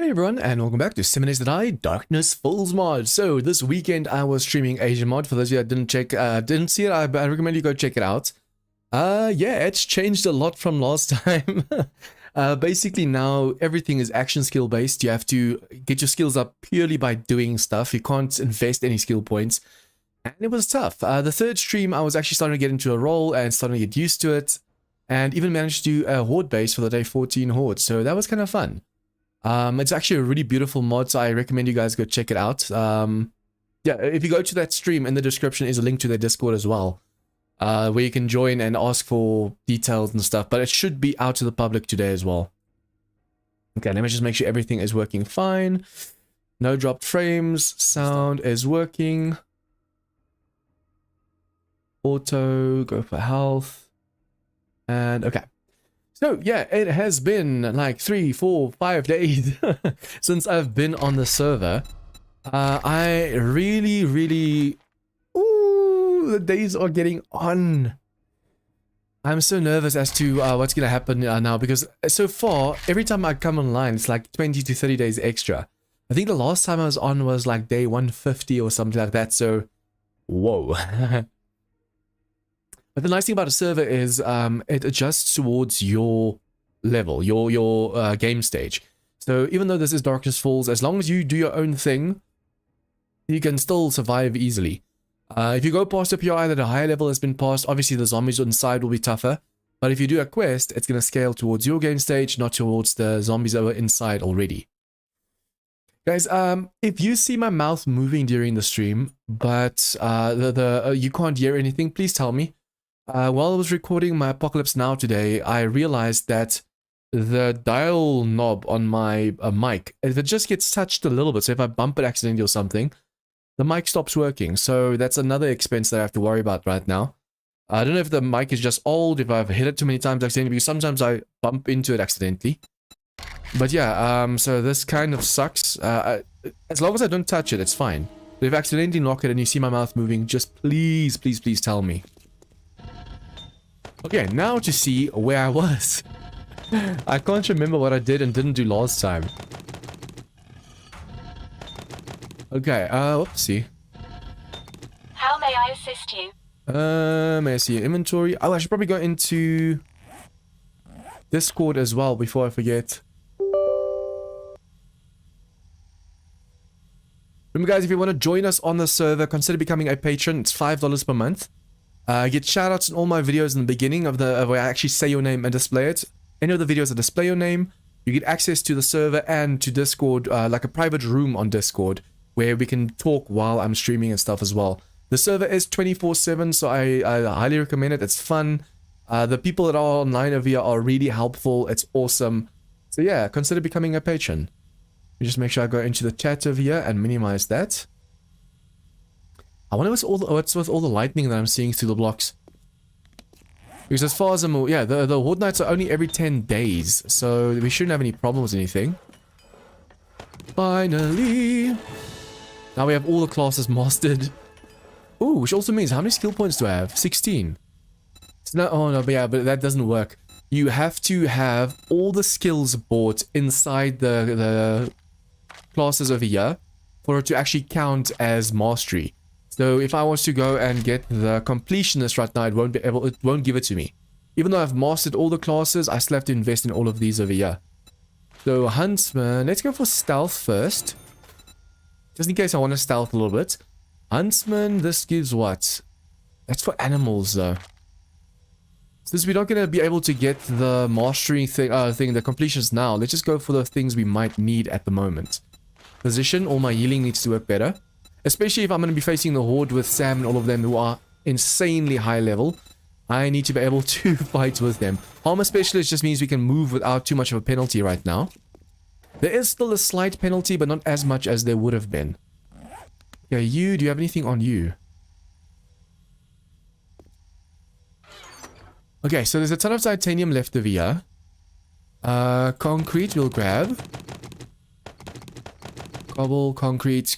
Hey everyone, and welcome back to 7days to Die Darkness Falls mod. So this weekend I was streaming Asian mod. For those of you that didn't see it, I recommend you go check it out. Yeah, it's changed a lot from last time. Basically now everything is action skill based. You have to get your skills up purely by doing stuff. You can't invest any skill points, and it was tough. The third stream I was actually starting to get into a role and starting to get used to it, and even managed to do a Horde base for the day 14 Horde. So that was kind of fun. It's actually a really beautiful mod, so I recommend you guys go check it out. Yeah, if you go to that stream, in the description is a link to their Discord as well, where you can join and ask for details and stuff, but it should be out to the public today as well. Okay, let me just make sure everything is working fine. No dropped frames, sound is working. Auto, go for health, and okay. So yeah, it has been like 3, 4, 5 days since I've been on the server. I really... Ooh, the days are getting on. I'm so nervous as to what's going to happen now, because so far, every time I come online, it's like 20 to 30 days extra. I think the last time I was on was like day 150 or something like that, so... Whoa. But the nice thing about a server is it adjusts towards your level, your game stage. So even though this is Darkness Falls, as long as you do your own thing, you can still survive easily. If you go past a PI that a higher level has been passed, obviously the zombies inside will be tougher. But if you do a quest, it's going to scale towards your game stage, not towards the zombies that were inside already. Guys, if you see my mouth moving during the stream, but you can't hear anything, please tell me. While I was recording my Apocalypse Now today, I realized that the dial knob on my mic, if it just gets touched a little bit, so if I bump it accidentally or something, the mic stops working. So that's another expense that I have to worry about right now. I don't know if the mic is just old, if I've hit it too many times accidentally, because sometimes I bump into it accidentally. But yeah, so this kind of sucks. As long as I don't touch it, it's fine. But if I accidentally knock it and you see my mouth moving, just please tell me. Okay, now to see where I was. I can't remember what I did and didn't do last time. Okay, whoopsie. How may I assist you? May I see your inventory? Oh, I should probably go into Discord as well before I forget. Remember guys, if you want to join us on the server, consider becoming a patron. It's $5 per month. Get shoutouts in all my videos in the beginning of the where I actually say your name and display it. Any of the videos that display your name, you get access to the server and to Discord, like a private room on Discord, where we can talk while I'm streaming and stuff as well. The server is 24/7, so I highly recommend it. It's fun. The people that are online over here are really helpful. It's awesome. So yeah, consider becoming a patron. You just make sure I go into the chat over here and minimize that. I wonder what's with all the lightning that I'm seeing through the blocks. Because as far as I'm... Yeah, the Horde nights are only every 10 days. So we shouldn't have any problems or anything. Finally! Now we have all the classes mastered. Ooh, which also means how many skill points do I have? 16. So now, oh no, but yeah, but that doesn't work. You have to have all the skills bought inside the classes over here for it to actually count as mastery. So if I was to go and get the completionist right now, it won't give it to me. Even though I've mastered all the classes, I still have to invest in all of these over here. So Huntsman, let's go for stealth first. Just in case I want to stealth a little bit. Huntsman, this gives what? That's for animals though. Since we're not going to be able to get the mastery thing, the completions now, let's just go for the things we might need at the moment. Position, all my healing needs to work better. Especially if I'm going to be facing the Horde with Sam and all of them who are insanely high level. I need to be able to fight with them. Armor Specialist just means we can move without too much of a penalty right now. There is still a slight penalty, but not as much as there would have been. Okay, do you have anything on you? Okay, so there's a ton of titanium left over here. Concrete we'll grab. Cobble, concrete.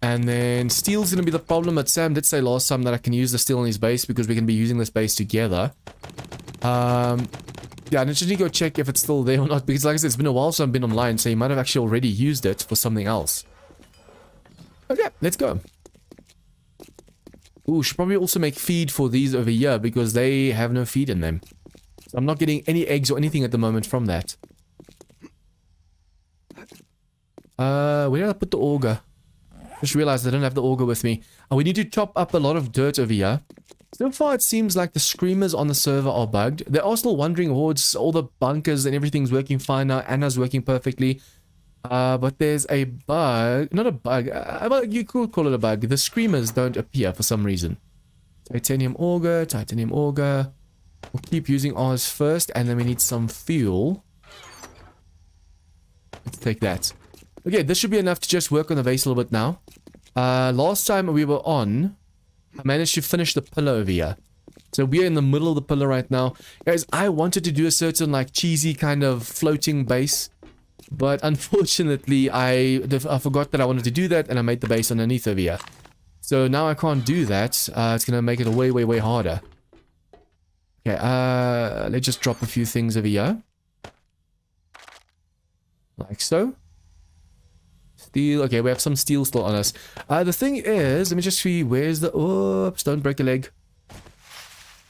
And then steel's going to be the problem, but Sam did say last time that I can use the steel on his base because we can be using this base together. Yeah, and I just need to go check if it's still there or not, because like I said, it's been a while since I've been online, so you might have actually already used it for something else. Okay, let's go. Ooh, should probably also make feed for these over here, because they have no feed in them. So I'm not getting any eggs or anything at the moment from that. Where did I put the auger? Just realized I don't have the auger with me. We need to chop up a lot of dirt over here. So far, it seems like the screamers on the server are bugged. There are still wandering hordes, all the bunkers and everything's working fine now. Anna's working perfectly. But there's a bug. Not a bug. You could call it a bug. The screamers don't appear for some reason. Titanium auger, titanium auger. We'll keep using ours first, and then we need some fuel. Let's take that. Okay, this should be enough to just work on the base a little bit now. Last time we were on, I managed to finish the pillar over here. So we're in the middle of the pillar right now. Guys, I wanted to do a certain like cheesy kind of floating base. But unfortunately, I forgot that I wanted to do that, and I made the base underneath over here. So now I can't do that. It's going to make it way, way, way harder. Okay, let's just drop a few things over here. Like so. Steel. Okay, we have some steel still on us. The thing is, let me just see, where's the... Oops, don't break a leg.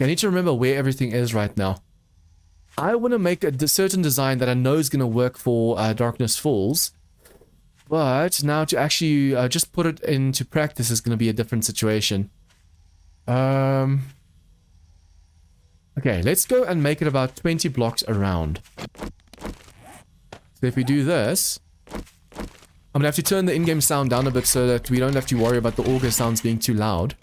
I need to remember where everything is right now. I want to make a certain design that I know is going to work for Darkness Falls. But now to actually just put it into practice is going to be a different situation. Okay, let's go and make it about 20 blocks around. So if we do this, I'm going to have to turn the in-game sound down a bit so that we don't have to worry about the auger sounds being too loud.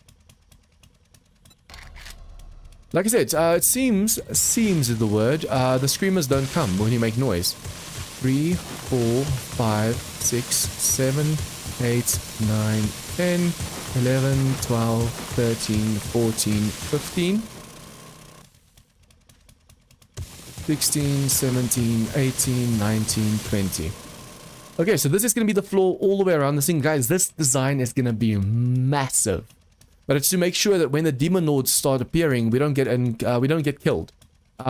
Like I said, it seems is the word, the screamers don't come when you make noise. 3, 4, 5, 6, 7, 8, 9, 10, 11, 12, 13, 14, 15, 16, 17, 18, 19, 20. Okay, so this is going to be the floor all the way around this thing. Guys, this design is going to be massive. But it's to make sure that when the Demon Lords start appearing, we don't get killed.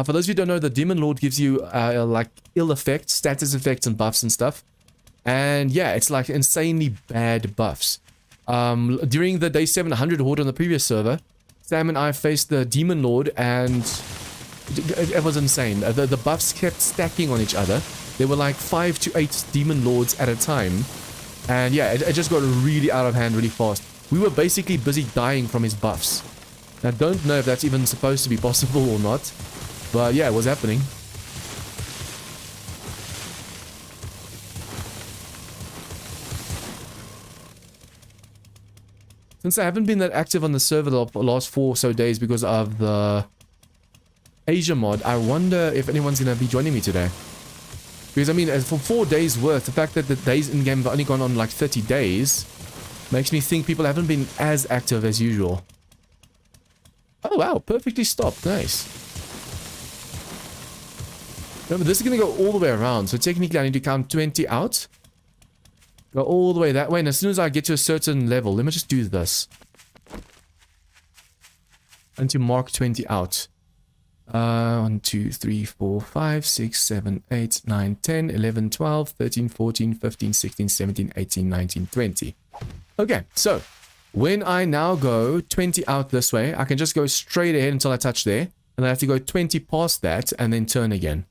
For those of you who don't know, the Demon Lord gives you like ill effects, status effects and buffs and stuff. And yeah, it's like insanely bad buffs. During the day 700 Horde on the previous server, Sam and I faced the Demon Lord, and it was insane. The buffs kept stacking on each other. There were like 5 to 8 Demon Lords at a time. And yeah, it just got really out of hand really fast. We were basically busy dying from his buffs. I don't know if that's even supposed to be possible or not. But yeah, it was happening. Since I haven't been that active on the server the last 4 or so days because of the Asia mod, I wonder if anyone's going to be joining me today. Because I mean, for 4 days worth, the fact that the days in-game have only gone on like 30 days... makes me think people haven't been as active as usual. Oh wow, perfectly stopped. Nice. Remember, this is going to go all the way around. So technically I need to count 20 out. Go all the way that way. And as soon as I get to a certain level, let me just do this. And to mark 20 out. 1, 2, 3, 4, 5, 6, 7, 8, 9, 10, 11, 12, 13, 14, 15, 16, 17, 18, 19, 20. Okay, so when I now go 20 out this way, I can just go straight ahead until I touch there. And I have to go 20 past that and then turn again.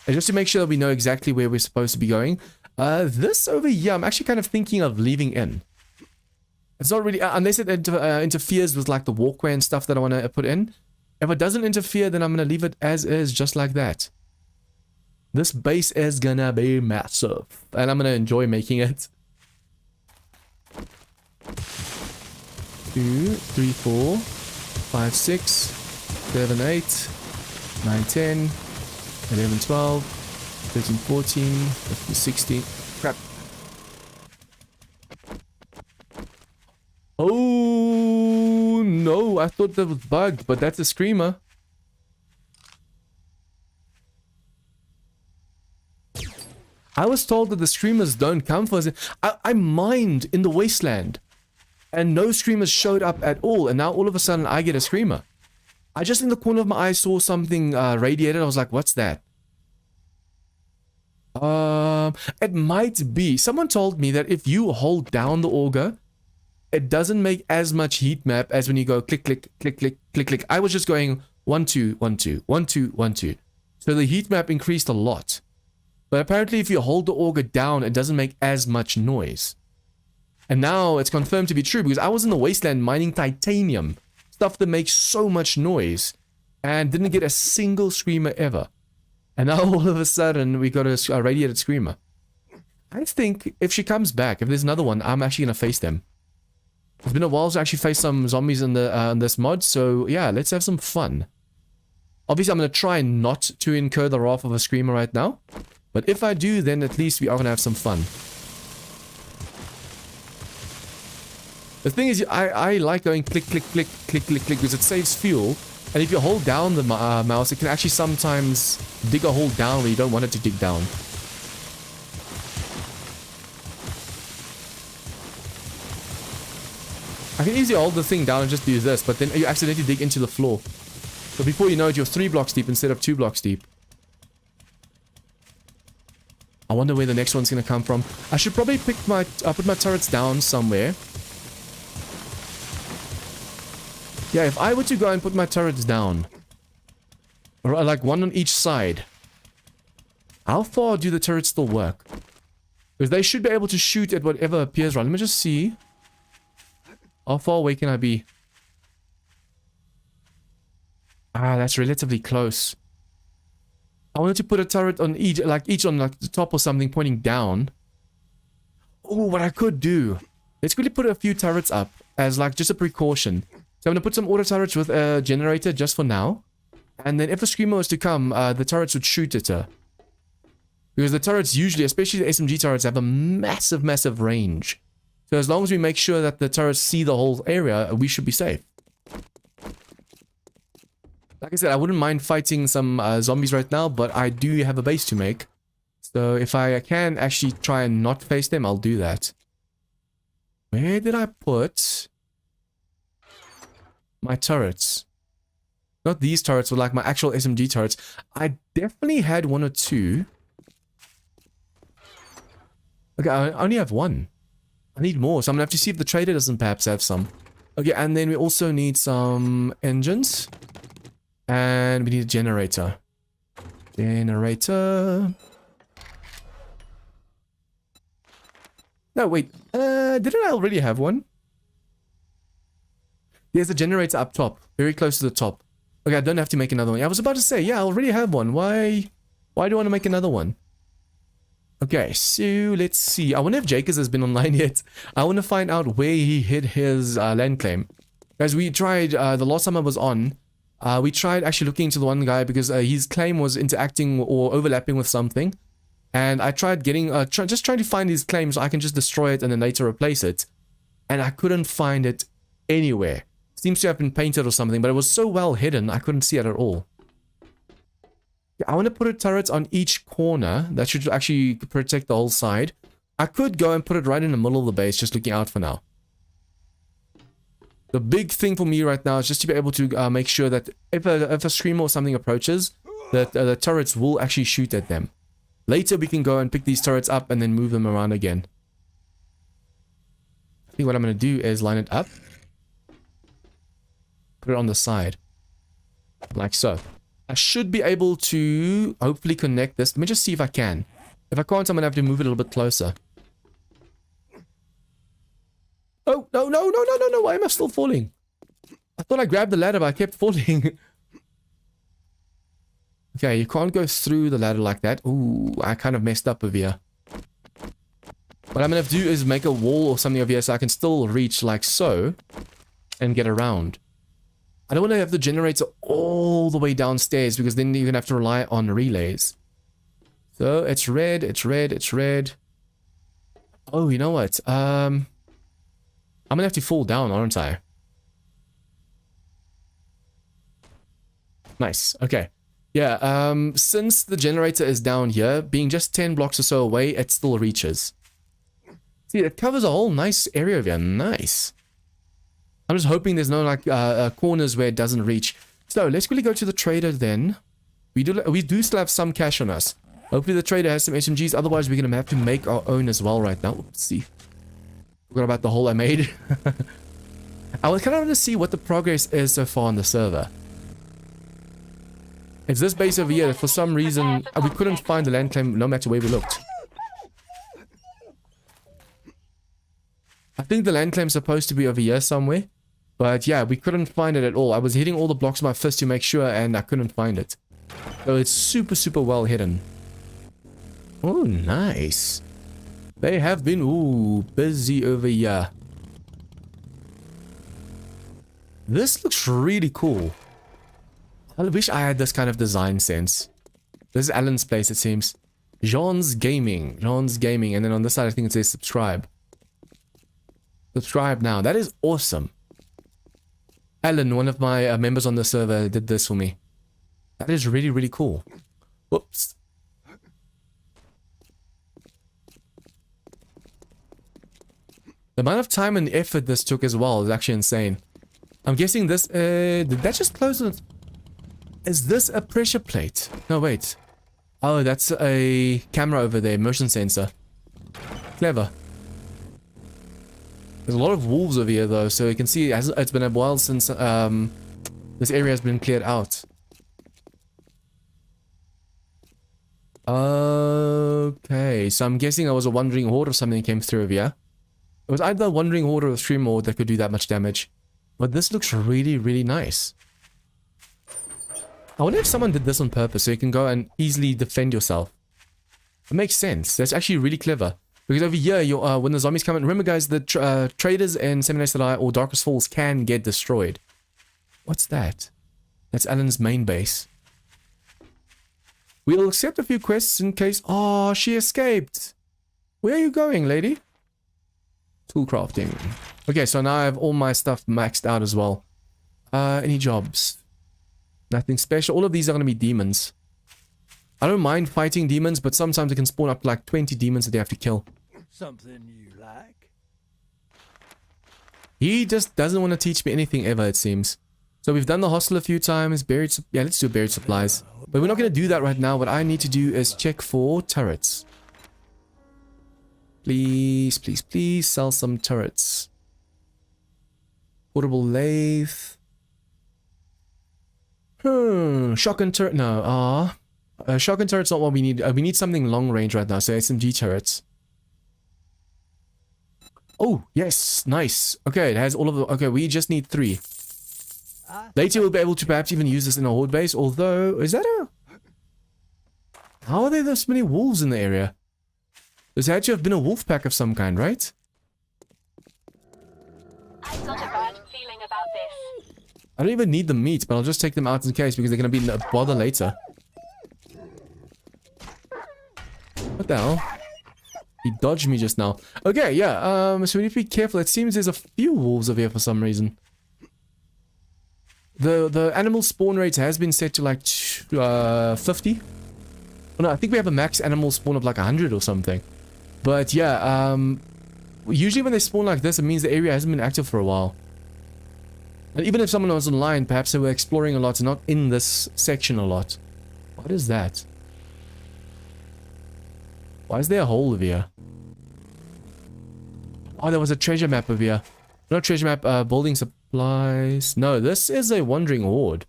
And just to make sure that we know exactly where we're supposed to be going. This over here, I'm actually kind of thinking of leaving in. It's not really, unless it interferes with like the walkway and stuff that I want to put in. If it doesn't interfere, then I'm going to leave it as is, just like that. This base is going to be massive. And I'm going to enjoy making it. 2, 3, 4, 5, 6, 7, 8, 9, 10, 11, 12, 13, 14, 15, 16. Crap. Oh no, I thought that was bugged, but that's a screamer. I was told that the screamers don't come for us. I mined in the wasteland. And no screamers showed up at all. And now all of a sudden I get a screamer. I just in the corner of my eye saw something radiated. I was like, what's that? It might be. Someone told me that if you hold down the auger, it doesn't make as much heat map as when you go click, click, click, click, click, click. I was just going 1, 2, 1, 2, 1, 2, 1, 2. So the heat map increased a lot. But apparently if you hold the auger down, it doesn't make as much noise. And now it's confirmed to be true because I was in the wasteland mining titanium. Stuff that makes so much noise. And didn't get a single screamer ever. And now all of a sudden we got a radiated screamer. I think if she comes back, if there's another one, I'm actually going to face them. It's been a while to actually face some zombies in this mod. So yeah, let's have some fun. Obviously I'm going to try not to incur the wrath of a screamer right now. But if I do, then at least we are going to have some fun. The thing is, I like going click, click, click, click, click, click because it saves fuel. And if you hold down the mouse, it can actually sometimes dig a hole down where you don't want it to dig down. I can easily hold the thing down and just do this, but then you accidentally dig into the floor. So before you know it, you're 3 blocks deep instead of 2 blocks deep. I wonder where the next one's going to come from. I should probably put my turrets down somewhere. Yeah, if I were to go and put my turrets down, or like one on each side, how far do the turrets still work? Because they should be able to shoot at whatever appears around. Let me just see. How far away can I be? Ah, that's relatively close. I wanted to put a turret on each on like the top or something pointing down. Oh, what I could do. Let's quickly put a few turrets up as like just a precaution. So I'm going to put some auto turrets with a generator just for now. And then if the screamer was to come, the turrets would shoot at her. Because the turrets usually, especially the SMG turrets, have a massive, massive range. So as long as we make sure that the turrets see the whole area, we should be safe. Like I said, I wouldn't mind fighting some zombies right now, but I do have a base to make. So if I can actually try and not face them, I'll do that. Where did I put my turrets? Not these turrets, but like my actual SMG turrets. I definitely had 1 or 2. Okay, I only have 1. I need more, so I'm gonna have to see if the trader doesn't perhaps have some. Okay, and then we also need some engines. And we need a generator. Generator. No, wait. Didn't I already have one? There's a generator up top. Very close to the top. Okay, I don't have to make another one. I was about to say, yeah, I already have one. Why do I want to make another one? Okay, so let's see. I wonder if Jacobs has been online yet. I want to find out where he hid his land claim. Guys, we tried, the last time I was on, we tried actually looking into the one guy because his claim was interacting or overlapping with something. And I tried getting, just trying to find his claim so I can just destroy it and then later replace it. And I couldn't find it anywhere. Seems to have been painted or something, but it was so well hidden, I couldn't see it at all. I want to put a turret on each corner. That should actually protect the whole side. I could go and put it right in the middle of the base, just looking out for now. The big thing for me right now is just to be able to make sure that if a screamer or something approaches, that the turrets will actually shoot at them. Later we can go and pick these turrets up and then move them around again. I think what I'm going to do is line it up. Put it on the side. Like so. I should be able to hopefully connect this. Let me just see if I can. If I can't, I'm going to have to move it a little bit closer. Oh, no, no, no, no, no, no. Why am I still falling? I thought I grabbed the ladder, but I kept falling. Okay, you can't go through the ladder like that. Ooh, I kind of messed up over here. What I'm going to do is make a wall or something over here so I can still reach like so and get around. I don't want to have the generator all the way downstairs because then you're going to have to rely on relays. So it's red, it's red, it's red. Oh, you know what? I'm going to have to fall down, aren't I? Nice. Okay. Yeah, since the generator is down here, being just 10 blocks or so away, it still reaches. See, it covers a whole nice area over here. Nice. I'm just hoping there's no, like, corners where it doesn't reach. So let's quickly go to the trader then. We do still have some cash on us. Hopefully the trader has some SMGs. Otherwise, we're going to have to make our own as well right now. Let's see. Forgot about the hole I made. I was kind of want to see what the progress is so far on the server. It's this base over here that for some reason we couldn't find the land claim no matter where we looked. I think the land claim's supposed to be over here somewhere. But yeah, we couldn't find it at all. I was hitting all the blocks with my fist to make sure and I couldn't find it. So it's super, super well hidden. Oh, nice. They have been, busy over here. This looks really cool. I wish I had this kind of design sense. This is Alan's place, it seems. Jean's Gaming. Jean's Gaming. And then on this side, I think it says subscribe. Subscribe now. That is awesome. Alan, one of my members on the server, did this for me. That is really, really cool. Whoops. The amount of time and effort this took as well is actually insane. I'm guessing this, did that just close it? Is this a pressure plate? No, wait. Oh, that's a camera over there, motion sensor. Clever. There's a lot of wolves over here though, so you can see it's been a while since this area has been cleared out. Okay, so I'm guessing I was a wandering horde or something that came through over here. It was either a wandering horde or a stream horde that could do that much damage. But this looks really, really nice. I wonder if someone did this on purpose so you can go and easily defend yourself. It makes sense. That's actually really clever. Because over here, when the zombies come in, remember guys, the traders in 7 Days to Die or Darkest Falls can get destroyed. What's that? That's Alan's main base. We'll accept a few quests in case... Oh, she escaped. Where are you going, lady? Tool crafting. Okay, so now I have all my stuff maxed out as well. Any jobs? Nothing special. All of these are going to be demons. I don't mind fighting demons, but sometimes it can spawn up to like 20 demons that they have to kill. Something you like? He just doesn't want to teach me anything ever, it seems. So we've done the hostel a few times. Yeah, let's do buried supplies. But we're not going to do that right now. What I need to do is check for turrets. Please, please, please sell some turrets. Portable lathe. Shotgun turret. No, shotgun turret's not what we need. We need something long range right now. So SMG turrets. Oh, yes. Nice. Okay, it has all of the... Okay, we just need 3. Later we'll be able to perhaps even use this in a horde base. Although, is that a... How are there this many wolves in the area? There's had to have been a wolf pack of some kind, right? I've got a bad feeling about this. I don't even need the meat, but I'll just take them out in case because they're going to be a bother later. What the hell? He dodged me just now. Okay, yeah, so we need to be careful. It seems there's a few wolves over here for some reason. The animal spawn rate has been set to like 50. Oh, no, I think we have a max animal spawn of like 100 or something. But yeah, usually when they spawn like this, it means the area hasn't been active for a while. And even if someone was online, perhaps they were exploring a lot and not in this section a lot. What is that? Why is there a hole over here? Oh, there was a treasure map over here. Not treasure map, building supplies. No, this is a wandering horde.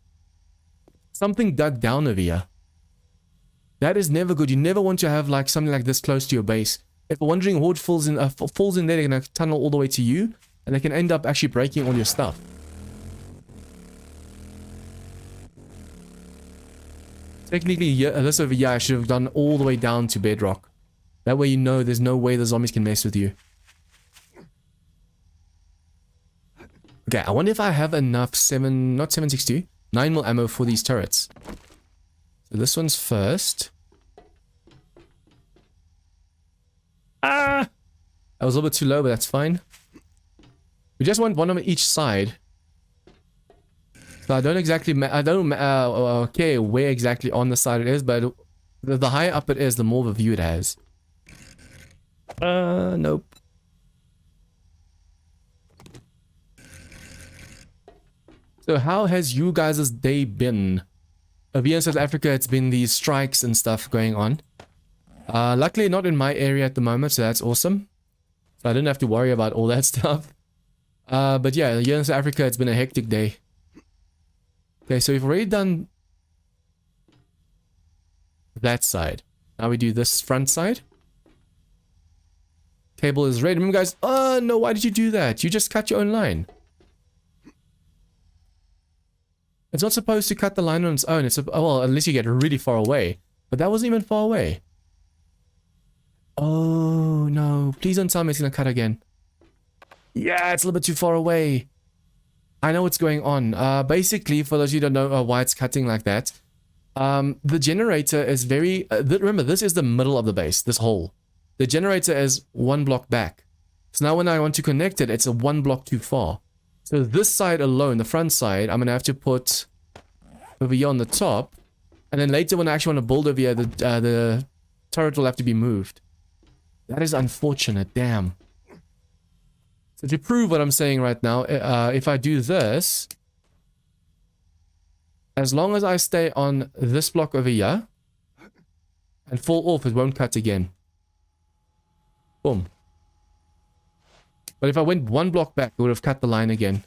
Something dug down over here. That is never good. You never want to have like something like this close to your base. If a wandering horde falls in there, they're going to tunnel all the way to you. And they can end up actually breaking all your stuff. Technically, yeah, this over here I should have done all the way down to bedrock. That way you know there's no way the zombies can mess with you. Okay, I wonder if I have enough 9mm ammo for these turrets. So this one's first. Ah! That was a little bit too low, but that's fine. We just want one on each side. So I don't exactly, okay, where exactly on the side it is, but the higher up it is, the more of a view it has. Nope. So how has you guys' day been? Over here in South Africa, it's been these strikes and stuff going on. Luckily not in my area at the moment, so that's awesome. So I didn't have to worry about all that stuff. But yeah, here in South Africa, it's been a hectic day. Okay, so we've already done that side. Now we do this front side. Cable is red. Remember guys, oh no, why did you do that? You just cut your own line. It's not supposed to cut the line on its own. It's well, unless you get really far away. But that wasn't even far away. Oh no, please don't tell me it's gonna cut again. Yeah, it's a little bit too far away. I know what's going on. Basically, for those of you who don't know why it's cutting like that, the generator is very... remember, this is the middle of the base, this hole. The generator is one block back. So now when I want to connect it, it's a one block too far. So this side alone, the front side, I'm going to have to put over here on the top. And then later when I actually want to build over here, the turret will have to be moved. That is unfortunate, damn. So to prove what I'm saying right now, if I do this, as long as I stay on this block over here and fall off, it won't cut again. Boom. But if I went one block back, it would have cut the line again.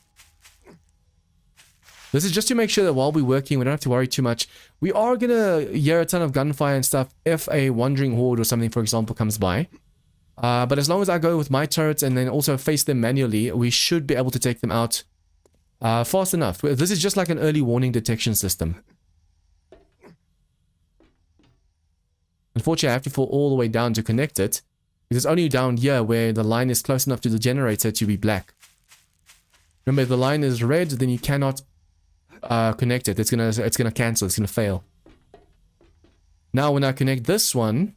This is just to make sure that while we're working, we don't have to worry too much. We are going to hear a ton of gunfire and stuff if a wandering horde or something, for example, comes by. But as long as I go with my turrets and then also face them manually, we should be able to take them out fast enough. This is just like an early warning detection system. Unfortunately, I have to fall all the way down to connect it. Because it's only down here where the line is close enough to the generator to be black. Remember, if the line is red, then you cannot connect it. It's gonna cancel. It's gonna fail. Now, when I connect this one,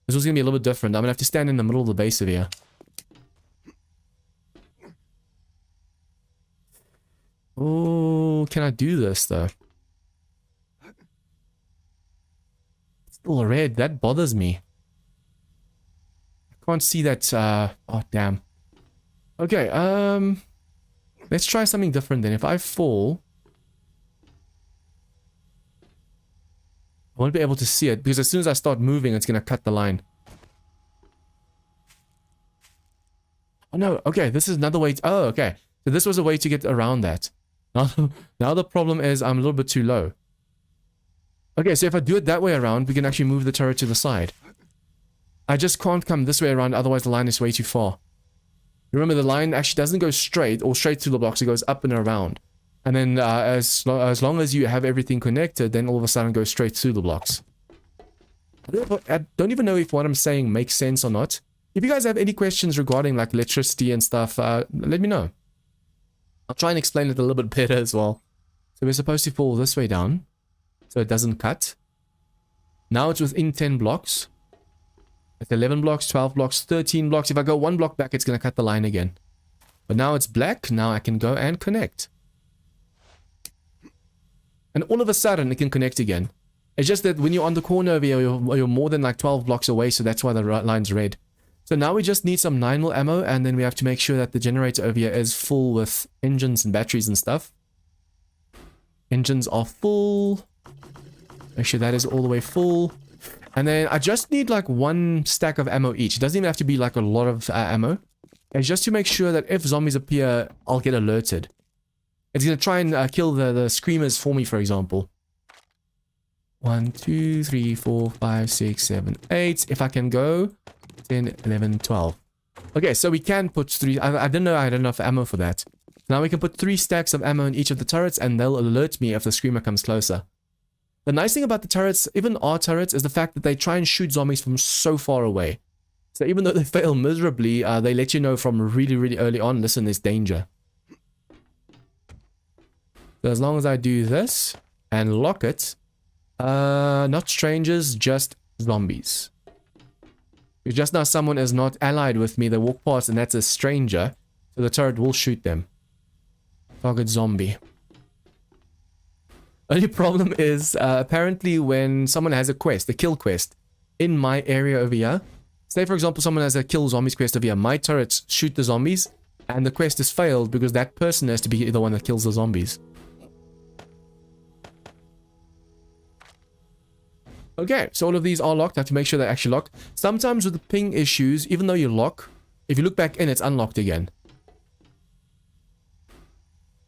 this was gonna be a little bit different. I'm gonna have to stand in the middle of the base over here. Oh, can I do this though? It's still red. That bothers me. Can't see that. Oh damn. Okay, let's try something different then. If I fall, I won't be able to see it because as soon as I start moving, it's gonna cut the line. Oh no, okay, this is another way to, oh okay, so this was a way to get around that. Now the problem is I'm a little bit too low. Okay, so if I do it that way around, we can actually move the turret to the side. I just can't come this way around, otherwise the line is way too far. Remember, the line actually doesn't go straight or straight through the blocks, it goes up and around. And then as long as you have everything connected, then all of a sudden it goes straight through the blocks. I don't even know if what I'm saying makes sense or not. If you guys have any questions regarding like electricity and stuff, let me know. I'll try and explain it a little bit better as well. So we're supposed to fall this way down, so it doesn't cut. Now it's within 10 blocks. It's 11 blocks, 12 blocks, 13 blocks. If I go one block back, it's going to cut the line again. But now it's black. Now I can go and connect. And all of a sudden, it can connect again. It's just that when you're on the corner over here, you're more than like 12 blocks away, so that's why the line's red. So now we just need some 9mm ammo, and then we have to make sure that the generator over here is full with engines and batteries and stuff. Engines are full. Make sure that is all the way full. And then I just need like one stack of ammo each. It doesn't even have to be like a lot of ammo. It's just to make sure that if zombies appear, I'll get alerted. It's going to try and kill the screamers for me, for example. 1, 2, 3, 4, 5, 6, 7, 8. If I can go 10, 11, 12. Okay, so we can put 3. I didn't know I had enough ammo for that. Now we can put 3 stacks of ammo in each of the turrets, and they'll alert me if the screamer comes closer. The nice thing about the turrets, even our turrets, is the fact that they try and shoot zombies from so far away. So even though they fail miserably, they let you know from really, really early on, listen, there's danger. So as long as I do this and lock it, not strangers, just zombies. Because just now someone is not allied with me, they walk past and that's a stranger, so the turret will shoot them. Target zombie. Only problem is, apparently when someone has a quest, a kill quest, in my area over here, say for example someone has a kill zombies quest over here, my turrets shoot the zombies, and the quest is failed because that person has to be the one that kills the zombies. Okay, so all of these are locked. I have to make sure they're actually locked. Sometimes with the ping issues, even though you lock, if you look back in, it's unlocked again.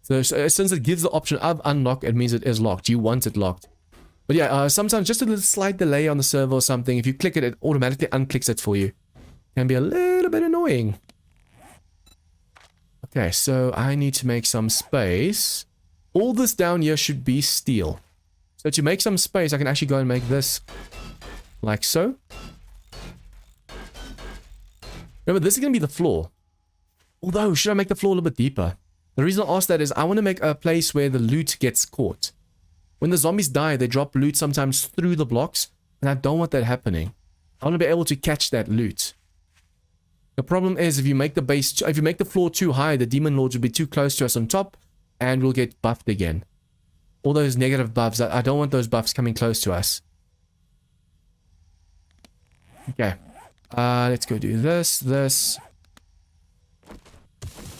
So since it gives the option of unlock, it means it is locked. You want it locked. But yeah, sometimes just a little slight delay on the server or something. If you click it, it automatically unclicks it for you. Can be a little bit annoying. Okay, so I need to make some space. All this down here should be steel. So to make some space, I can actually go and make this like so. Remember, this is going to be the floor. Although, should I make the floor a little bit deeper? The reason I asked that is I want to make a place where the loot gets caught. When the zombies die, they drop loot sometimes through the blocks, and I don't want that happening. I want to be able to catch that loot. The problem is if you make the floor too high, the demon lords will be too close to us on top, and we'll get buffed again. All those negative buffs, I don't want those buffs coming close to us. Okay. Let's go do this.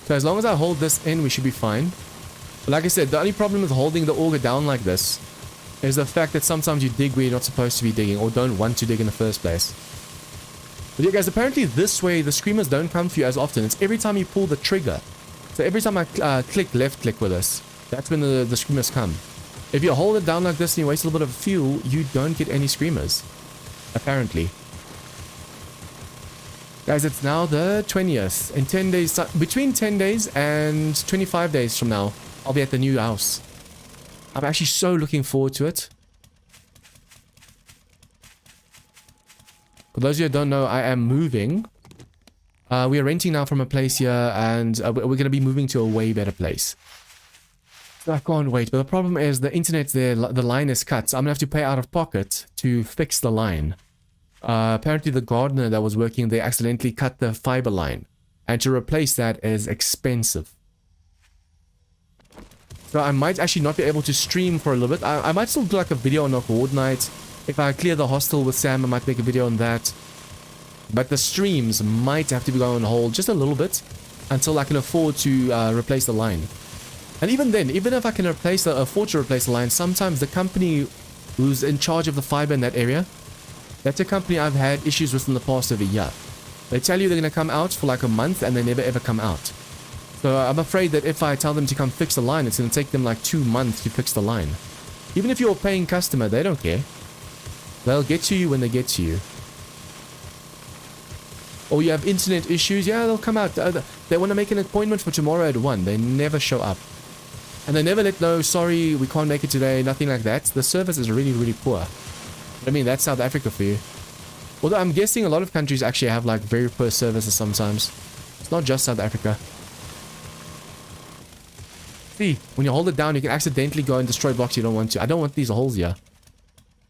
So as long as I hold this in, we should be fine. But like I said, the only problem with holding the auger down like this is the fact that sometimes you dig where you're not supposed to be digging or don't want to dig in the first place. But yeah guys, apparently this way the screamers don't come for you as often. It's every time you pull the trigger. So every time I click left click with this, that's when the screamers come. If you hold it down like this and you waste a little bit of fuel, you don't get any screamers. Apparently. Guys, it's now the 20th. In 10 days, between 10 days and 25 days from now, I'll be at the new house. I'm actually so looking forward to it. For those of you who don't know, I am moving. We are renting now from a place here, and we're going to be moving to a way better place. So I can't wait. But the problem is the internet there, the line is cut. So I'm going to have to pay out of pocket to fix the line. Apparently the gardener that was working there accidentally cut the fiber line. And to replace that is expensive. So I might actually not be able to stream for a little bit. I might still do like a video on a Horde night. If I clear the hostel with Sam, I might make a video on that. But the streams might have to be going on hold just a little bit until I can afford to replace the line. And even then, even if I can afford to replace the line, sometimes the company who's in charge of the fiber in that area, that's a company I've had issues with in the past of a year. They tell you they're going to come out for like a month and they never ever come out. So I'm afraid that if I tell them to come fix the line, it's going to take them like 2 months to fix the line. Even if you're a paying customer, they don't care. They'll get to you when they get to you. Or you have internet issues, yeah, they'll come out. They want to make an appointment for tomorrow at 1. They never show up. And they never let know, sorry, we can't make it today, nothing like that. The service is really, really poor. I mean, that's South Africa for you. Although I'm guessing a lot of countries actually have like very poor services sometimes. It's not just South Africa. See, when you hold it down, you can accidentally go and destroy blocks you don't want to. I don't want these holes here.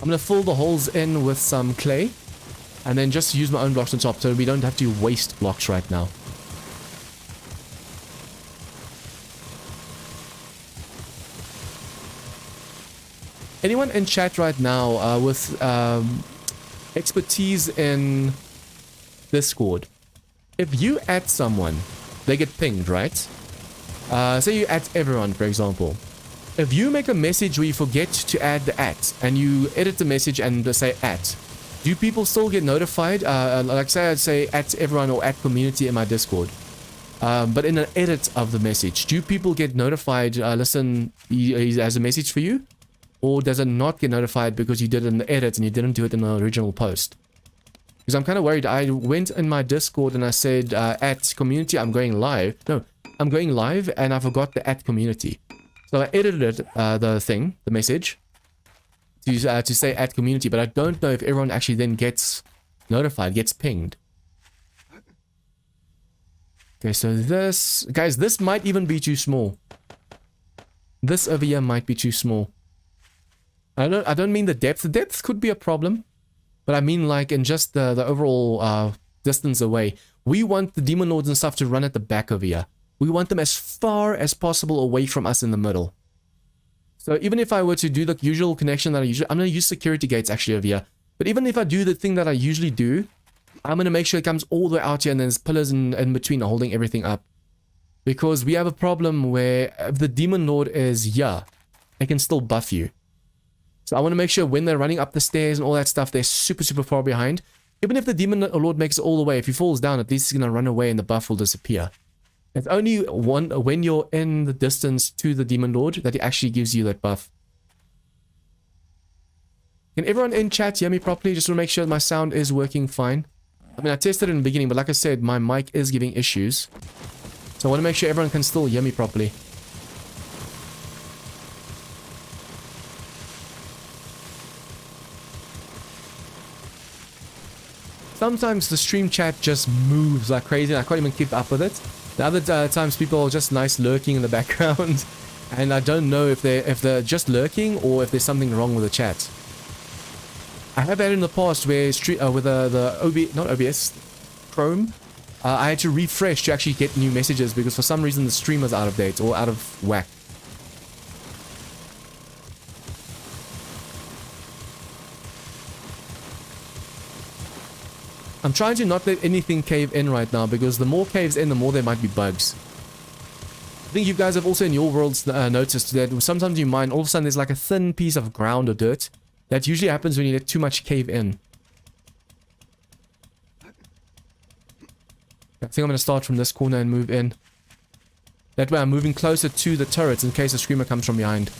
I'm going to fill the holes in with some clay. And then just use my own blocks on top so we don't have to waste blocks right now. Anyone in chat right now with expertise in Discord, if you add someone, they get pinged, right? Say you add everyone, for example. If you make a message where you forget to add the @ and you edit the message and say @ do people still get notified? Like say I'd say @everyone or @community in my Discord. But in an edit of the message, do people get notified, listen, he has a message for you? Or does it not get notified because you did it in the edit and you didn't do it in the original post? Because I'm kind of worried. I went in my Discord and I said @community, I'm going live. No, I'm going live and I forgot the @community. So I edited the message. To say @community, but I don't know if everyone actually then gets notified, gets pinged. Okay, so this, guys, this might even be too small. This over here might be too small. I don't mean the depth. The depth could be a problem, but I mean like in just the overall distance away. We want the demon lords and stuff to run at the back over here. We want them as far as possible away from us in the middle. So even if I were to do the usual connection that I'm going to use security gates actually over here. But even if I do the thing that I usually do, I'm going to make sure it comes all the way out here and there's pillars in between holding everything up. Because we have a problem where if the Demon Lord is here, they can still buff you. So I want to make sure when they're running up the stairs and all that stuff, they're super, super far behind. Even if the Demon Lord makes it all the way, if he falls down, at least he's going to run away and the buff will disappear. It's only when you're in the distance to the Demon Lord that he actually gives you that buff. Can everyone in chat hear me properly? Just want to make sure my sound is working fine. I mean, I tested it in the beginning, but like I said, my mic is giving issues. So I want to make sure everyone can still hear me properly. Sometimes the stream chat just moves like crazy and I can't even keep up with it. The other times people are just nice lurking in the background and I don't know if they're just lurking or if there's something wrong with the chat. I have had in the past where with not OBS, Chrome, I had to refresh to actually get new messages because for some reason the stream was out of date or out of whack. I'm trying to not let anything cave in right now because the more caves in, the more there might be bugs. I think you guys have also in your worlds noticed that sometimes you mine, all of a sudden there's like a thin piece of ground or dirt. That usually happens when you let too much cave in. I think I'm going to start from this corner and move in. That way I'm moving closer to the turrets in case a screamer comes from behind.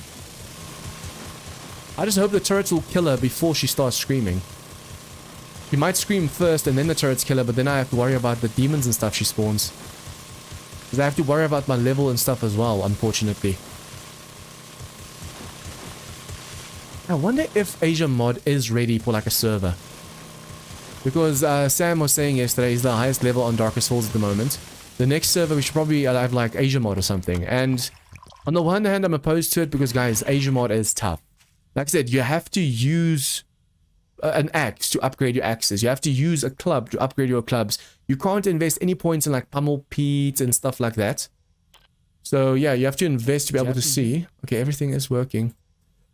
I just hope the turrets will kill her before she starts screaming. She might scream first and then the turrets kill her, but then I have to worry about the demons and stuff she spawns. Because I have to worry about my level and stuff as well, unfortunately. I wonder if Asia Mod is ready for like a server. Because Sam was saying yesterday he's the highest level on Darkest Falls at the moment. The next server we should probably have like Asia Mod or something. And on the one hand I'm opposed to it because guys, Asia Mod is tough. Like I said, you have to use an axe to upgrade your axes. You have to use a club to upgrade your clubs. You can't invest any points in like pummel peat and stuff like that. So yeah, you have to invest to be able to see. Okay, everything is working.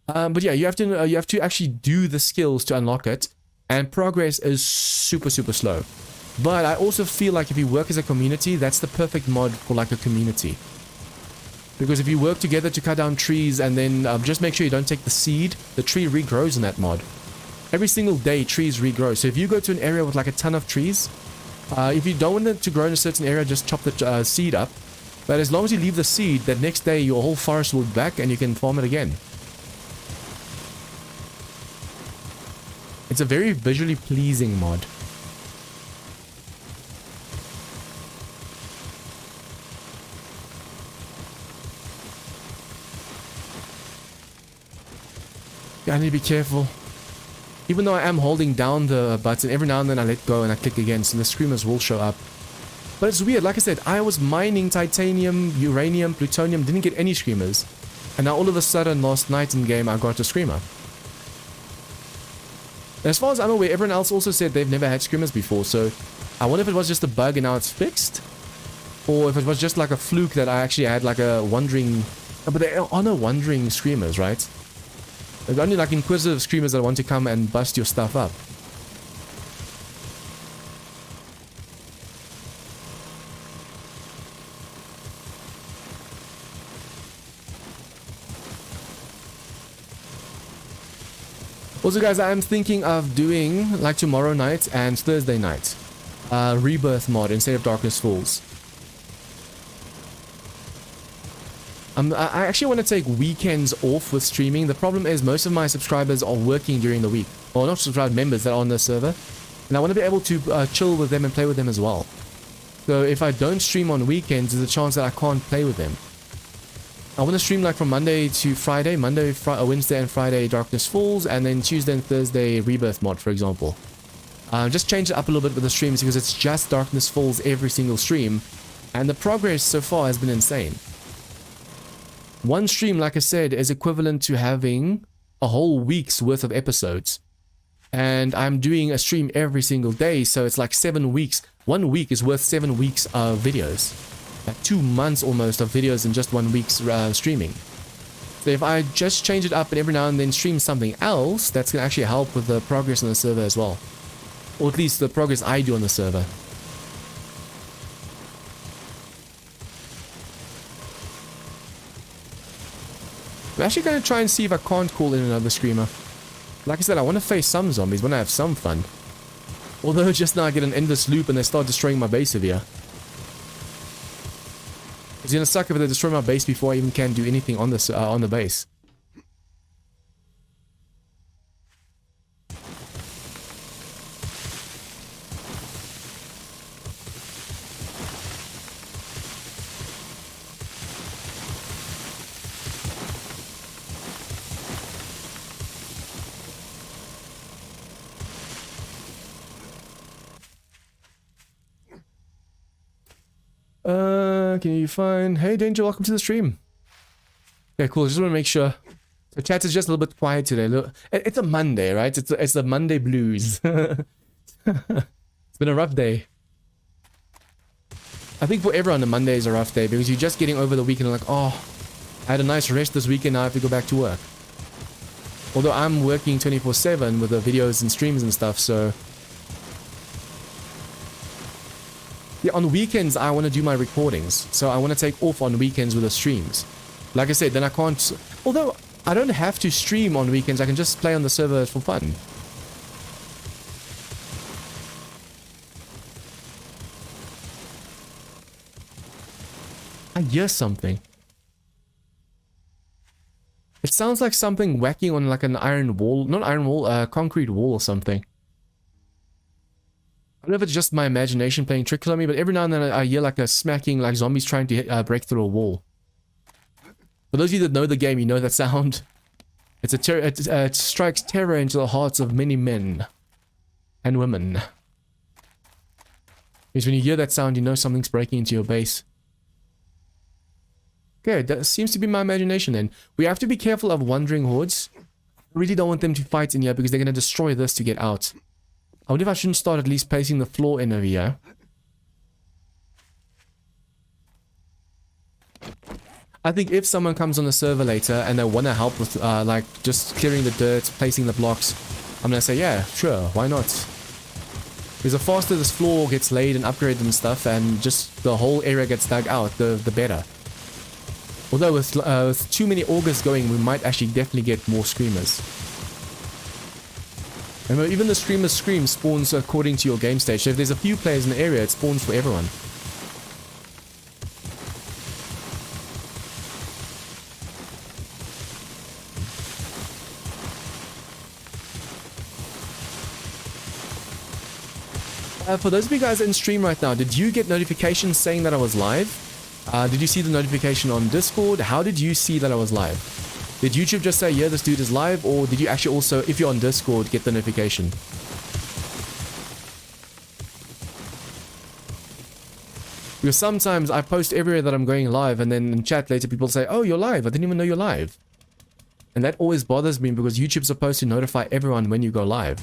But yeah, you have to actually do the skills to unlock it, and progress is super, super slow. But I also feel like if you work as a community, that's the perfect mod for like a community. Because if you work together to cut down trees and then just make sure you don't take the seed, the tree regrows in that mod. Every single day, trees regrow. So if you go to an area with like a ton of trees, if you don't want it to grow in a certain area, just chop the seed up. But as long as you leave the seed, that next day your whole forest will be back and you can farm it again. It's a very visually pleasing mod. I need to be careful. Even though I am holding down the button, every now and then I let go and I click again, so the screamers will show up. But it's weird, like I said, I was mining titanium, uranium, plutonium, didn't get any screamers. And now all of a sudden, last night in game, I got a screamer. And as far as I'm aware, everyone else also said they've never had screamers before, so I wonder if it was just a bug and now it's fixed. Or if it was just like a fluke that I actually had like a wandering... But there are no wandering screamers, right? There's only like inquisitive screamers that want to come and bust your stuff up. Also guys, I am thinking of doing like tomorrow night and Thursday night Rebirth mod instead of Darkest Falls. I actually want to take weekends off with streaming. The problem is most of my subscribers are working during the week. Well, not subscribed members that are on the server. And I want to be able to chill with them and play with them as well. So if I don't stream on weekends, there's a chance that I can't play with them. I want to stream like from Monday to Friday. Wednesday and Friday Darkness Falls. And then Tuesday and Thursday Rebirth mod, for example. Just change it up a little bit with the streams because it's just Darkness Falls every single stream. And the progress so far has been insane. One stream, like I said, is equivalent to having a whole week's worth of episodes. And I'm doing a stream every single day, so it's like 7 weeks. 1 week is worth 7 weeks of videos. Like 2 months almost of videos in just 1 week's streaming. So if I just change it up and every now and then stream something else, that's going to actually help with the progress on the server as well. Or at least the progress I do on the server. actually going to try and see if I can't call in another screamer. Like I said, I want to face some zombies, want to have some fun. Although just now I get an endless loop and they start destroying my base over here. It's gonna suck if they destroy my base before I even can do anything on this on the base. Can you find... Hey, Danger, welcome to the stream. Okay, cool. Just want to make sure. So chat is just a little bit quiet today. Look, it's a Monday, right? It's the Monday blues. It's been a rough day. I think for everyone, the Monday is a rough day because you're just getting over the weekend and like, oh, I had a nice rest this weekend, now I have to go back to work. Although I'm working 24/7 with the videos and streams and stuff, so... Yeah, on weekends, I want to do my recordings. So I want to take off on weekends with the streams. Like I said, then I can't... Although, I don't have to stream on weekends. I can just play on the server for fun. I hear something. It sounds like something whacking on like an iron wall. Not iron wall, concrete wall or something. I don't know if it's just my imagination playing tricks on me, but every now and then I hear like a smacking, like zombies trying to break through a wall. For those of you that know the game, you know that sound. It's it strikes terror into the hearts of many men and women. Because when you hear that sound, you know something's breaking into your base. Okay, that seems to be my imagination then. We have to be careful of wandering hordes. I really don't want them to fight in here because they're going to destroy this to get out. I wonder if I shouldn't start at least placing the floor in over here. I think if someone comes on the server later and they want to help with like just clearing the dirt, placing the blocks, I'm going to say, yeah, sure, why not? Because the faster this floor gets laid and upgraded and stuff and just the whole area gets dug out, the better. Although with too many augers going, we might actually definitely get more screamers. Remember, even the Screamer's Scream spawns according to your game stage. So if there's a few players in the area, it spawns for everyone. For those of you guys in stream right now, did you get notifications saying that I was live? Did you see the notification on Discord? How did you see that I was live? Did YouTube just say, yeah, this dude is live? Or did you actually also, if you're on Discord, get the notification? Because sometimes I post everywhere that I'm going live and then in chat later people say, oh, you're live. I didn't even know you're live. And that always bothers me because YouTube's supposed to notify everyone when you go live.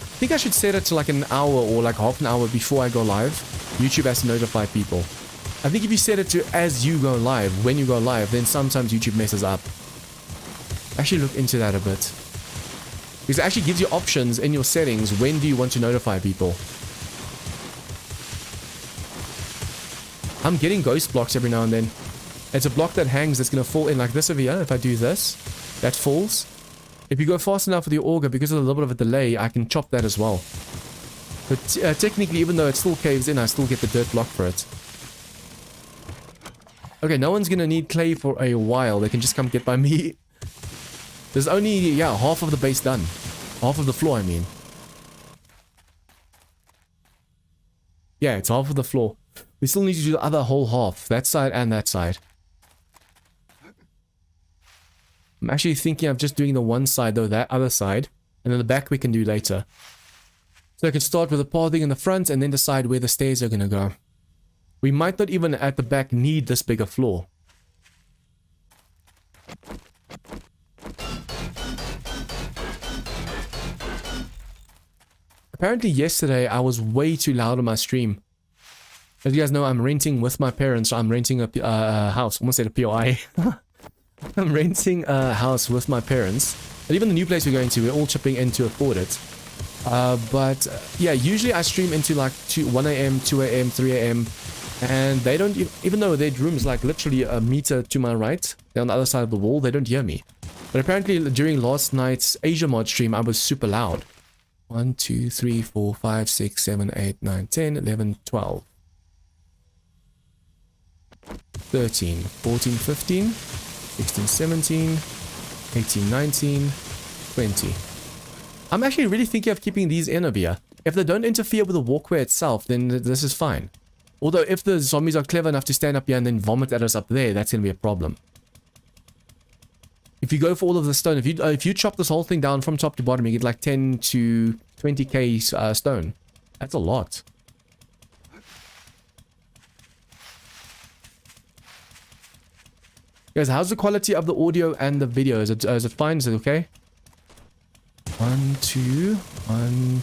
I think I should set it to like an hour or like half an hour before I go live. YouTube has to notify people. I think if you set it to as you go live, when you go live, then sometimes YouTube messes up. Actually look into that a bit. Because it actually gives you options in your settings. When do you want to notify people? I'm getting ghost blocks every now and then. It's a block that hangs that's going to fall in like this over here. If I do this, that falls. If you go fast enough with your auger, because of a little bit of a delay, I can chop that as well. But technically, even though it still caves in, I still get the dirt block for it. Okay, no one's gonna need clay for a while. They can just come get by me. There's only, yeah, half of the base done. Half of the floor, I mean. Yeah, it's half of the floor. We still need to do the other whole half. That side and that side. I'm actually thinking of just doing the one side, though, that other side. And then the back we can do later. So I can start with the pathing in the front and then decide where the stairs are gonna go. We might not even at the back need this bigger floor. Apparently yesterday I was way too loud on my stream. As you guys know, I'm renting with my parents, so I'm renting a house. Almost said a POI. I'm renting a house with my parents. And even the new place we're going to, we're all chipping in to afford it. But yeah, usually I stream into like 1 AM, 2 AM, 3 AM. And they don't, even though their room is like literally a meter to my right, they're on the other side of the wall, they don't hear me. But apparently during last night's Asia mod stream, I was super loud. 1, 2, 3, 4, 5, 6, 7, 8, 9, 10, 11, 12. 13, 14, 15, 16, 17, 18, 19, 20. I'm actually really thinking of keeping these in over here. If they don't interfere with the walkway itself, then this is fine. Although if the zombies are clever enough to stand up here and then vomit at us up there, that's going to be a problem. If you go for all of the stone, if you chop this whole thing down from top to bottom, you get like 10 to 20k stone. That's a lot. Guys, how's the quality of the audio and the video? Is it fine? Is it okay? 1, 2, 1.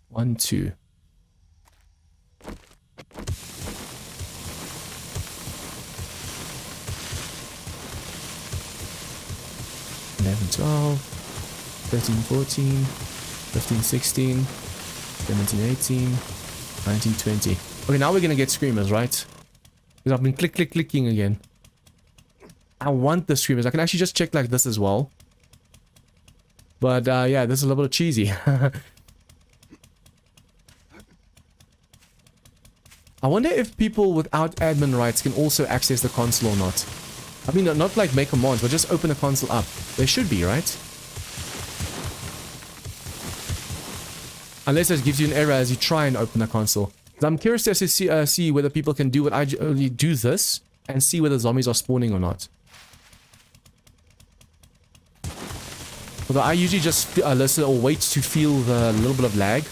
One, 2. Eleven, 12, 13, 14, 15, 16, 17, 18, 19, 20. Okay, now we're gonna get screamers, right? Because I've been clicking again. I want the screamers. I can actually just check like this as well. But yeah, this is a little bit cheesy. I wonder if people without admin rights can also access the console or not. I mean, not like make commands, but just open the console up. They should be, right? Unless it gives you an error as you try and open the console. I'm curious to see whether people can do what I do this and see whether zombies are spawning or not. Although I usually just listen or wait to feel the little bit of lag.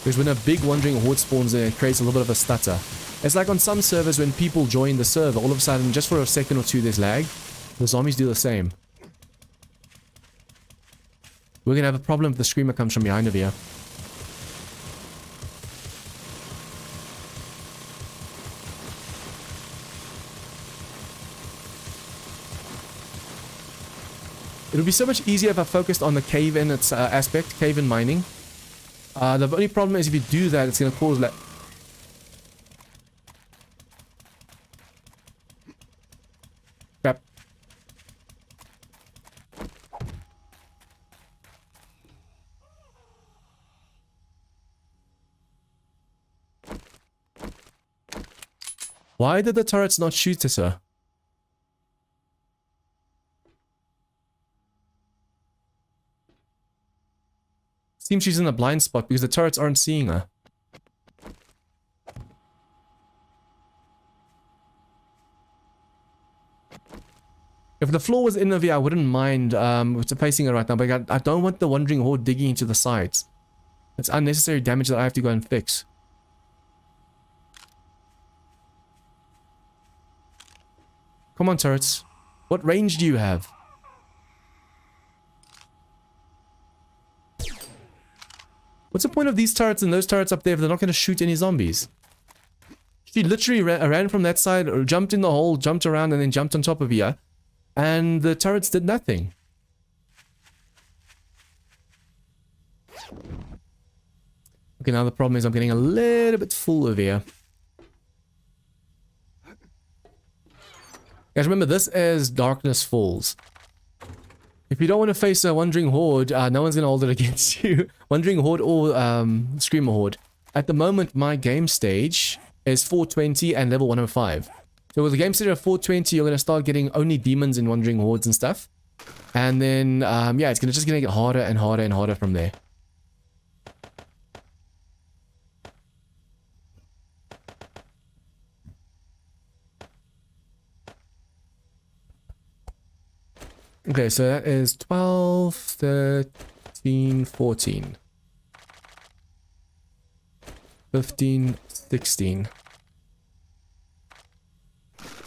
Because when a big wandering horde spawns in, it creates a little bit of a stutter. It's like on some servers when people join the server, all of a sudden, just for a second or two, there's lag. The zombies do the same. We're gonna have a problem if the screamer comes from behind over here. It would be so much easier if I focused on the cave-in aspect, cave-in mining. The only problem is if you do that, it's going to cause like... Crap. Why did the turrets not shoot at her? Seems she's in a blind spot because the turrets aren't seeing her. If the floor was in over here, I wouldn't mind facing her right now, but I don't want the wandering horde digging into the sides. It's unnecessary damage that I have to go and fix. Come on, turrets. What range do you have? What's the point of these turrets and those turrets up there if they're not going to shoot any zombies? She literally ran from that side, or jumped in the hole, jumped around, and then jumped on top of here. And the turrets did nothing. Okay, now the problem is I'm getting a little bit full over here. Guys, remember, this is Darkness Falls. If you don't want to face a Wandering Horde, no one's going to hold it against you. Wandering Horde or Screamer Horde. At the moment, my game stage is 420 and level 105. So with the game stage of 420, you're going to start getting only demons and Wandering Hordes and stuff. And then, yeah, it's just going to get harder and harder and harder from there. Okay, so that is 12, 13, 14, 15, 16.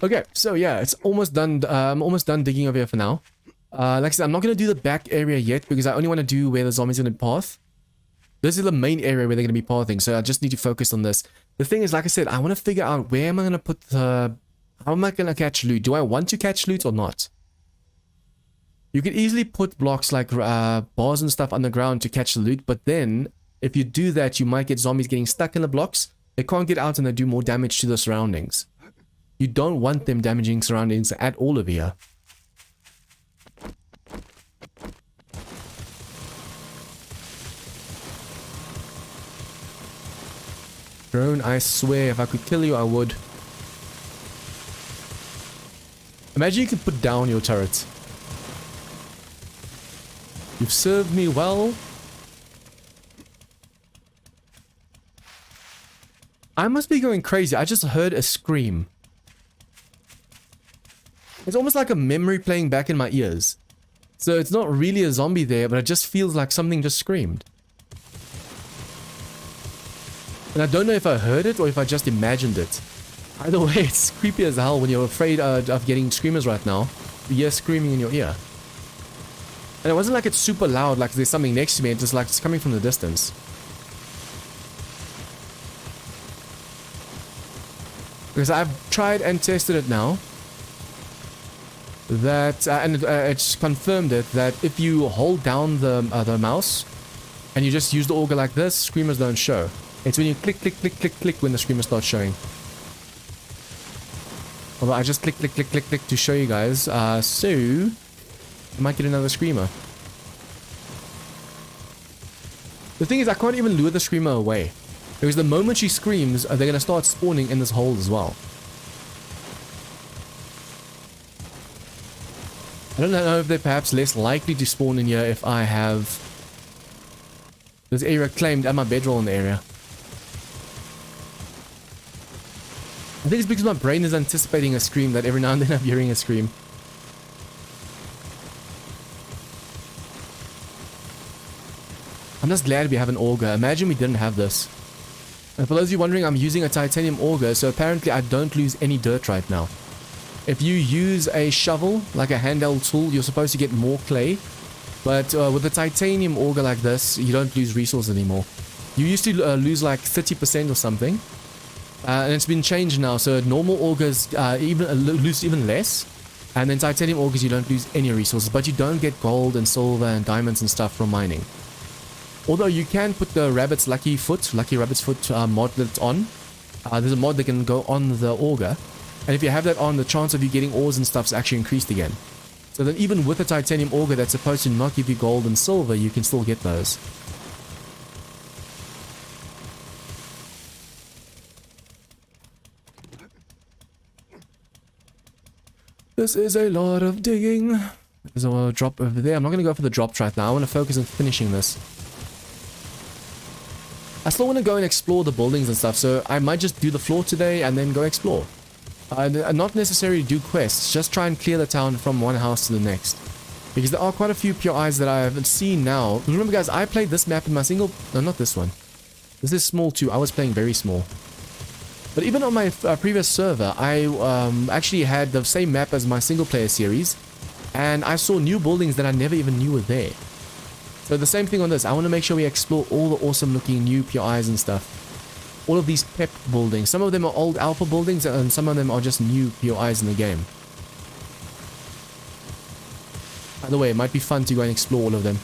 Okay, so yeah, it's almost done. I'm almost done digging over here for now. Like I said, I'm not going to do the back area yet because I only want to do where the zombies are going to path. This is the main area where they're going to be pathing, so I just need to focus on this. The thing is, like I said, I want to figure out where am I going to put the... How am I going to catch loot? Do I want to catch loot or not? You could easily put blocks like bars and stuff underground to catch the loot, but then If you do that, you might get zombies getting stuck in the blocks. They can't get out and they do more damage to the surroundings. You don't want them damaging surroundings at all over here. Drone, I swear, if I could kill you, I would. Imagine you could put down your turret. You've served me well. I must be going crazy. I just heard a scream. It's almost like a memory playing back in my ears. So it's not really a zombie there, but it just feels like something just screamed. And I don't know if I heard it or if I just imagined it. Either way, it's creepy as hell when you're afraid of getting screamers right now. You hear screaming in your ear. And it wasn't like it's super loud, like there's something next to me. It's just like it's coming from the distance. Because I've tried and tested it now. That it's confirmed it that if you hold down the mouse and you just use the auger like this, screamers don't show. It's when you click, click, click, click, click when the screamer starts showing. Although I just click, click, click, click, click to show you guys. So you might get another screamer. The thing is, I can't even lure the screamer away. Because the moment she screams, they're going to start spawning in this hole as well. I don't know if they're perhaps less likely to spawn in here if I have this area claimed and my bedroll in the area. I think it's because my brain is anticipating a scream that every now and then I'm hearing a scream. I'm just glad we have an auger. Imagine we didn't have this. And for those of you wondering, I'm using a titanium auger, so apparently I don't lose any dirt right now. If you use a shovel, like a handheld tool, you're supposed to get more clay. But with a titanium auger like this, you don't lose resources anymore. You used to lose like 30% or something. And it's been changed now, so normal augers lose even less. And then titanium augers, you don't lose any resources. But you don't get gold and silver and diamonds and stuff from mining. Although you can put the Lucky Rabbit's Foot mod that's on. There's a mod that can go on the auger. And if you have that on, the chance of you getting ores and stuff is actually increased again. So then even with a titanium auger that's supposed to not give you gold and silver, you can still get those. This is a lot of digging. There's a drop over there. I'm not going to go for the drops right now. I want to focus on finishing this. I still want to go and explore the buildings and stuff, so I might just do the floor today and then go explore. Not necessarily do quests, just try and clear the town from one house to the next. Because there are quite a few pure eyes that I haven't seen now. Remember guys, I played this map in my single... No, not this one. This is small too. I was playing very small. But even on my previous server, I actually had the same map as my single player series. And I saw new buildings that I never even knew were there. So the same thing on this. I want to make sure we explore all the awesome looking new pure eyes and stuff. All of these pep buildings. Some of them are old alpha buildings and some of them are just new pure eyes in the game. By the way, it might be fun to go and explore all of them.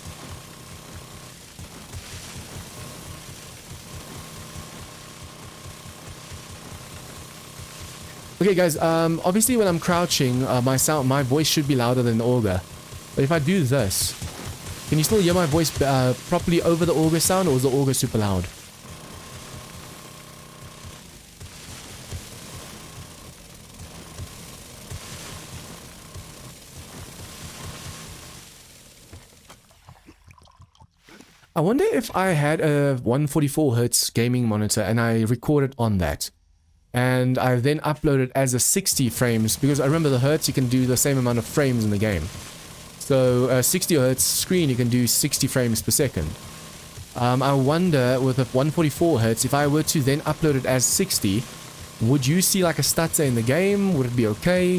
Okay guys, obviously when I'm crouching, my voice should be louder than the auger. But if I do this, can you still hear my voice properly over the auger sound, or is the auger super loud? I wonder if I had a 144Hz gaming monitor and I recorded on that. And I then uploaded as a 60 frames, because I remember the hertz, you can do the same amount of frames in the game. So a 60 hertz screen, you can do 60 frames per second. I wonder with a 144 hertz, if I were to then upload it as 60, would you see like a stutter in the game? Would it be okay?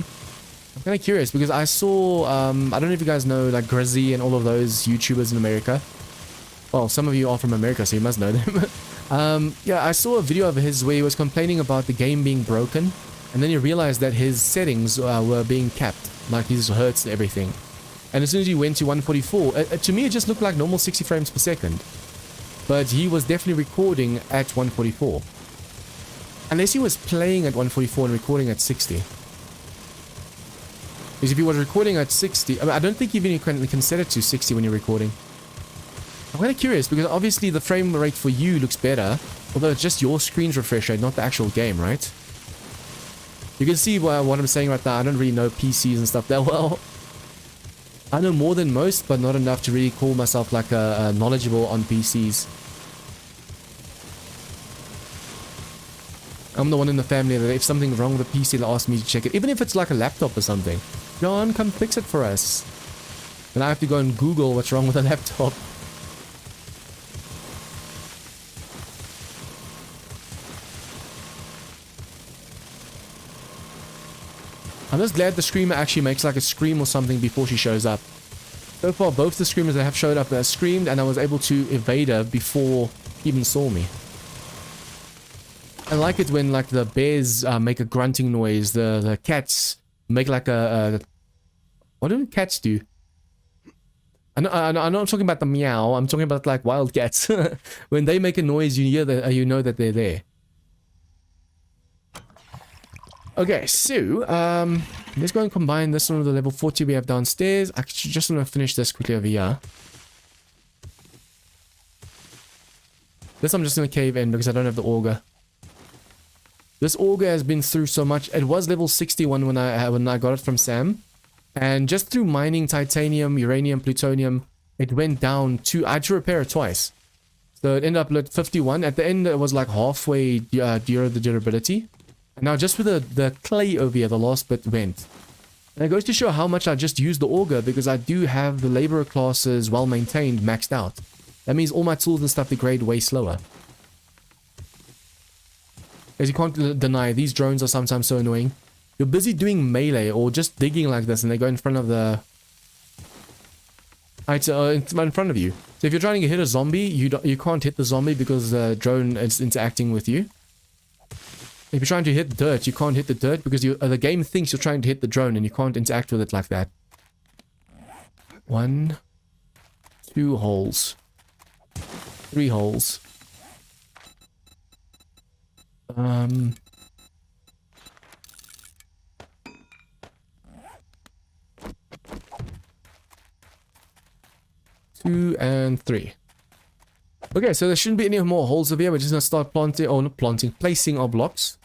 I'm kind of curious because I saw, I don't know if you guys know like Grizzy and all of those YouTubers in America. Well, some of you are from America, so you must know them. Yeah, I saw a video of his where he was complaining about the game being broken, and then he realized that his settings were being capped, like his hertz and everything. And as soon as you went to 144, to me it just looked like normal 60 frames per second. but he was definitely recording at 144. Unless he was playing at 144 and recording at 60. Because if he was recording at 60, I don't think even you can set it to 60 when you're recording. I'm kind of curious, because obviously the frame rate for you looks better, although it's just your screen's refresh rate, not the actual game, right? You can see what I'm saying right now. I don't really know PCs and stuff that well. I know more than most, but not enough to really call myself like a knowledgeable on PCs. I'm the one in the family that if something's wrong with the PC, they'll ask me to check it. Even if it's like a laptop or something. John, come fix it for us. And I have to go and Google what's wrong with the laptop. I'm just glad the screamer actually makes like a scream or something before she shows up. So far, both the screamers that have showed up have screamed, and I was able to evade her before she even saw me. I like it when like the bears make a grunting noise, the cats make like a what do cats do? I'm not talking about the meow, I'm talking about like wild cats. When they make a noise, you hear that, you know that they're there. Okay, so, let's go and combine this one with the level 40 we have downstairs. I just want to finish this quickly over here. This I'm just going to cave in because I don't have the auger. This auger has been through so much. It was level 61 when I got it from Sam. And just through mining titanium, uranium, plutonium, it went down to... I had to repair it twice. So it ended up at 51. At the end, it was like halfway the durability. Now, just with the clay over here, the last bit went. And it goes to show how much I just used the auger, because I do have the laborer classes well maintained, maxed out. That means all my tools and stuff degrade way slower. As you can't deny, these drones are sometimes so annoying. You're busy doing melee or just digging like this, and they go in front of the... in front of you. So if you're trying to hit a zombie, you can't hit the zombie because the drone is interacting with you. If you're trying to hit dirt, you can't hit the dirt because the game thinks you're trying to hit the drone and you can't interact with it like that. 1, 2 holes. 3 holes. Two and 3. Okay, so there shouldn't be any more holes over here. We're just gonna start placing our blocks.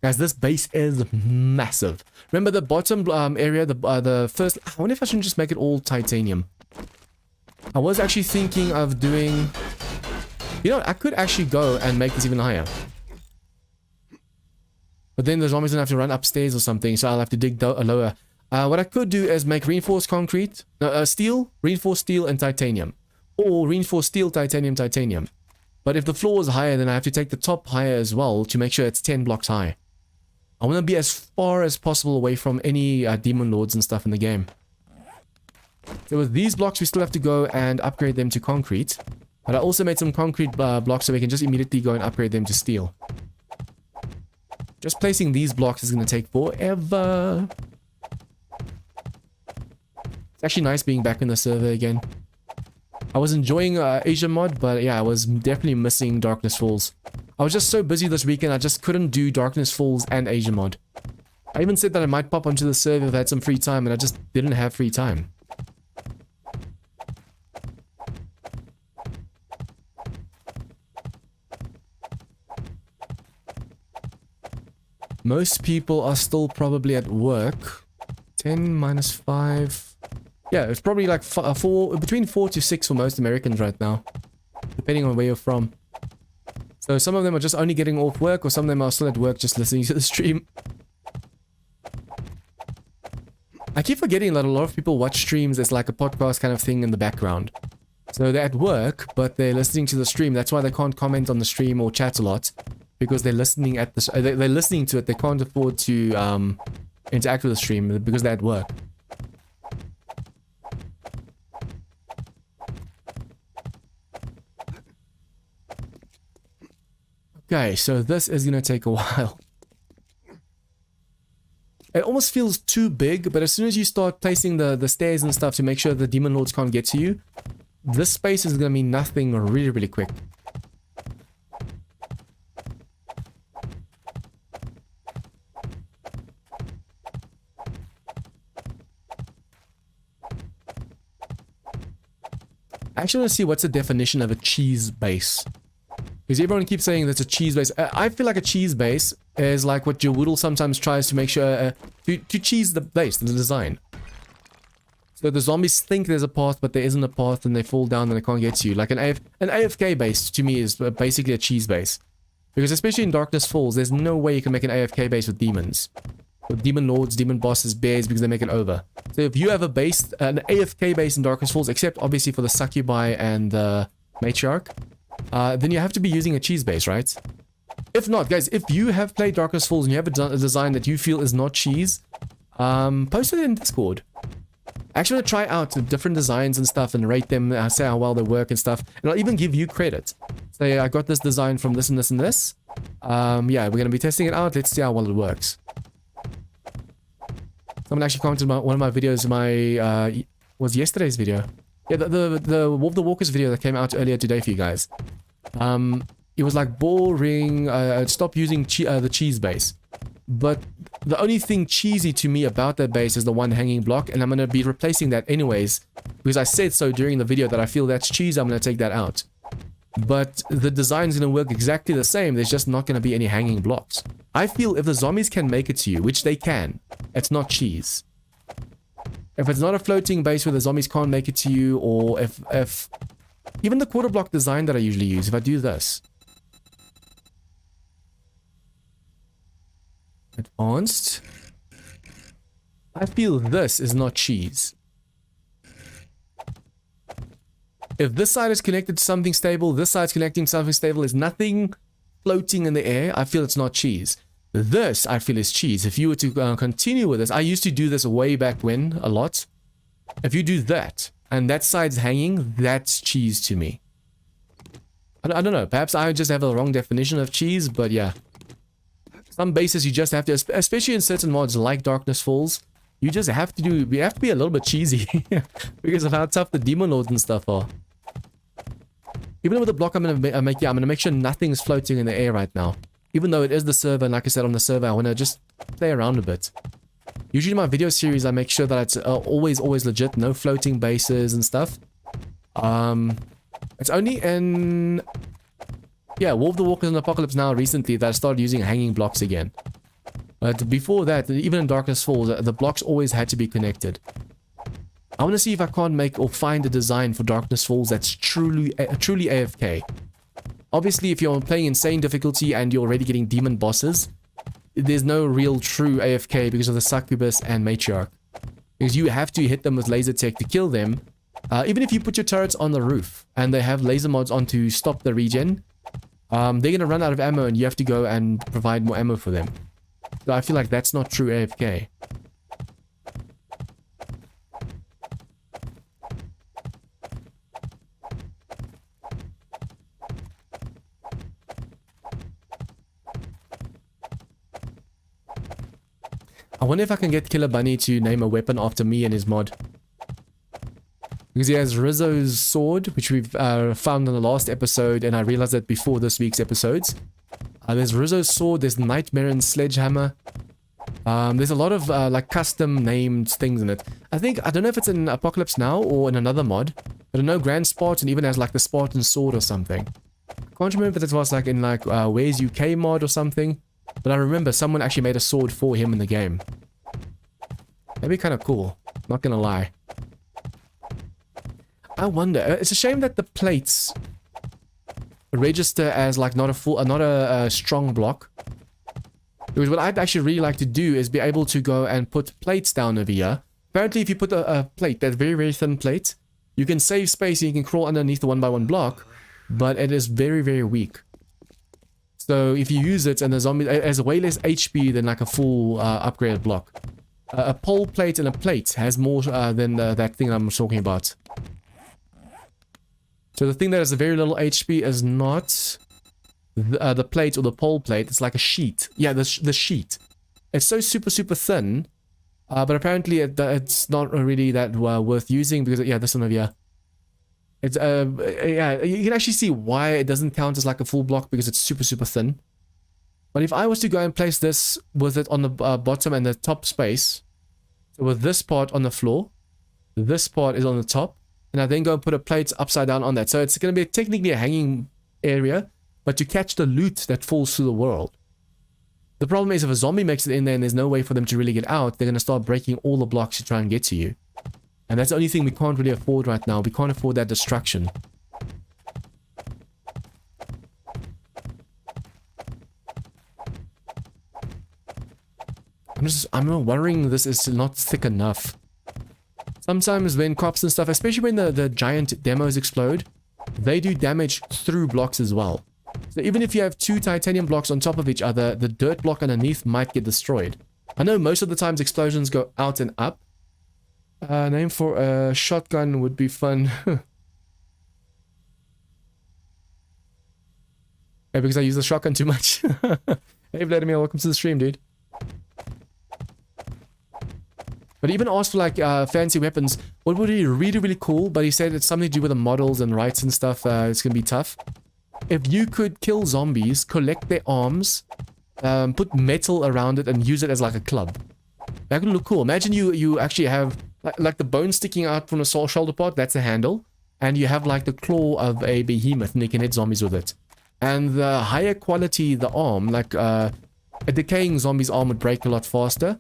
Guys, this base is massive. Remember the bottom area, the first... I wonder if I shouldn't just make it all titanium. I was actually thinking of doing... You know, I could actually go and make this even higher. But then the zombies don't have to run upstairs or something, so I'll have to dig lower. What I could do is make reinforced concrete, steel, reinforced steel, and titanium. Or reinforced steel, titanium, titanium. But if the floor is higher, then I have to take the top higher as well to make sure it's 10 blocks high. I want to be as far as possible away from any demon lords and stuff in the game. So with these blocks, we still have to go and upgrade them to concrete. But I also made some concrete blocks so we can just immediately go and upgrade them to steel. Just placing these blocks is going to take forever. It's actually nice being back in the server again. I was enjoying Asia mod, but yeah, I was definitely missing Darkness Falls. I was just so busy this weekend, I just couldn't do Darkness Falls and Asia mod. I even said that I might pop onto the server if I had some free time, and I just didn't have free time. Most people are still probably at work. 10 minus 5... Yeah, it's probably like between 4 to 6 for most Americans right now. Depending on where you're from. So some of them are just only getting off work, or some of them are still at work just listening to the stream. I keep forgetting that a lot of people watch streams as like a podcast kind of thing in the background. So they're at work, but they're listening to the stream. That's why they can't comment on the stream or chat a lot. Because they're listening at the... they're listening to it. They can't afford to interact with the stream because they're at work. Okay, so this is gonna take a while. It almost feels too big, but as soon as you start placing the stairs and stuff to make sure the demon lords can't get to you, this space is going to mean nothing really, really quick. I actually want to see what's the definition of a cheese base. Because everyone keeps saying that's a cheese base. I feel like a cheese base is like what Jawoodle sometimes tries to make sure to cheese the base, the design. So the zombies think there's a path, but there isn't a path, and they fall down and they can't get to you. Like an AFK base to me is basically a cheese base. Because especially in Darkness Falls, there's no way you can make an AFK base with demons. With demon lords, demon bosses, bears, because they make it over. So if you have a base, an AFK base in Darkness Falls, except obviously for the Succubi and the Matriarch, then you have to be using a cheese base, right? If not, guys, if you have played Darkness Falls and you have a design that you feel is not cheese, post it in Discord. I actually want to try out different designs and stuff and rate them, say how well they work and stuff. And I'll even give you credit. Say, I got this design from this and this and this. Yeah, we're going to be testing it out. Let's see how well it works. Someone actually commented on one of my videos, was yesterday's video. Yeah, the Wolf the Walkers video that came out earlier today for you guys. It was like boring, stop using the cheese base. But the only thing cheesy to me about that base is the one hanging block, and I'm going to be replacing that anyways. Because I said so during the video that I feel that's cheese, I'm going to take that out. But the design's going to work exactly the same, there's just not going to be any hanging blocks. I feel if the zombies can make it to you, which they can, it's not cheese. If it's not a floating base where the zombies can't make it to you, or if even the quarter block design that I usually use, if I do this. Advanced. I feel this is not cheese. If this side is connected to something stable, this side's connecting to something stable, there's nothing floating in the air, I feel it's not cheese. This, I feel, is cheese. If you were to continue with this, I used to do this way back when, a lot. If you do that, and that side's hanging, that's cheese to me. I don't know, perhaps I just have a wrong definition of cheese, but yeah. Some bases you just have to, especially in certain mods like Darkness Falls, you just have to be a little bit cheesy. Because of how tough the demon lords and stuff are. Even with the block I'm gonna make sure nothing's floating in the air right now. Even though it is the server, and like I said on the server, I wanna just play around a bit. Usually in my video series, I make sure that it's always legit, no floating bases and stuff. It's only in... yeah, Wolf the Walkers and Apocalypse Now recently that I started using hanging blocks again. But before that, even in Darkness Falls, the blocks always had to be connected. I want to see if I can't make or find a design for Darkness Falls that's truly AFK. Obviously, if you're playing insane difficulty and you're already getting demon bosses, there's no real true AFK because of the Succubus and Matriarch. Because you have to hit them with laser tech to kill them. Even if you put your turrets on the roof and they have laser mods on to stop the regen, they're going to run out of ammo and you have to go and provide more ammo for them. So I feel like that's not true AFK. I wonder if I can get Killer Bunny to name a weapon after me and his mod. Because he has Rizzo's sword, which we've found in the last episode, and I realized that before this week's episodes. There's Rizzo's sword, there's Nightmare's sledgehammer. There's a lot of like custom named things in it. I don't know if it's in Apocalypse Now or in another mod, but I know Grand Spartan even has like the Spartan sword or something. I can't remember if it was like in like Where's UK mod or something, but I remember someone actually made a sword for him in the game. That'd be kind of cool, not gonna lie. I wonder, it's a shame that the plates register as like not a strong block. Because what I'd actually really like to do is be able to go and put plates down over here. Apparently if you put a plate, that very, very thin plate, you can save space and you can crawl underneath the 1x1 block, but it is very, very weak. So if you use it and the zombie has way less HP than like a full upgraded block. A pole plate and a plate has more than that thing I'm talking about. So the thing that has a very little HP is not the plate or the pole plate. It's like a sheet. Yeah, the sheet. It's so super, super thin. But apparently it's not really that worth using because, yeah, this one over here. It's yeah, you can actually see why it doesn't count as like a full block because it's super thin. But if I was to go and place this with it on the bottom and the top space, so with this part on the floor, this part is on the top, and I then go and put a plate upside down on that. So it's going to be technically a hanging area, but to catch the loot that falls through the world. The problem is if a zombie makes it in there and there's no way for them to really get out, they're going to start breaking all the blocks to try and get to you. And that's the only thing we can't really afford right now. We can't afford that destruction. I'm worrying this is not thick enough. Sometimes when cops and stuff, especially when the giant demos explode, they do damage through blocks as well. So even if you have 2 titanium blocks on top of each other, the dirt block underneath might get destroyed. I know most of the times explosions go out and up. Name for a shotgun would be fun. Yeah, because I use the shotgun too much. Hey Vladimir, welcome to the stream, dude. But even asked for like fancy weapons. What would be really cool, but he said it's something to do with the models and rights and stuff. It's gonna be tough. If you could kill zombies, collect their arms, put metal around it and use it as like a club. That would look cool. Imagine you actually have like the bone sticking out from the shoulder part, that's a handle. And you have like the claw of a behemoth and you can hit zombies with it. And the higher quality the arm, like a decaying zombie's arm would break a lot faster.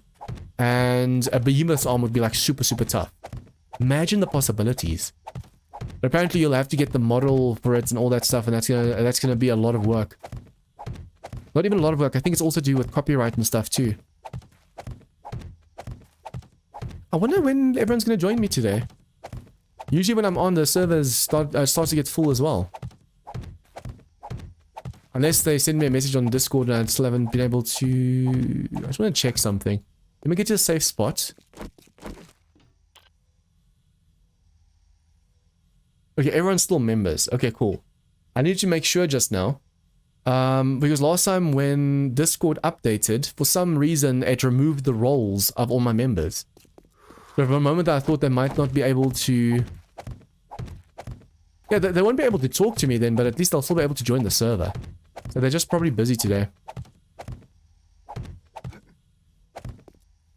And a behemoth's arm would be like super tough. Imagine the possibilities. But apparently you'll have to get the model for it and all that stuff, and that's gonna be a lot of work. Not even a lot of work, I think it's also to do with copyright and stuff too. I wonder when everyone's gonna join me today. Usually when I'm on, the servers start to get full as well. Unless they send me a message on Discord and I still haven't been able to... I just want to check something. Let me get to a safe spot. Okay, everyone's still members. Okay, cool. I need to make sure just now. Because last time when Discord updated, for some reason it removed the roles of all my members. So for a moment I thought they might not be able to... Yeah, they won't be able to talk to me then, but at least they'll still be able to join the server. So they're just probably busy today.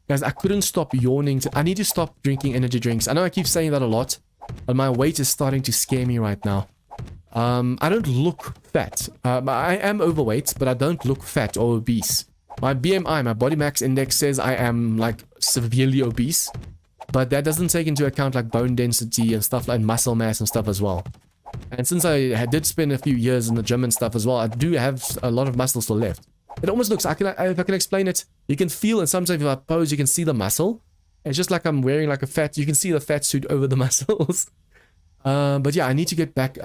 Guys, I couldn't stop yawning. I need to stop drinking energy drinks. I know I keep saying that a lot, but my weight is starting to scare me right now. I don't look fat. I am overweight, but I don't look fat or obese. My BMI, my body mass index says I am like severely obese, but that doesn't take into account like bone density and stuff like muscle mass and stuff as well. And since I did spend a few years in the gym and stuff as well, I do have a lot of muscle still left. It almost looks, if I can explain it, you can feel, and sometimes if I pose, you can see the muscle. It's just like I'm wearing like a fat, you can see the fat suit over the muscles. But yeah, I need to get back.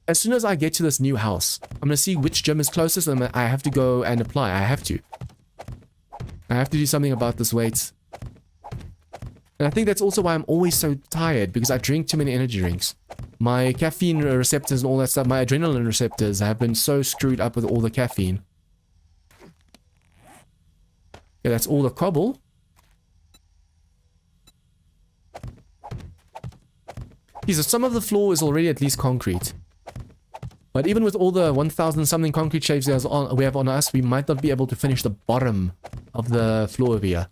As soon as I get to this new house, I'm going to see which gym is closest and I have to go and apply. I have to do something about this weight. And I think that's also why I'm always so tired, because I drink too many energy drinks. My caffeine receptors and all that stuff, my adrenaline receptors have been so screwed up with all the caffeine. Yeah, that's all the cobble. Okay, so some of the floor is already at least concrete. But even with all the 1,000 something concrete shapes we have on us, we might not be able to finish the bottom of the floor over here.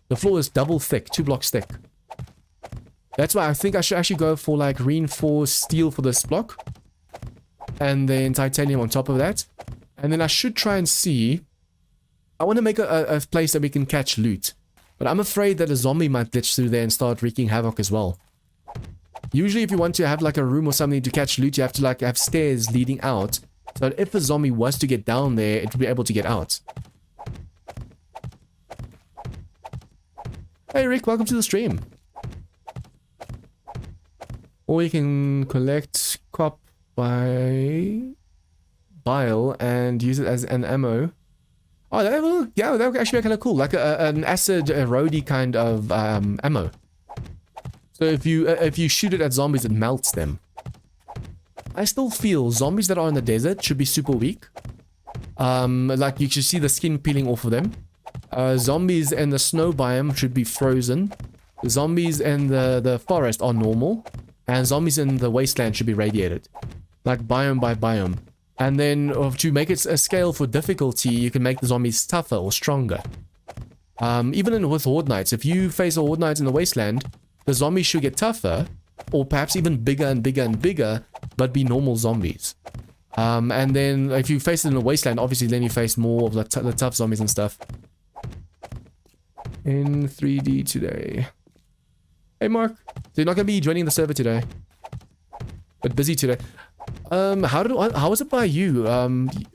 The floor is double thick, 2 blocks thick. That's why I think I should actually go for like reinforced steel for this block. And then titanium on top of that. And then I should try and see... I want to make a place that we can catch loot. But I'm afraid that a zombie might glitch through there and start wreaking havoc as well. Usually if you want to have like a room or something to catch loot, you have to like have stairs leading out. So that if a zombie was to get down there, it would be able to get out. Hey Rick, welcome to the stream. Or you can collect cop by bile and use it as an ammo. Oh, that will actually be kind of cool, like an acid roadie kind of ammo. So if you shoot it at zombies, it melts them. I still feel zombies that are in the desert should be super weak. Like you should see the skin peeling off of them. Zombies in the snow biome should be frozen. Zombies in the forest are normal. and zombies in the wasteland should be radiated, like biome by biome. And then to make it a scale for difficulty, you can make the zombies tougher or stronger. Even with Horde Knights, if you face a Horde Knight in the wasteland, the zombies should get tougher, or perhaps even bigger and bigger and bigger, but be normal zombies. And then if you face it in the wasteland, obviously then you face more of the tough zombies and stuff. In 3D today. Hey Mark, so you're not going to be joining the server today, but busy today. How was it by you?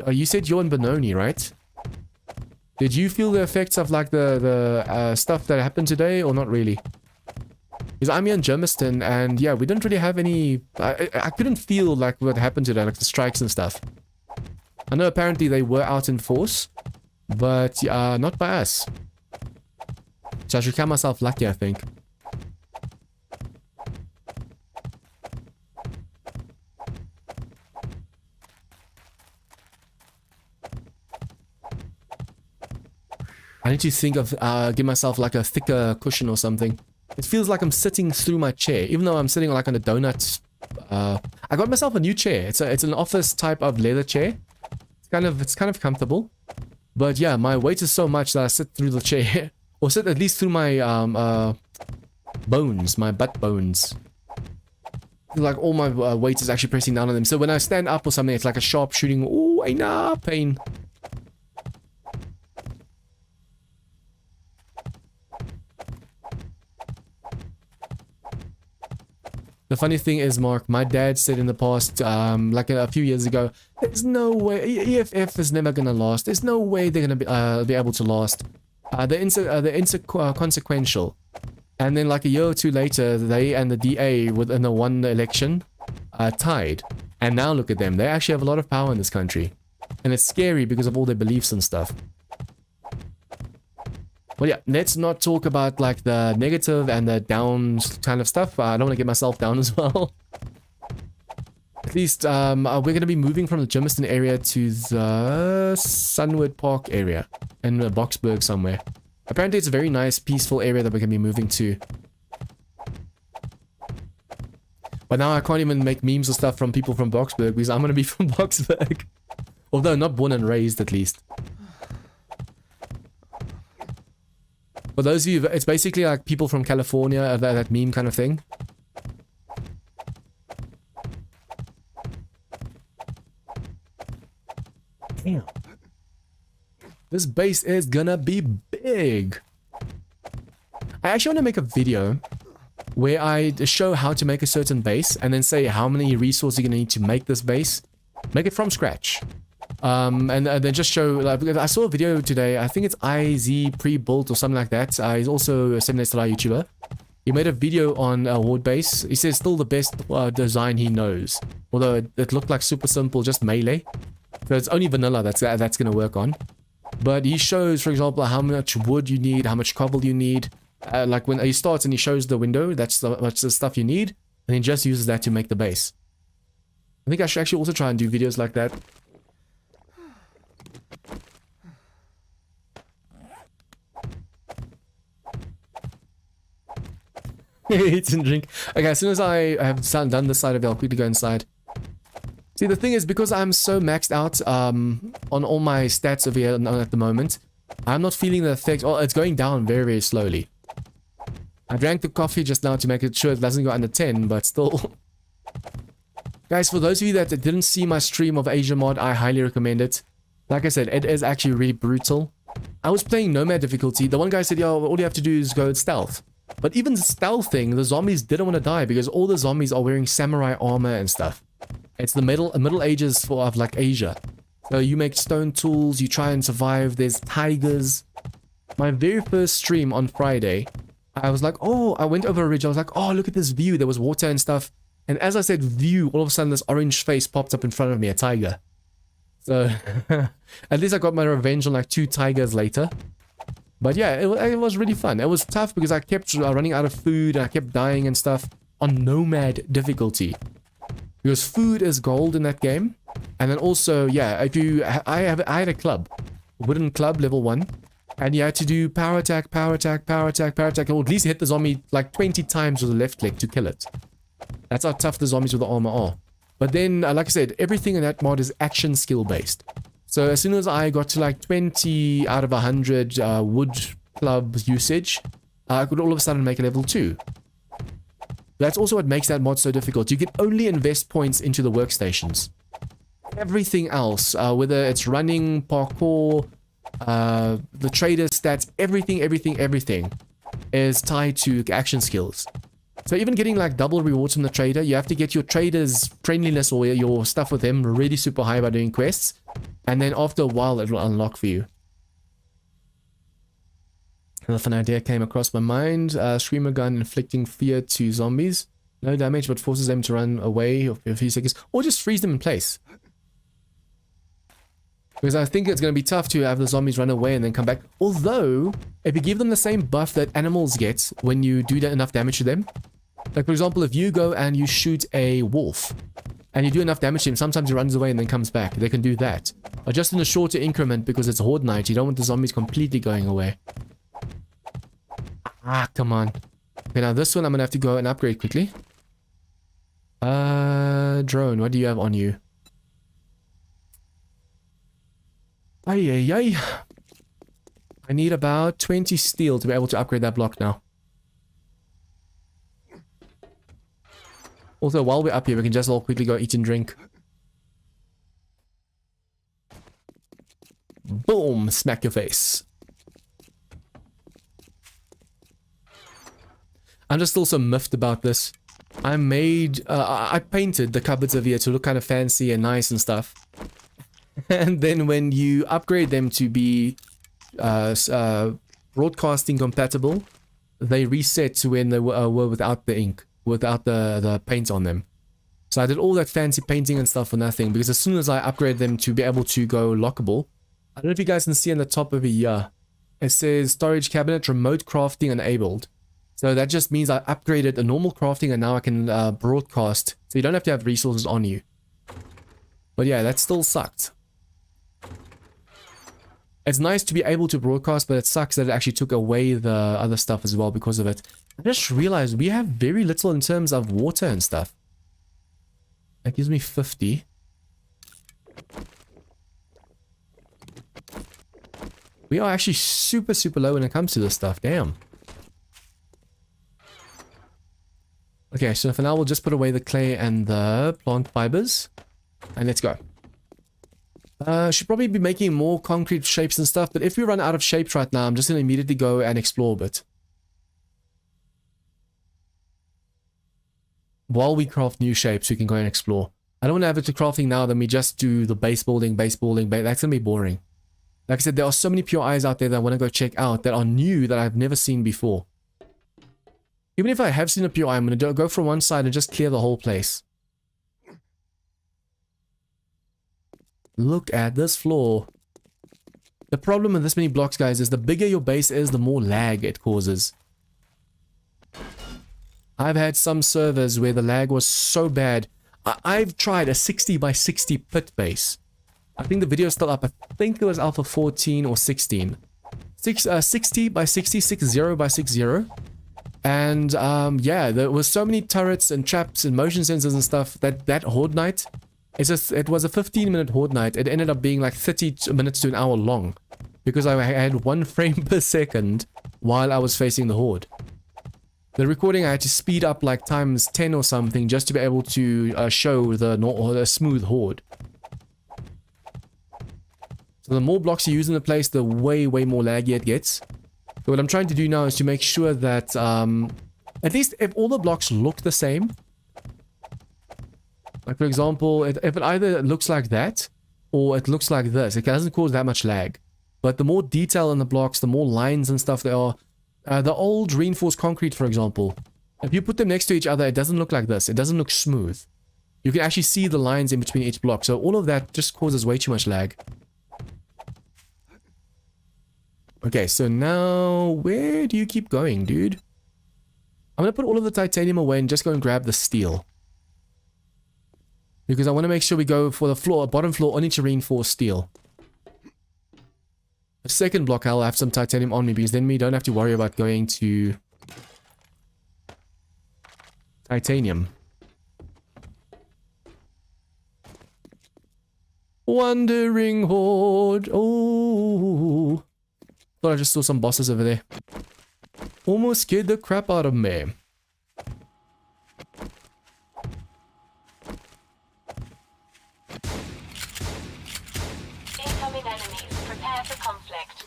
You said you're in Benoni, right? Did you feel the effects of like the stuff that happened today, or not really? Because I'm here in Germiston, and yeah, we didn't really have any... I couldn't feel like what happened today, like the strikes and stuff. I know apparently they were out in force, but not by us. So I should count myself lucky, I think. I need to think of give myself like a thicker cushion or something. It feels like I'm sitting through my chair, even though I'm sitting like on a donut. I got myself a new chair. It's an office type of leather chair. It's kind of comfortable, but yeah, my weight is so much that I sit through the chair, or sit at least through my bones, my butt bones. Like all my weight is actually pressing down on them. So when I stand up or something, it's like a sharp shooting. Ooh, pain. The funny thing is, Mark, my dad said in the past, like a few years ago, there's no way, EFF is never going to last. There's no way they're going to be able to last. They're inconsequential. And then like a year or two later, they and the DA within the one election tied. And now look at them. They actually have a lot of power in this country. And it's scary because of all their beliefs and stuff. Well, yeah, let's not talk about like the negative and the down kind of stuff. I don't want to get myself down as well. At least we're going to be moving from the Germiston area to the Sunwood Park area in Boxburg somewhere. Apparently it's a very nice, peaceful area that we're going to be moving to. But now I can't even make memes or stuff from people from Boxburg because I'm going to be from Boxburg. Although not born and raised, at least. For those of you, it's basically like people from California, that meme kind of thing. Damn. This base is gonna be big. I actually want to make a video where I show how to make a certain base and then say how many resources you're gonna need to make this base. Make it from scratch. And then just show, like, because I saw a video today, I think it's IZ pre-built or something like that. He's also a 7SLI YouTuber. He made a video on a Horde base. He says still the best design he knows. Although it looked like super simple, just melee. So it's only vanilla that's going to work on. But he shows, for example, how much wood you need, how much cobble you need. Like when he starts and he shows the window, that's the stuff you need. And he just uses that to make the base. I think I should actually also try and do videos like that. Eat and drink. Okay, as soon as I have done this side of it, I'll quickly go inside. See, the thing is, because I'm so maxed out on all my stats over here at the moment, I'm not feeling the effect. Oh, it's going down very, very slowly. I drank the coffee just now to make it sure it doesn't go under 10, but still. Guys, for those of you that didn't see my stream of Asia Mod, I highly recommend it. Like I said, it is actually really brutal. I was playing Nomad difficulty. The one guy said, yo, all you have to do is go stealth. But even the stealth thing, the zombies didn't want to die because all the zombies are wearing samurai armor and stuff. It's the middle ages of like Asia. So you make stone tools, you try and survive, there's tigers. My very first stream on Friday, I was like, oh, I went over a ridge, I was like, oh, look at this view, there was water and stuff. And as I said view, all of a sudden this orange face popped up in front of me, a tiger. So, at least I got my revenge on like 2 tigers later. But yeah, it was really fun. It was tough because I kept running out of food and I kept dying and stuff on Nomad difficulty. Because food is gold in that game. And then also, yeah, if you... I had a club. A wooden club, level 1. And you had to do power attack, power attack, power attack, power attack. Or at least hit the zombie like 20 times with the left click to kill it. That's how tough the zombies with the armor are. But then, like I said, everything in that mod is action skill based. So as soon as I got to like 20 out of 100 wood club usage, I could all of a sudden make a level 2. That's also what makes that mod so difficult. You can only invest points into the workstations. Everything else, whether it's running, parkour, the trader stats, everything is tied to action skills. So even getting like double rewards from the trader, you have to get your trader's friendliness or your stuff with him really super high by doing quests. And then after a while, it will unlock for you. Another fun idea came across my mind. Screamer gun inflicting fear to zombies. No damage, but forces them to run away for a few seconds. Or just freeze them in place. Because I think it's going to be tough to have the zombies run away and then come back. Although, if you give them the same buff that animals get when you do enough damage to them. Like, for example, if you go and you shoot a wolf, and you do enough damage to him, sometimes he runs away and then comes back. They can do that. But just in a shorter increment, because it's Horde night, you don't want the zombies completely going away. Ah, come on. Okay, now this one I'm going to have to go and upgrade quickly. Drone, what do you have on you? Ay. I need about 20 steel to be able to upgrade that block now. Also, while we're up here, we can just all quickly go eat and drink. Boom! Smack your face. I'm just still so miffed about this. I painted the cupboards over here to look kind of fancy and nice and stuff. And then when you upgrade them to be broadcasting compatible, they reset to when they were without the ink, without the paint on them. So I did all that fancy painting and stuff for nothing, because as soon as I upgrade them to be able to go lockable, I don't know if you guys can see on the top over here, it says storage cabinet remote crafting enabled. So that just means I upgraded a normal crafting and now I can broadcast, so you don't have to have resources on you. But yeah, that still sucked. It's nice to be able to broadcast, but it sucks that it actually took away the other stuff as well because of it. I just realized we have very little in terms of water and stuff. That gives me 50. We are actually super low when it comes to this stuff. Damn. Okay, so for now we'll just put away the clay and the plant fibers. And let's go. Should probably be making more concrete shapes and stuff, but if we run out of shapes right now, I'm just going to immediately go and explore a bit. While we craft new shapes, we can go and explore. I don't want to have it to crafting now, then we just do the base building. That's going to be boring. Like I said, there are so many pure eyes out there that I want to go check out that are new that I've never seen before. Even if I have seen a pure eye, I'm going to go from one side and just clear the whole place. Look at this floor. The problem with this many blocks, guys, is the bigger your base is, the more lag it causes. I've had some servers where the lag was so bad. I've tried a 60 by 60 pit base. I think the video is still up. I think it was alpha 14 or 16. 60 by 60, 60 by 60. And yeah, there was so many turrets and traps and motion sensors and stuff that Horde night, it was a 15-minute Horde night. It ended up being like 30 minutes to an hour long because I had 1 frame per second while I was facing the Horde. The recording I had to speed up like times 10 or something just to be able to show the smooth Horde. So the more blocks you use in the place, the way more laggy it gets. So what I'm trying to do now is to make sure that at least if all the blocks look the same, like for example, if it either looks like that or it looks like this, it doesn't cause that much lag. But the more detail in the blocks, the more lines and stuff there are. The old reinforced concrete, for example, if you put them next to each other, it doesn't look like this. It doesn't look smooth. You can actually see the lines in between each block. So all of that just causes way too much lag. Okay, so now where do you keep going, dude? I'm going to put all of the titanium away and just go and grab the steel. Because I want to make sure we go for the floor, bottom floor, only to reinforce steel. The second block, I'll have some titanium on me because then we don't have to worry about going to titanium. Wandering Horde. Oh. Thought I just saw some bosses over there. Almost scared the crap out of me. Incoming enemies. Prepare for conflict.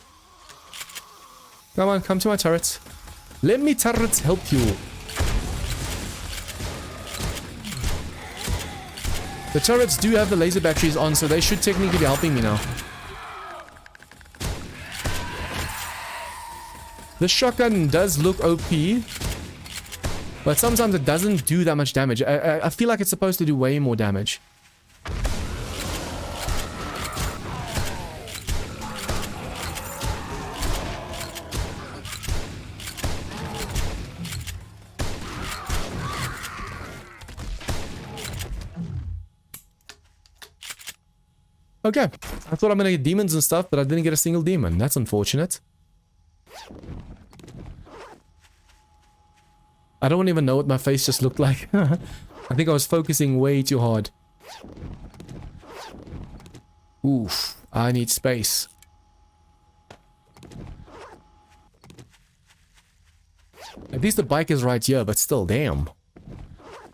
Come on, come to my turrets. Let me turrets help you. The turrets do have the laser batteries on, so they should technically be helping me now. The shotgun does look OP, but sometimes it doesn't do that much damage. I feel like it's supposed to do way more damage. Okay, I thought I'm gonna get demons and stuff, but I didn't get a single demon. That's unfortunate. I don't even know what my face just looked like. I think I was focusing way too hard. Oof, I need space. At least the bike is right here, but still, damn.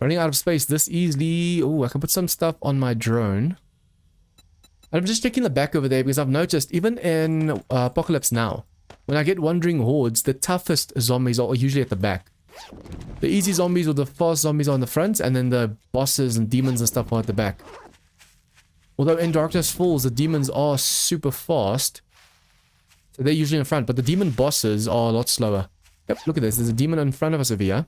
Running out of space this easily. Oh, I can put some stuff on my drone. I'm just checking the back over there because I've noticed, even in Apocalypse Now, when I get wandering hordes, the toughest zombies are usually at the back. The easy zombies or the fast zombies are on the front, and then the bosses and demons and stuff are at the back. Although in Darkness Falls, the demons are super fast, so they're usually in front, but the demon bosses are a lot slower. Yep, look at this. There's a demon in front of us over here.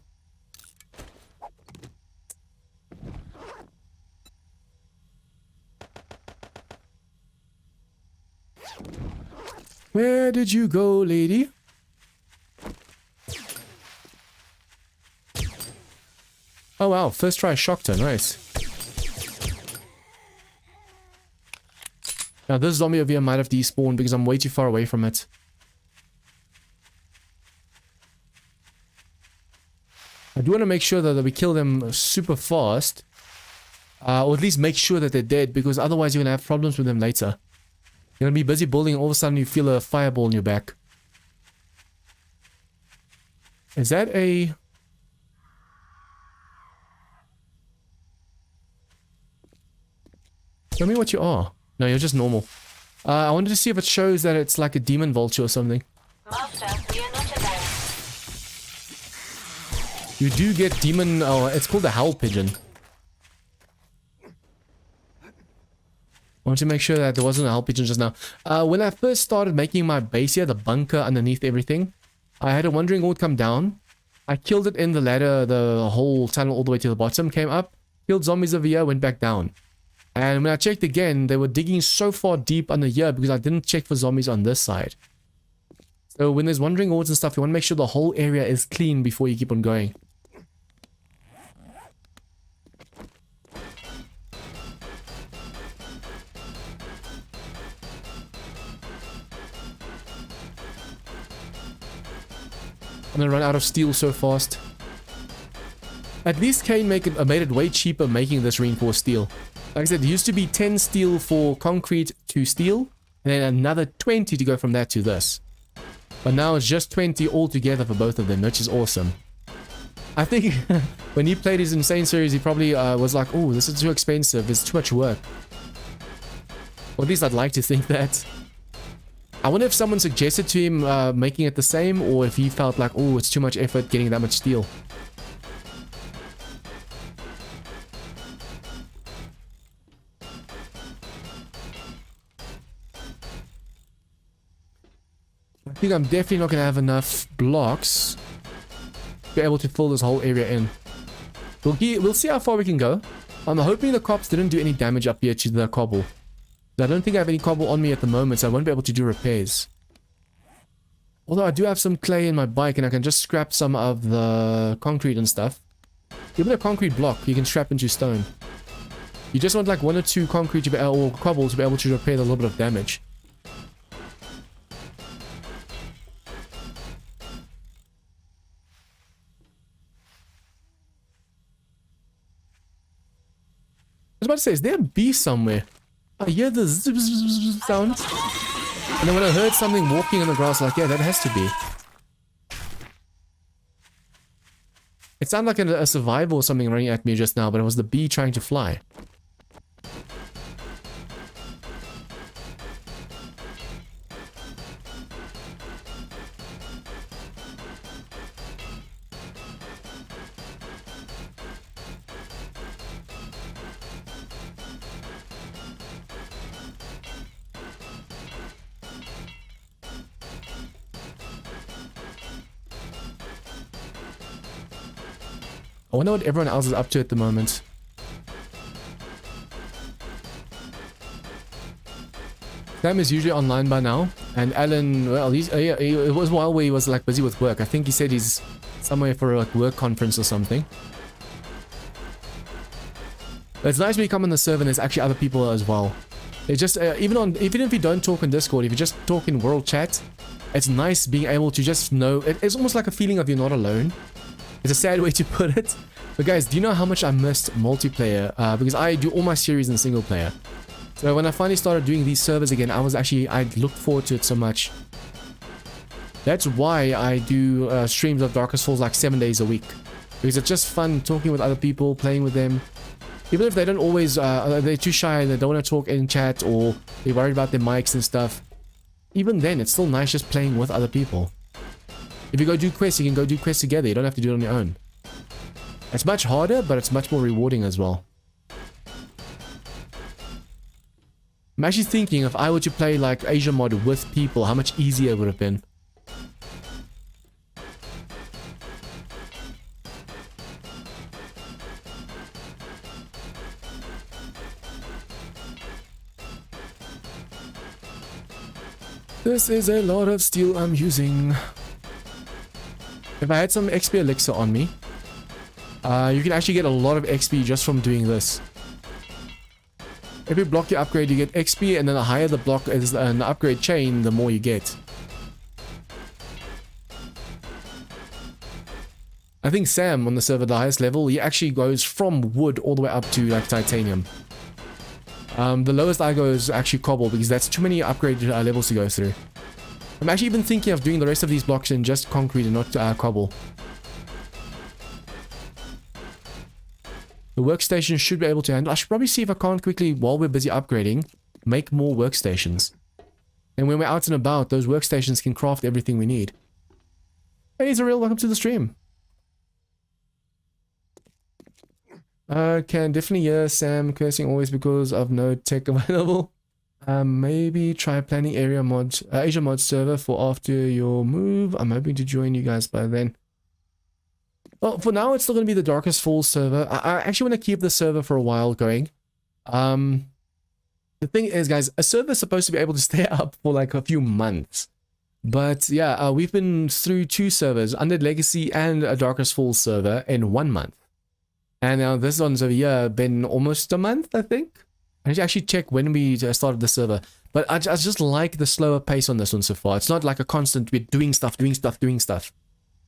Where did you go, lady? Oh wow, first try shocked her, nice. Now this zombie over here might have despawned because I'm way too far away from it. I do want to make sure that we kill them super fast. Or at least make sure that they're dead, because otherwise you're going to have problems with them later. You're going to be busy building and all of a sudden you feel a fireball in your back. Is that a... Tell me what you are. No, you're just normal. I wanted to see if it shows that it's like a demon vulture or something. Master, we are not alone. You do get demon... Oh, it's called the Howl Pigeon. I want to make sure that there wasn't a Howl Pigeon just now. When I first started making my base here, the bunker underneath everything, I had a wandering horde come down. I killed it in the ladder, the whole tunnel all the way to the bottom, came up, killed zombies over here, went back down. And when I checked again, they were digging so far deep under here because I didn't check for zombies on this side. So when there's wandering hordes and stuff, you want to make sure the whole area is clean before you keep on going. I'm gonna run out of steel so fast. At least Kane made it way cheaper making this reinforced steel. Like I said, it used to be 10 steel for concrete to steel, and then another 20 to go from that to this. But now it's just 20 altogether for both of them, which is awesome. I think when he played his Insane series, he probably was like, oh, this is too expensive, it's too much work. Or at least I'd like to think that. I wonder if someone suggested to him making it the same, or if he felt like, oh, it's too much effort getting that much steel. I think I'm definitely not going to have enough blocks to be able to fill this whole area in. We'll see how far we can go. I'm hoping the cops didn't do any damage up here to the cobble. I don't think I have any cobble on me at the moment, so I won't be able to do repairs. Although I do have some clay in my bike, and I can just scrap some of the concrete and stuff. Even a concrete block, you can scrap into stone. You just want like 1 or 2 concrete to be, or cobble to be able to repair a little bit of damage. I was about to say, is there a bee somewhere? I hear the zip, zip, zip, zip sound. And then when I heard something walking on the grass, like, yeah, that has to be. It sounded like a survival or something running at me just now, but it was the bee trying to fly. I wonder what everyone else is up to at the moment. Sam is usually online by now, and Alan, well, it was a while where he was like busy with work. I think he said he's somewhere for a like, work conference or something. But it's nice when you come on the server and there's actually other people as well. It's just even if you don't talk on Discord, if you just talk in world chat, it's nice being able to just know. It's almost like a feeling of you're not alone. It's a sad way to put it. But guys, do you know how much I missed multiplayer? Because I do all my series in single player. So when I finally started doing these servers again, I looked forward to it so much. That's why I do streams of Darkest Souls like 7 days a week. Because it's just fun talking with other people, playing with them. Even if they don't always, they're too shy, they don't want to talk in chat, or they're worried about their mics and stuff. Even then, it's still nice just playing with other people. If you go do quests, you can go do quests together. You don't have to do it on your own. It's much harder, but it's much more rewarding as well. I'm actually thinking if I were to play like Asia mod with people, how much easier it would have been. This is a lot of steel I'm using. If I had some XP elixir on me, you can actually get a lot of XP just from doing this. Every block you upgrade, you get XP, and then the higher the block is an upgrade chain, the more you get. I think Sam on the server, the highest level, he actually goes from wood all the way up to like titanium. The lowest I go is actually cobble, because that's too many upgrade levels to go through. I'm actually even thinking of doing the rest of these blocks in just concrete and not cobble. The workstation should be able to handle. I should probably see if I can't quickly, while we're busy upgrading, make more workstations. And when we're out and about, those workstations can craft everything we need. Hey, Israel, welcome to the stream. Can definitely hear Sam cursing always because of no tech available. Maybe try planning Asia mod server for after your move. I'm hoping to join you guys by then. Well, for now, it's still going to be the Darkest Falls server. I actually want to keep the server for a while going. The thing is, guys, a server is supposed to be able to stay up for like a few months. But yeah, we've been through 2 servers, Undead Legacy and a Darkest Falls server in 1 month. And now this one's over here been almost a month, I think. I need to actually check when we started the server. But I just like the slower pace on this one so far. It's not like a constant, we're doing stuff.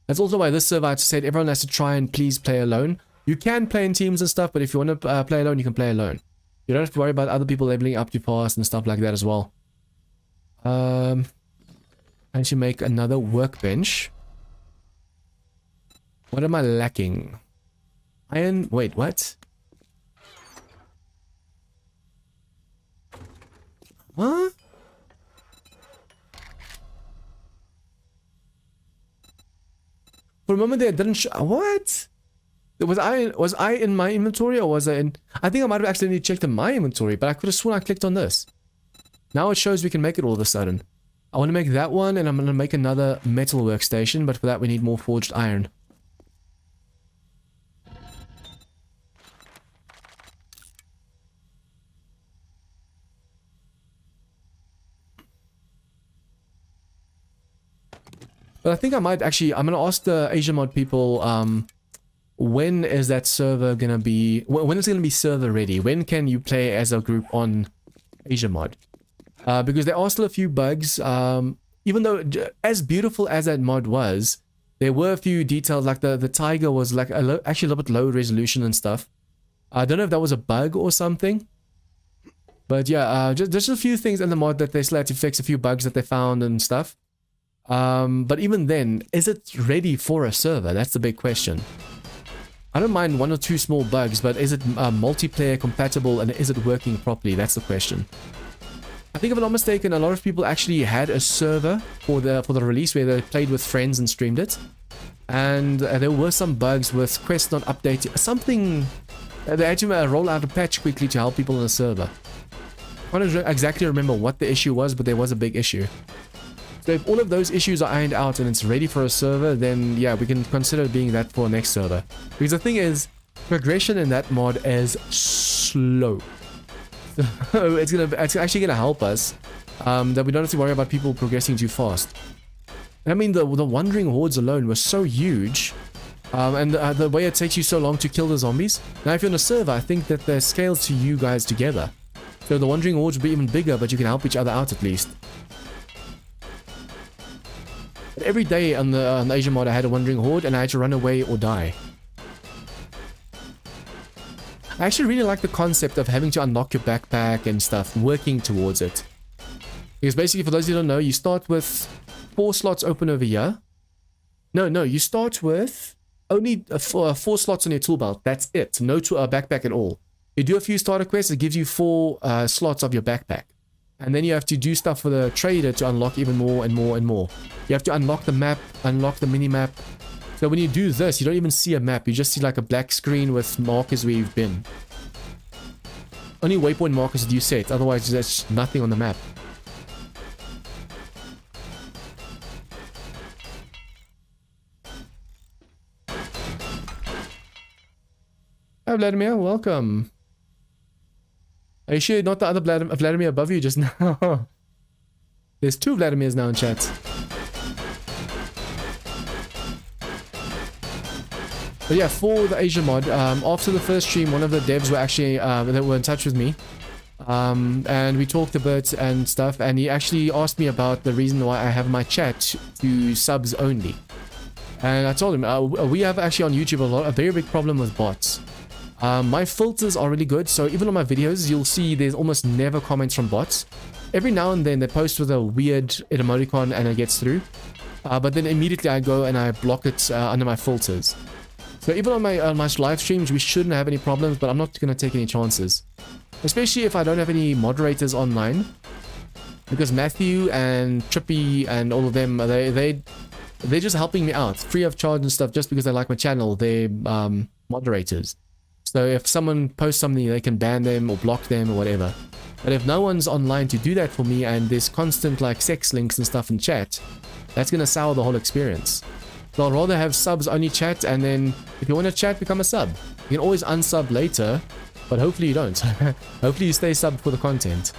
That's also why this server, I said everyone has to try and please play alone. You can play in teams and stuff, but if you want to play alone, you can play alone. You don't have to worry about other people leveling up too fast and stuff like that as well. I should make another workbench. What am I lacking? Iron, wait, what? Huh? For a moment there, it didn't show. What? Was I in my inventory, or was I in? I think I might have accidentally checked in my inventory, but I could have sworn I clicked on this. Now it shows we can make it all of a sudden. I want to make that one, and I'm going to make another metal workstation, but for that we need more forged iron. But I think I might actually, I'm going to ask the Asia mod people, when is that server going to be, when is it going to be server ready? When can you play as a group on Asia mod? Because there are still a few bugs, even though as beautiful as that mod was, there were a few details, like the tiger was like actually a little bit low resolution and stuff. I don't know if that was a bug or something. But yeah, just a few things in the mod that they still had to fix, a few bugs that they found and stuff. But even then, is it ready for a server? That's the big question. I don't mind 1 or 2 small bugs, but is it multiplayer compatible and is it working properly? That's the question. I think if I'm not mistaken, a lot of people actually had a server for the release where they played with friends and streamed it. And there were some bugs with Quest not updating. Something... they had to roll out a patch quickly to help people on the server. I don't exactly remember what the issue was, but there was a big issue. So if all of those issues are ironed out and it's ready for a server, then yeah, we can consider being that for next server. Because the thing is, progression in that mod is slow. So it's actually gonna help us that we don't have to worry about people progressing too fast. I mean, the wandering hordes alone were so huge, and the way it takes you so long to kill the zombies. Now, if you're on a server, I think that the scales to you guys together. So the wandering hordes will be even bigger, but you can help each other out at least. But every day on the Asia mod, I had a wandering horde, and I had to run away or die. I actually really like the concept of having to unlock your backpack and stuff, working towards it. Because basically, for those who don't know, you start with 4 slots open over here. No, you start with only 4 slots on your tool belt. That's it. No backpack at all. You do a few starter quests, it gives you 4 slots of your backpack. And then you have to do stuff for the trader to unlock even more and more and more. You have to unlock the map, unlock the mini-map. So when you do this, you don't even see a map. You just see like a black screen with markers where you've been. Only waypoint markers do you set, otherwise there's nothing on the map. Hi Vladimir, welcome. Are you sure not the other Vladimir above you just now? There's 2 Vladimirs now in chat. But yeah, for the Asia mod, after the first stream, one of the devs were actually, they were in touch with me. And we talked a bit and stuff, and he actually asked me about the reason why I have my chat to subs only. And I told him, we have actually on YouTube a very big problem with bots. My filters are really good, so even on my videos, you'll see there's almost never comments from bots. Every now and then they post with a weird emoticon and it gets through. But then immediately I go and I block it under my filters. So even on my live streams, we shouldn't have any problems, but I'm not going to take any chances. Especially if I don't have any moderators online. Because Matthew and Trippy and all of them, they're just helping me out. Free of charge and stuff, just because they like my channel. They're moderators. So if someone posts something, they can ban them or block them or whatever. But if no one's online to do that for me and there's constant like sex links and stuff in chat, that's going to sour the whole experience. So I'd rather have subs only chat, and then if you want to chat, become a sub. You can always unsub later, but hopefully you don't. Hopefully you stay sub for the content.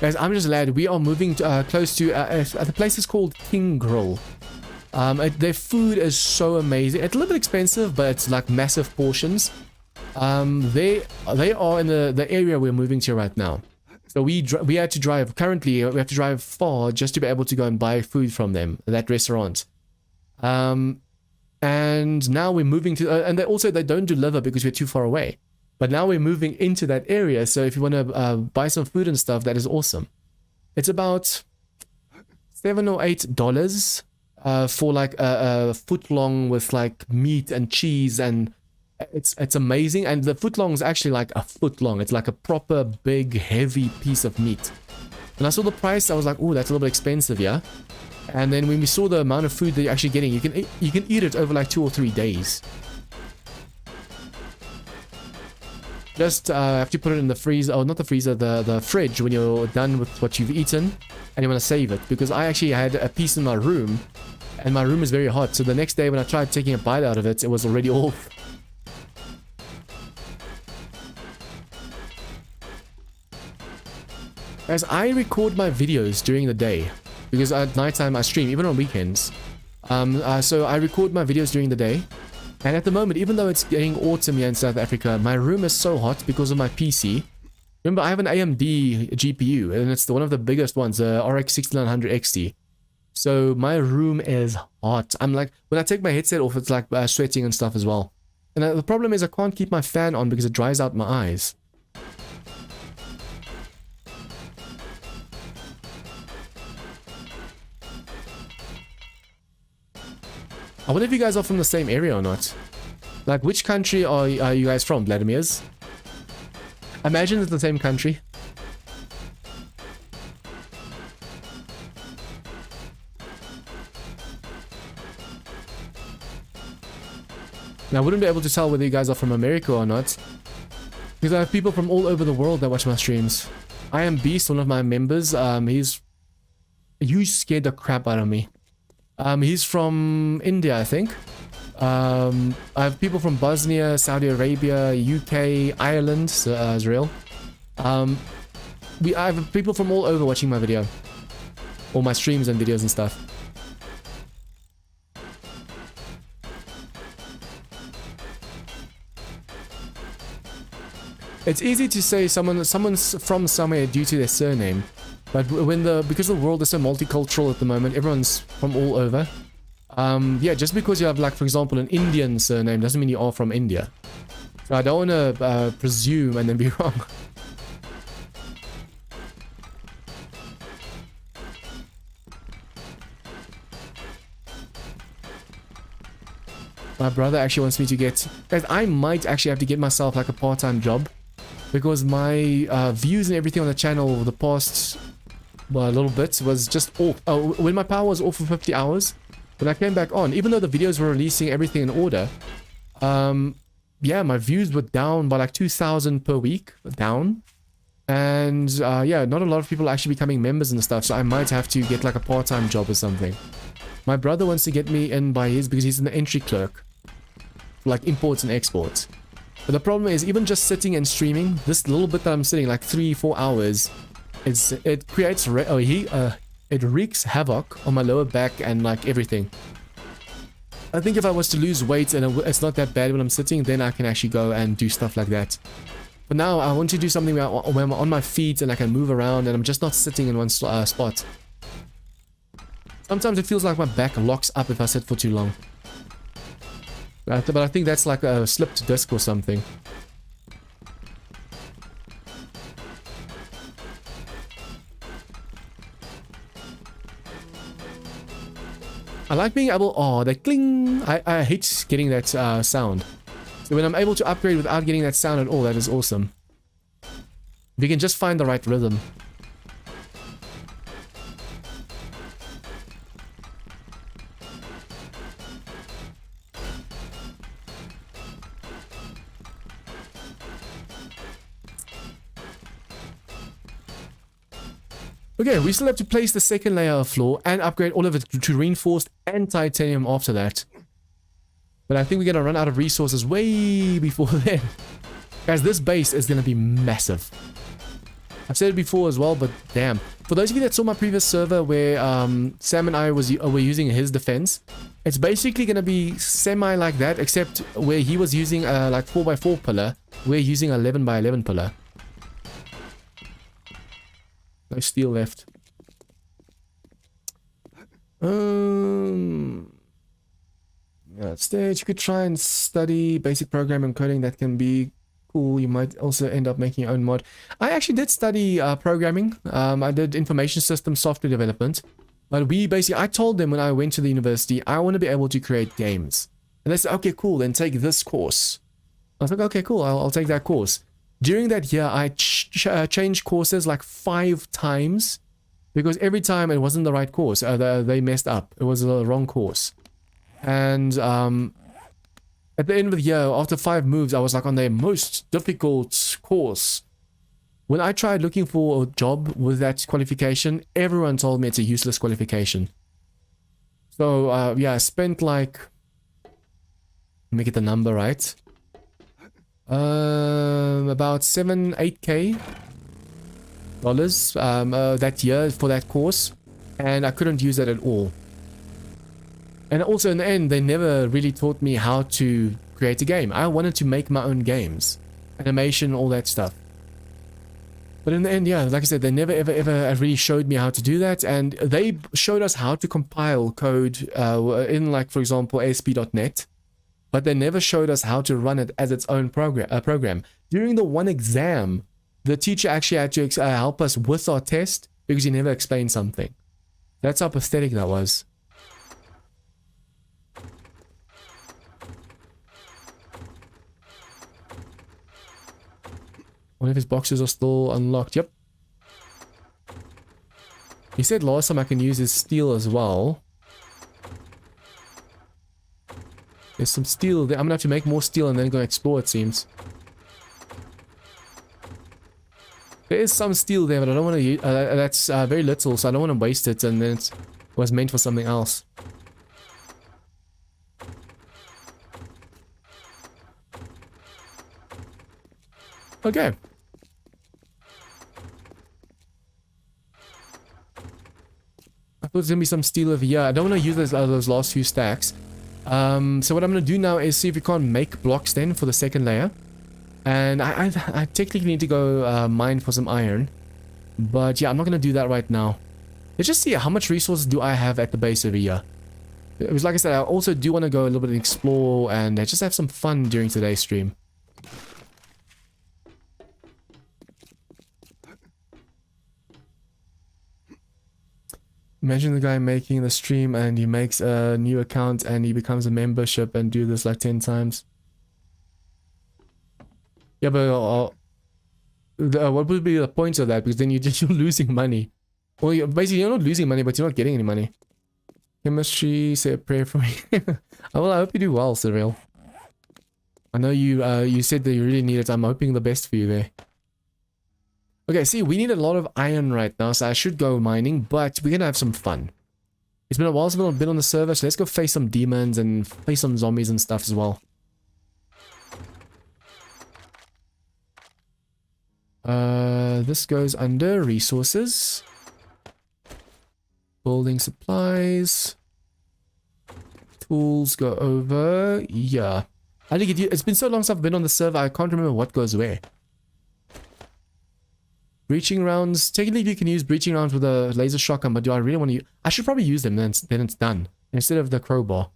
Guys, I'm just glad we are moving to, close to the place is called King Grill. Their food is so amazing. It's a little bit expensive, but it's like massive portions. They are in the area we're moving to right now. So we had to drive. Currently, we have to drive far just to be able to go and buy food from them, that restaurant. And now we're moving to, and they don't deliver because we're too far away. But now we're moving into that area, so if you want to buy some food and stuff, that is awesome. It's about $7 or $8 for like a foot long with like meat and cheese, and it's amazing. And the foot long is actually like a foot long. It's like a proper big heavy piece of meat. And I saw the price, I was like, oh, that's a little bit expensive, yeah. And then when we saw the amount of food that you're actually getting, you can eat it over like 2 or 3 days. Just have to put it in the freezer, or not the freezer, the fridge when you're done with what you've eaten and you want to save it. Because I actually had a piece in my room and my room is very hot. So the next day when I tried taking a bite out of it, it was already off. Guys, I record my videos during the day because at nighttime I stream, even on weekends. So I record my videos during the day. And at the moment, even though it's getting autumn here in South Africa, my room is so hot because of my PC. Remember, I have an AMD GPU, and it's one of the biggest ones, the RX 6900 XT. So my room is hot. I'm like, when I take my headset off, it's like sweating and stuff as well. And the problem is I can't keep my fan on because it dries out my eyes. I wonder if you guys are from the same area or not. Like, which country are you guys from, Vladimir's? I imagine it's the same country. Now, I wouldn't be able to tell whether you guys are from America or not, because I have people from all over the world that watch my streams. I am Beast, one of my members. You scared the crap out of me. He's from India, I think. I have people from Bosnia, Saudi Arabia, UK, Ireland, Israel. I have people from all over watching my video, all my streams and videos and stuff. It's easy to say someone's from somewhere due to their surname, but because the world is so multicultural at the moment, everyone's from all over. Yeah, just because you have, like, for example, an Indian surname doesn't mean you are from India. So I don't want to presume and then be wrong. My brother actually wants me to get... Guys, I might actually have to get myself like a part-time job, because my views and everything on the channel the past little bit was just off. When my power was off for 50 hours, when I came back on, even though the videos were releasing everything in order, yeah, my views were down by like 2,000 per week, down. And yeah, not a lot of people are actually becoming members and stuff, so I might have to get like a part-time job or something. My brother wants to get me in by his, because he's an entry clerk, like imports and exports. But the problem is, even just sitting and streaming, this little bit that I'm sitting, like 3-4 hours, it creates it wreaks havoc on my lower back and like everything. I think if I was to lose weight and it's not that bad when I'm sitting, then I can actually go and do stuff like that. But now I want to do something where I'm on my feet and I can move around and I'm just not sitting in one spot. Sometimes it feels like my back locks up if I sit for too long. But I think that's like a slipped disc or something. I like being able... Oh, that cling! I hate getting that sound. So when I'm able to upgrade without getting that sound at all, that is awesome. If you can just find the right rhythm. Okay, we still have to place the second layer of floor and upgrade all of it to reinforced and titanium after that. But I think we're going to run out of resources way before then. Guys, this base is going to be massive. I've said it before as well, but damn. For those of you that saw my previous server where Sam and I were using his defense, it's basically going to be semi like that, except where he was using a like 4x4 pillar, we're using 11x11 pillar. No steel left. Yeah, stage. You could try and study basic programming coding. That can be cool. You might also end up making your own mod. I actually did study programming. I did information system software development. But I told them when I went to the university, I want to be able to create games. And they said, okay, cool, then take this course. I was like, okay, cool, I'll take that course. During that year, I changed courses like 5 times because every time it wasn't the right course. They messed up. It was the wrong course. And at the end of the year, after 5 moves, I was like on the most difficult course. When I tried looking for a job with that qualification, everyone told me it's a useless qualification. So yeah, I spent like, let me get the number right. About $7-8K that year for that course, and I couldn't use it at all. And also in the end, they never really taught me how to create a game. I wanted to make my own games, animation, all that stuff. But in the end, yeah, like I said, they never ever really showed me how to do that, and they showed us how to compile code in, like, for example, ASP.NET, but they never showed us how to run it as its own program. During the one exam, the teacher actually had to help us with our test because he never explained something. That's how pathetic that was. One of his boxes are still unlocked. Yep. He said last time I can use his steel as well. There's some steel there. I'm gonna have to make more steel and then go explore, it seems. There is some steel there, but I don't want to use... that's very little, so I don't want to waste it, and then it was meant for something else. Okay. I thought there's going to be some steel over here. I don't want to use those last few stacks. So what I'm going to do now is see if we can't make blocks then for the second layer. And I technically need to go mine for some iron. But yeah, I'm not going to do that right now. Let's just see how much resources do I have at the base over here. It was like I said, I also do want to go a little bit and explore and just have some fun during today's stream. Imagine the guy making the stream and he makes a new account and he becomes a membership and do this like 10 times. Yeah, but what would be the point of that? Because then you're losing money. Well, basically you're not losing money, but you're not getting any money. Chemistry, say a prayer for me. Well, I hope you do well, Cyril. I know you said that you really need it. I'm hoping the best for you there. Okay, see, we need a lot of iron right now, so I should go mining, but we're gonna have some fun. It's been a while since I've been on the server, so let's go face some demons and face some zombies and stuff as well. This goes under resources. Building supplies. Tools go over. Yeah. I think it's been so long since I've been on the server, I can't remember what goes where. Breaching rounds. Technically, you can use breaching rounds with a laser shotgun, but do I really want to use... I should probably use them, then it's done. Instead of the crowbar.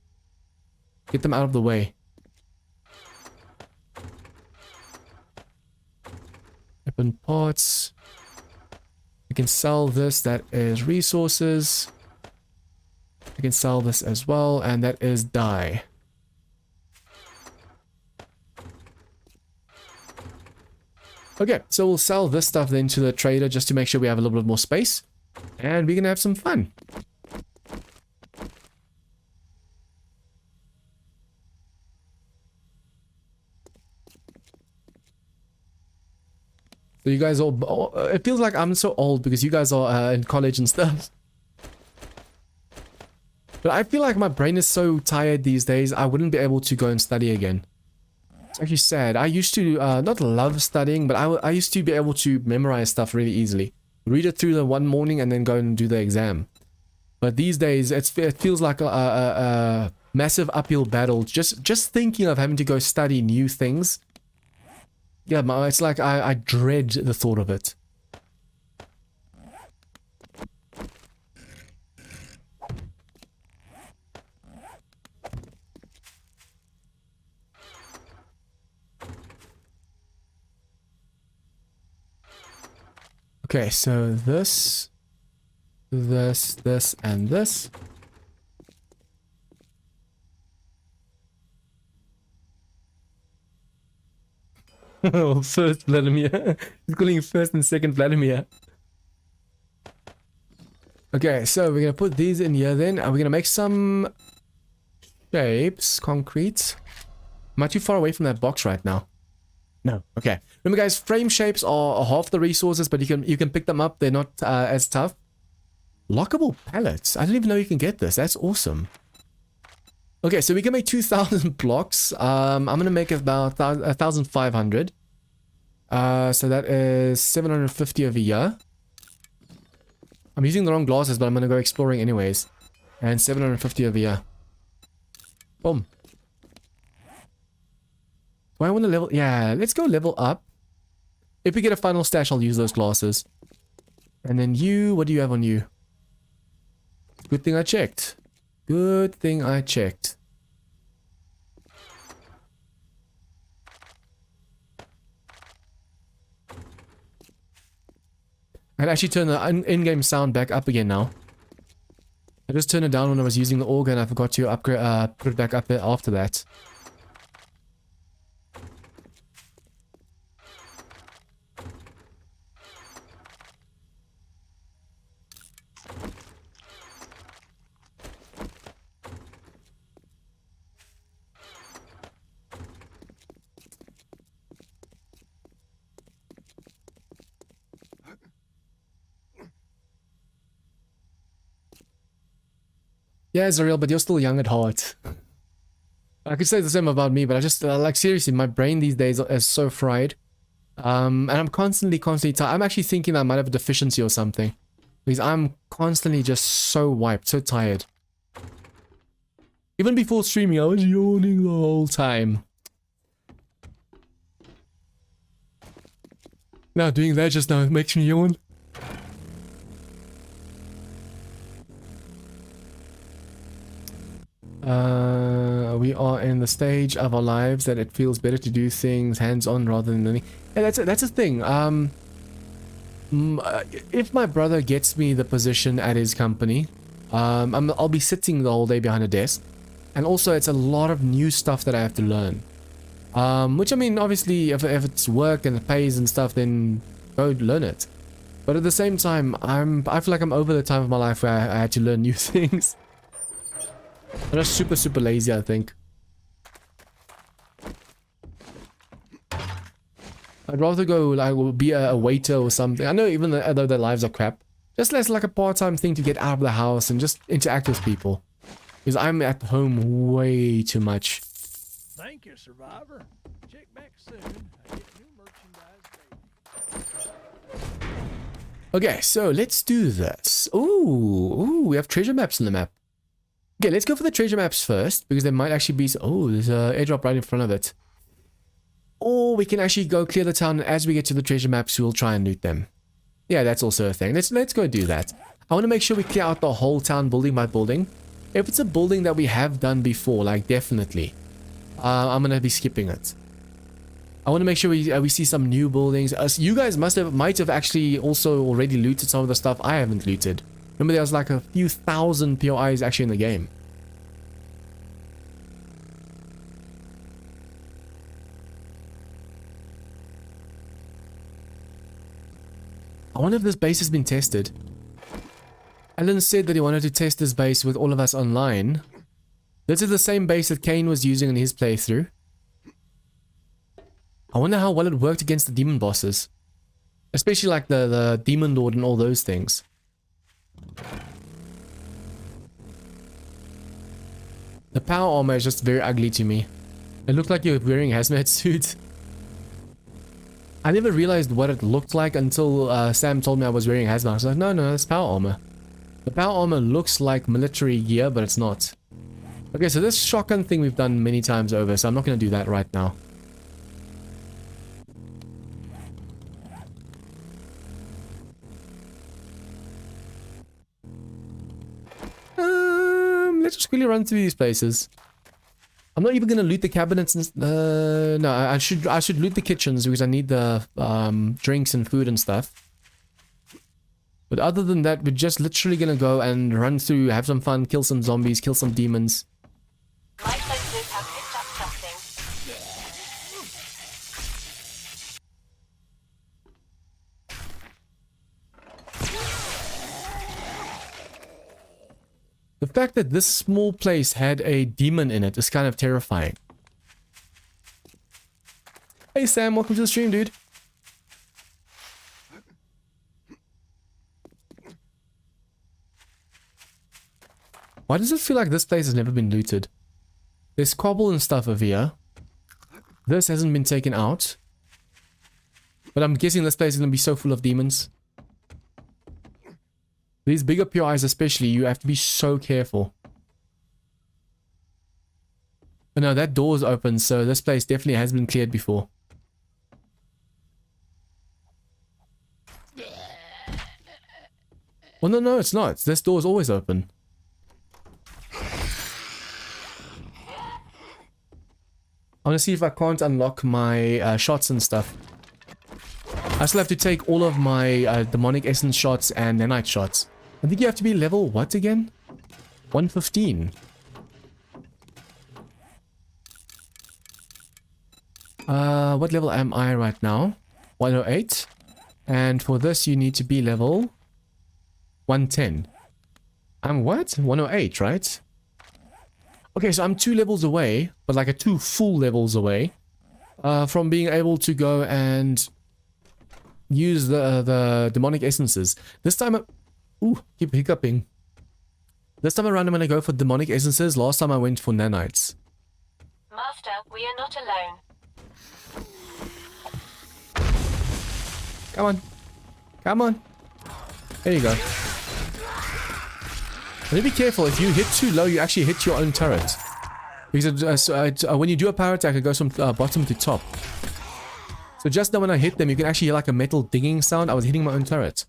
Get them out of the way. Weapon parts. We can sell this. That is resources. I can sell this as well, and that is dye. Okay, so we'll sell this stuff then to the trader just to make sure we have a little bit more space. And we can have some fun. So you guys all... it feels like I'm so old because you guys are in college and stuff. But I feel like my brain is so tired these days, I wouldn't be able to go and study again. It's actually sad. I used to not love studying, but I used to be able to memorize stuff really easily. Read it through the one morning and then go and do the exam. But these days, it feels like a massive uphill battle. Just thinking of having to go study new things. Yeah, it's like I dread the thought of it. Okay, so this, and this. Oh, first Vladimir. He's calling first and second Vladimir. Okay, so we're gonna put these in here then. We're gonna make some shapes, concrete. Am I too far away from that box right now? No. Okay. Remember, guys, frame shapes are half the resources, but you can pick them up. They're not as tough. Lockable pallets. I didn't even know you can get this. That's awesome. Okay, so we can make 2,000 blocks. I'm gonna make about 1,500. So that is 750 over here. I'm using the wrong glasses, but I'm gonna go exploring anyways. And 750 over here. Boom. Do I want to level? Yeah, let's go level up. If we get a final stash, I'll use those glasses. And then you, what do you have on you? Good thing I checked. Good thing I checked. I'd actually turn the in-game sound back up again now. I just turned it down when I was using the organ. I forgot to upgrade, put it back up there after that. Yeah, Zariel, but you're still young at heart. I could say the same about me, but I just, like, seriously, my brain these days is so fried. And I'm constantly tired. I'm actually thinking I might have a deficiency or something. Because I'm constantly just so wiped, so tired. Even before streaming, I was yawning the whole time. Now, doing that just now makes me yawn. We are in the stage of our lives that it feels better to do things hands-on rather than learning. Yeah, that's a thing. If my brother gets me the position at his company, I'll be sitting the whole day behind a desk. And also, it's a lot of new stuff that I have to learn. Which, I mean, obviously, if it's work and it pays and stuff, then go learn it. But at the same time, I feel like I'm over the time of my life where I had to learn new things. I'm just super lazy, I think. I'd rather go, like, be a waiter or something. I know even though their lives are crap. Just less like a part-time thing to get out of the house and just interact with people. Because I'm at home way too much. Thank you, Survivor. Check back soon. I get new merchandise daily. Okay, so let's do this. Ooh, we have treasure maps on the map. Okay, let's go for the treasure maps first, because there might actually be... Oh, there's an airdrop right in front of it. Or we can actually go clear the town, and as we get to the treasure maps, we'll try and loot them. Yeah, that's also a thing. Let's go do that. I want to make sure we clear out the whole town building by building. If it's a building that we have done before, like, definitely, I'm going to be skipping it. I want to make sure we see some new buildings. You guys might have actually also already looted some of the stuff I haven't looted. Remember, there was like a few thousand POIs actually in the game. I wonder if this base has been tested. Alan said that he wanted to test this base with all of us online. This is the same base that Kane was using in his playthrough. I wonder how well it worked against the demon bosses. Especially like the demon lord and all those things. The power armor is just very ugly to me. It looked like you were wearing a hazmat suit. I never realized what it looked like until Sam told me I was wearing a hazmat. I was like, no, that's power armor. The power armor looks like military gear, but it's not. Okay, so this shotgun thing we've done many times over, so I'm not going to do that right now. Let's just quickly run through these places. I'm not even going to loot the cabinets. No, I should loot the kitchens because I need the drinks and food and stuff. But other than that, we're just literally going to go and run through, have some fun, kill some zombies, kill some demons. My sensors have picked up something. The fact that this small place had a demon in it is kind of terrifying. Hey Sam, welcome to the stream, dude. Why does it feel like this place has never been looted? There's cobble and stuff over here. This hasn't been taken out. But I'm guessing this place is going to be so full of demons. These bigger PIs especially, you have to be so careful. But no, that door's open, so this place definitely has been cleared before. Well, no, it's not. This door is always open. I want to see if I can't unlock my shots and stuff. I still have to take all of my demonic essence shots and nanite shots. I think you have to be level what again? 115. What level am I right now? 108. And for this you need to be level 110. I'm what? 108, right? Okay, so I'm 2 levels away, but like 2 full levels away from being able to go and use the demonic essences. This time, ooh, keep hiccuping. This time around I'm gonna go for demonic essences. Last time I went for nanites. Master, we are not alone. Come on. Come on. There you go. But be careful, if you hit too low, you actually hit your own turret. Because when you do a power attack, it goes from bottom to top. So just now when I hit them, you can actually hear like a metal dinging sound. I was hitting my own turret.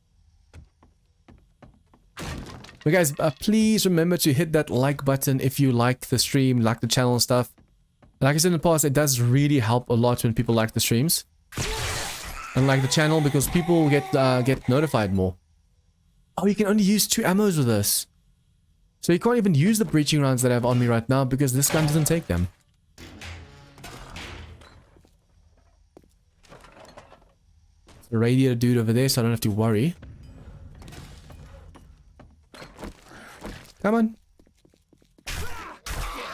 But guys, please remember to hit that like button if you like the stream, like the channel and stuff. Like I said in the past, it does really help a lot when people like the streams. And like the channel, because people get notified more. Oh, you can only use 2 ammos with this. So you can't even use the breaching rounds that I have on me right now because this gun doesn't take them. The radiator dude over there, so I don't have to worry. Come on.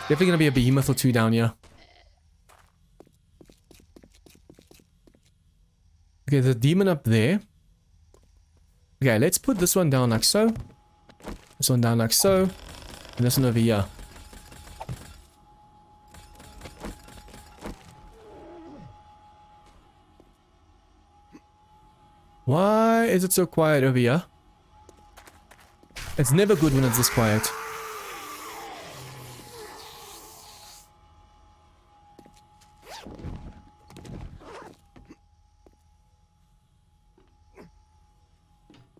Definitely gonna be a behemoth or 2 down here. Okay, there's a demon up there. Okay, let's put this one down like so. This one down like so. And this one over here. Why is it so quiet over here? It's never good when it's this quiet.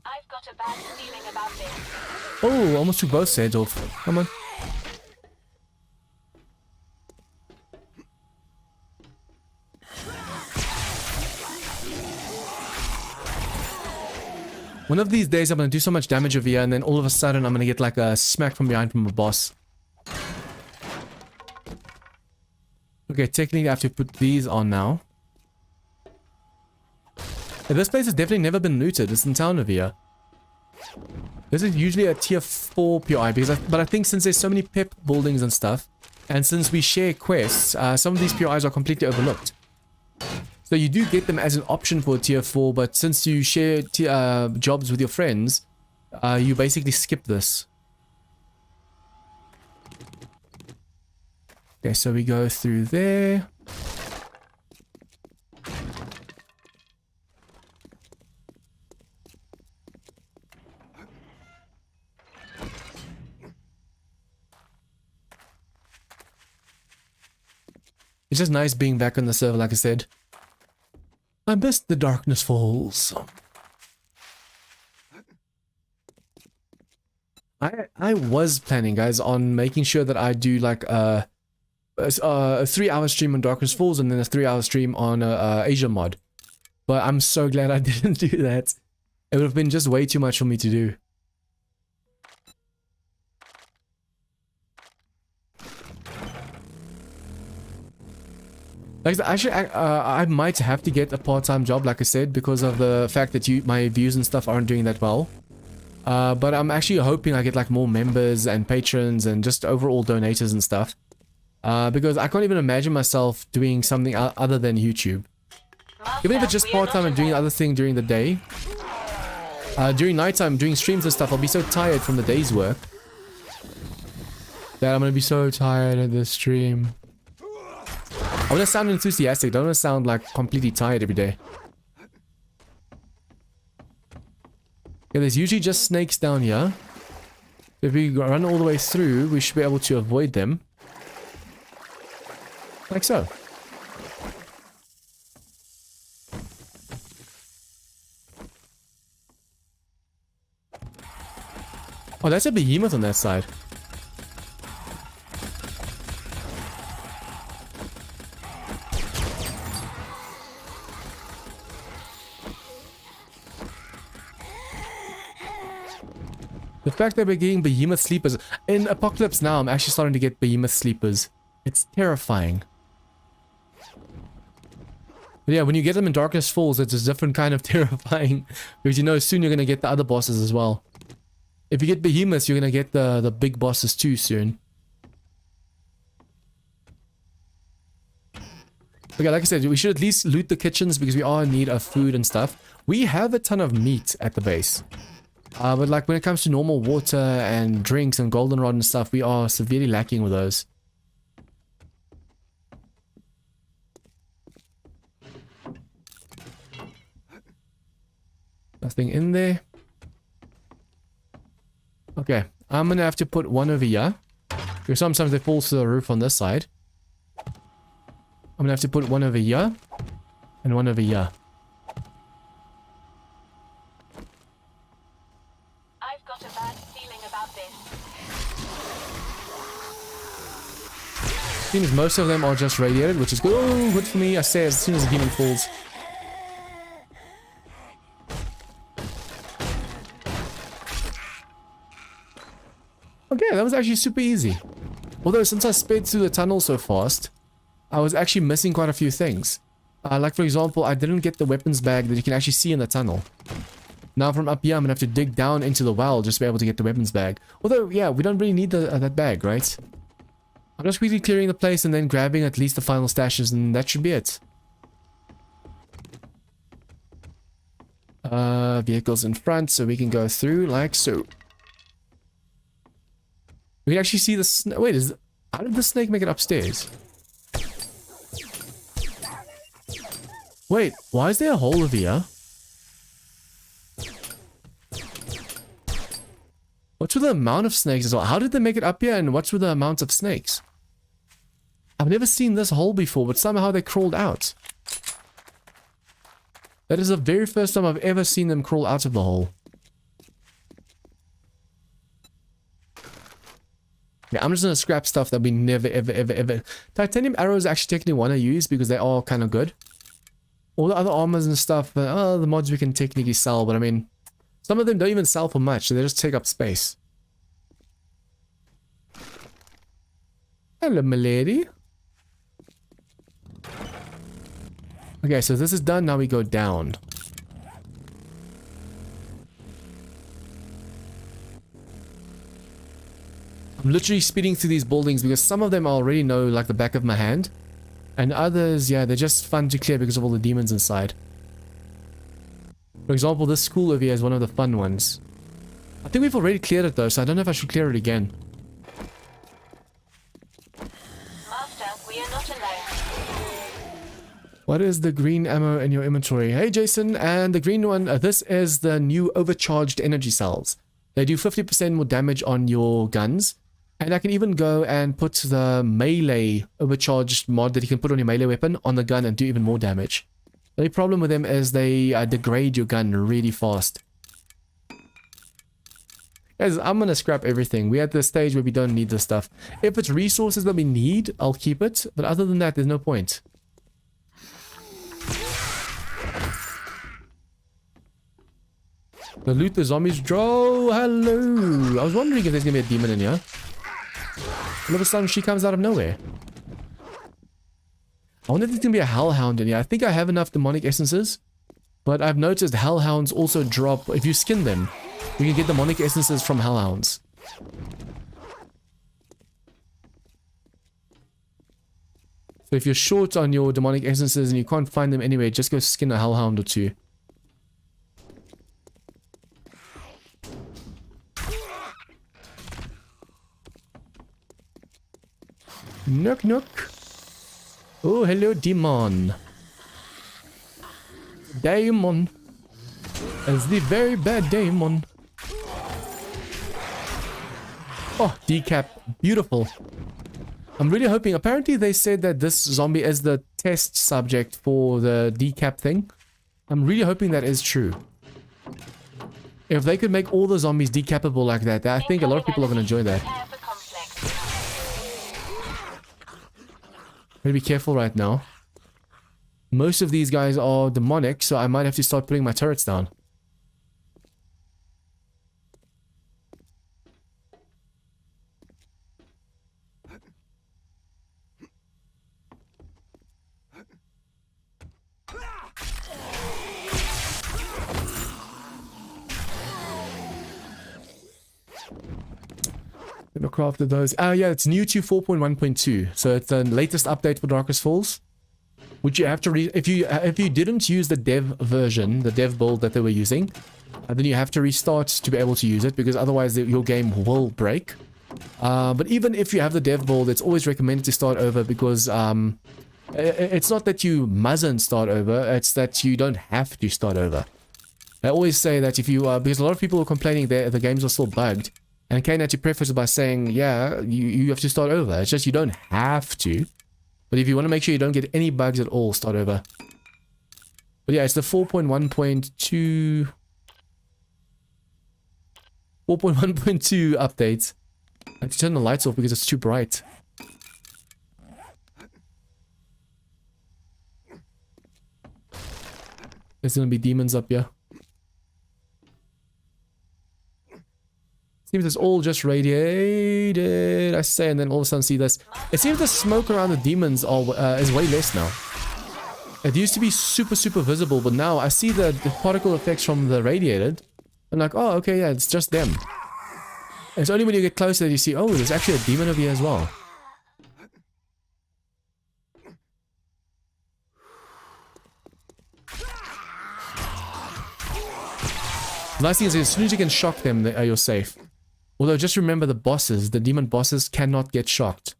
I've got a bad feeling about this. Oh, almost took both sides off. Come on. One of these days I'm gonna do so much damage over here and then all of a sudden I'm gonna get like a smack from behind from a boss. Okay, technically I have to put these on now. Yeah, this place has definitely never been looted. It's in town over here. This is usually a tier 4 PI, because but I think since there's so many pep buildings and stuff, and since we share quests, some of these PIs are completely overlooked. So you do get them as an option for tier 4, but since you share jobs with your friends, you basically skip this. Okay, so we go through there. It's just nice being back on the server, like I said. I missed the Darkness Falls. I was planning, guys, on making sure that I do like a 3-hour stream on Darkness Falls and then a 3-hour stream on Asia mod. But I'm so glad I didn't do that. It would have been just way too much for me to do. Like, actually, I might have to get a part-time job, like I said, because of the fact that my views and stuff aren't doing that well. But I'm actually hoping I get like more members and patrons and just overall donators and stuff. Because I can't even imagine myself doing something other than YouTube. Even if it's just part-time and doing the other thing during the day. During nighttime, doing streams and stuff, I'll be so tired from the day's work. That I'm gonna be so tired of this stream. I want to sound enthusiastic, I don't want to sound like completely tired every day. Yeah, there's usually just snakes down here. If we run all the way through, we should be able to avoid them. Like so. Oh, that's a behemoth on that side. The fact that we're getting behemoth sleepers in Apocalypse Now, I'm actually starting to get behemoth sleepers. It's terrifying. But yeah, when you get them in Darkness Falls, it's a different kind of terrifying, because you know soon you're gonna get the other bosses as well. If you get behemoths, you're gonna get the big bosses too soon. Okay, like I said, we should at least loot the kitchens because we are in need of food and stuff. We have a ton of meat at the base. But like when it comes to normal water and drinks and goldenrod and stuff, we are severely lacking with those. Nothing in there. Okay, I'm gonna have to put one over here. Because sometimes they fall to the roof on this side. I'm gonna have to put one over here. And one over here. I've got a bad feeling about this. Seems most of them are just radiated, which is good. Oh, good for me. I say as soon as the demon falls. Okay, that was actually super easy. Although since I sped through the tunnel so fast, I was actually missing quite a few things. Like for example, I didn't get the weapons bag that you can actually see in the tunnel. Now from up here, I'm gonna have to dig down into the well just to be able to get the weapons bag. Although, yeah, we don't really need that bag, right? I'm just quickly clearing the place and then grabbing at least the final stashes, and that should be it. Vehicles in front, so we can go through like so. We can actually see the snake. Wait, how did the snake make it upstairs? Wait, why is there a hole over here? What's with the amount of snakes as well? How did they make it up here, and what's with the amount of snakes? I've never seen this hole before, but somehow they crawled out. That is the very first time I've ever seen them crawl out of the hole. Yeah, I'm just gonna scrap stuff that we never ever. Titanium arrows actually technically want to use because they are kind of good. All the other armors and stuff, the mods we can technically sell, but I mean, some of them don't even sell for much, so they just take up space. Hello, my lady. Okay, so this is done, now we go down. I'm literally speeding through these buildings because some of them I already know like the back of my hand. And others, yeah, they're just fun to clear because of all the demons inside. For example, this school over here is one of the fun ones. I think we've already cleared it though, so I don't know if I should clear it again. Master, we are not alone. What is the green ammo in your inventory? Hey Jason, and the green one, this is the new overcharged energy cells. They do 50% more damage on your guns. And I can even go and put the melee overcharged mod that you can put on your melee weapon on the gun and do even more damage. The only problem with them is they degrade your gun really fast. Guys, I'm gonna scrap everything. We're at the stage where we don't need this stuff. If it's resources that we need, I'll keep it. But other than that, there's no point. The loot the zombies draw. Hello. I was wondering if there's gonna be a demon in here. All of a sudden she comes out of nowhere. I wonder if there's gonna be a hellhound in here. I think I have enough demonic essences. But I've noticed hellhounds also drop, if you skin them, you can get demonic essences from hellhounds. So if you're short on your demonic essences and you can't find them anywhere, just go skin a hellhound or two. Knock knock. Oh, hello demon. Demon. It's the very bad demon. Oh, decap. Beautiful. I'm really hoping. Apparently they said that this zombie is the test subject for the decap thing. I'm really hoping that is true. If they could make all the zombies decapable like that, I think a lot of people are going to enjoy that. Prepare for conflict. Gotta be careful right now. Most of these guys are demonic, so I might have to start putting my turrets down. Gonna craft those. Yeah, it's new to 4.1.2, so it's the latest update for Darkest Falls. Which you have to if you didn't use the dev version, the dev build that they were using, then you have to restart to be able to use it, because otherwise your game will break. But even if you have the dev build, it's always recommended to start over, because it's not that you mustn't start over, it's that you don't have to start over. I always say that if you because a lot of people are complaining that the games are still bugged, and Kane had to preface it by saying, yeah, you have to start over. It's just you don't have to. But if you want to make sure you don't get any bugs at all, start over. But yeah, it's the 4.1.2 update. I have to turn the lights off because it's too bright. There's gonna be demons up here. Seems it's all just radiated, I say, and then all of a sudden see this. It seems the smoke around the demons is way less now. It used to be super visible, but now I see the particle effects from the radiated. I'm like, oh, okay, yeah, it's just them. It's only when you get closer that you see, oh, there's actually a demon over here as well. The nice thing is, as soon as you can shock them, you're safe. Although, just remember the bosses, the demon bosses cannot get shocked. So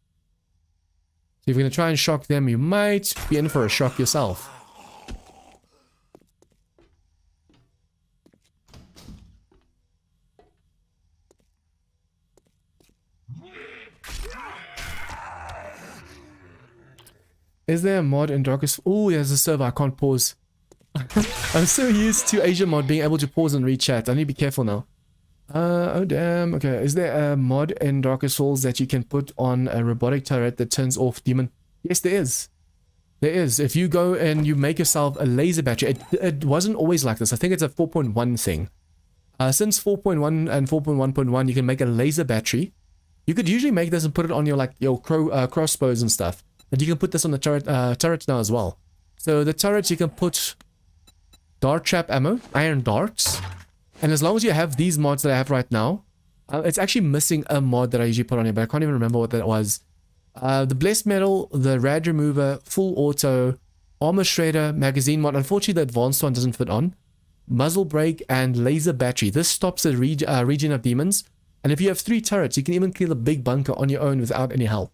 if you're going to try and shock them, you might be in for a shock yourself. Is there a mod in Darkest... Oh, there's a server, I can't pause. I'm so used to Asia mod being able to pause and read chat. I need to be careful now. Oh damn, okay. Is there a mod in Darkest Souls that you can put on a robotic turret that turns off demon? Yes, there is. There is. If you go and you make yourself a laser battery, it wasn't always like this. I think it's a 4.1 thing. Since 4.1 and 4.1.1, you can make a laser battery. You could usually make this and put it on your crossbows and stuff. And you can put this on the turret now as well. So the turrets, you can put dart trap ammo, iron darts. And as long as you have these mods that I have right now, it's actually missing a mod that I usually put on here, but I can't even remember what that was. The Blessed Metal, the Rad Remover, Full Auto, Armor Shredder, Magazine mod. Unfortunately, the advanced one doesn't fit on. Muzzle Brake, and Laser Battery. This stops the region of demons. And if you have 3 turrets, you can even clear the big bunker on your own without any help.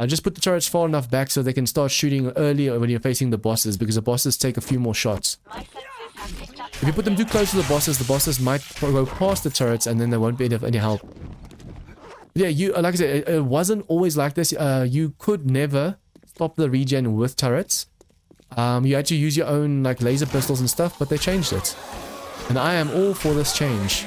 Just put the turrets far enough back so they can start shooting earlier when you're facing the bosses, because the bosses take a few more shots. If you put them too close to the bosses might go past the turrets and then they won't be of any help. Yeah, like I said, it wasn't always like this. You could never stop the regen with turrets. You had to use your own like laser pistols and stuff, but they changed it. And I am all for this change.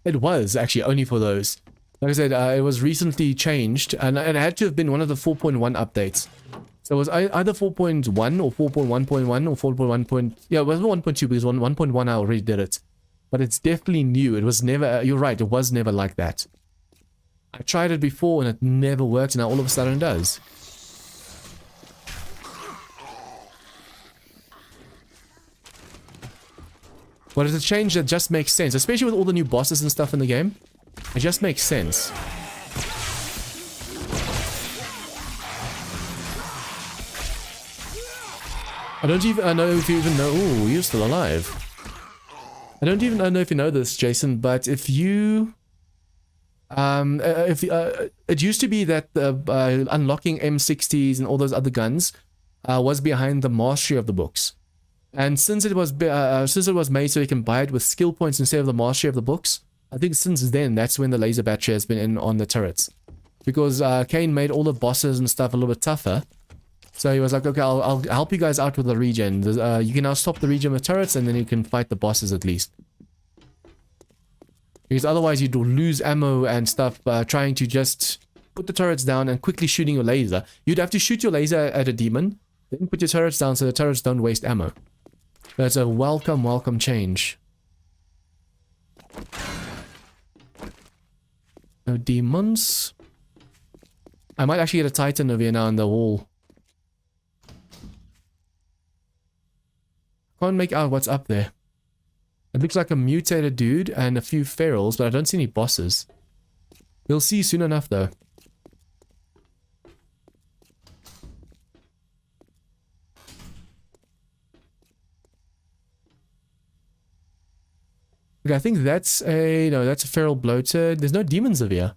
It was actually only for those. Like I said, it was recently changed, and it had to have been one of the 4.1 updates. So it was either 4.1 or 4.1.1 or 4.1. Yeah, it wasn't 1.2 because 1.1 I already did it. But it's definitely new. It was never, you're right, it was never like that. I tried it before and it never worked, and now all of a sudden it does. But it's a change that just makes sense, especially with all the new bosses and stuff in the game. It just makes sense. I don't even know if you even know. Ooh, you're still alive. I don't even know if you know this, Jason, but if you... it used to be that unlocking M60s and all those other guns was behind the mastery of the books. And since it was made so you can buy it with skill points instead of the mastery of the books, I think since then, that's when the laser battery has been in on the turrets. because Kane made all the bosses and stuff a little bit tougher. So he was like, okay, I'll help you guys out with the regen. You can now stop the regen with turrets, and then you can fight the bosses at least. Because otherwise you'd lose ammo and stuff trying to just put the turrets down and quickly shooting your laser. You'd have to shoot your laser at a demon, then put your turrets down so the turrets don't waste ammo. That's a welcome change. No demons. I might actually get a Titan over here now on the wall. Can't make out what's up there. It looks like a mutated dude and a few ferals, but I don't see any bosses. We'll see soon enough though. Okay, I think that's a... no, that's a feral bloater. There's no demons over here.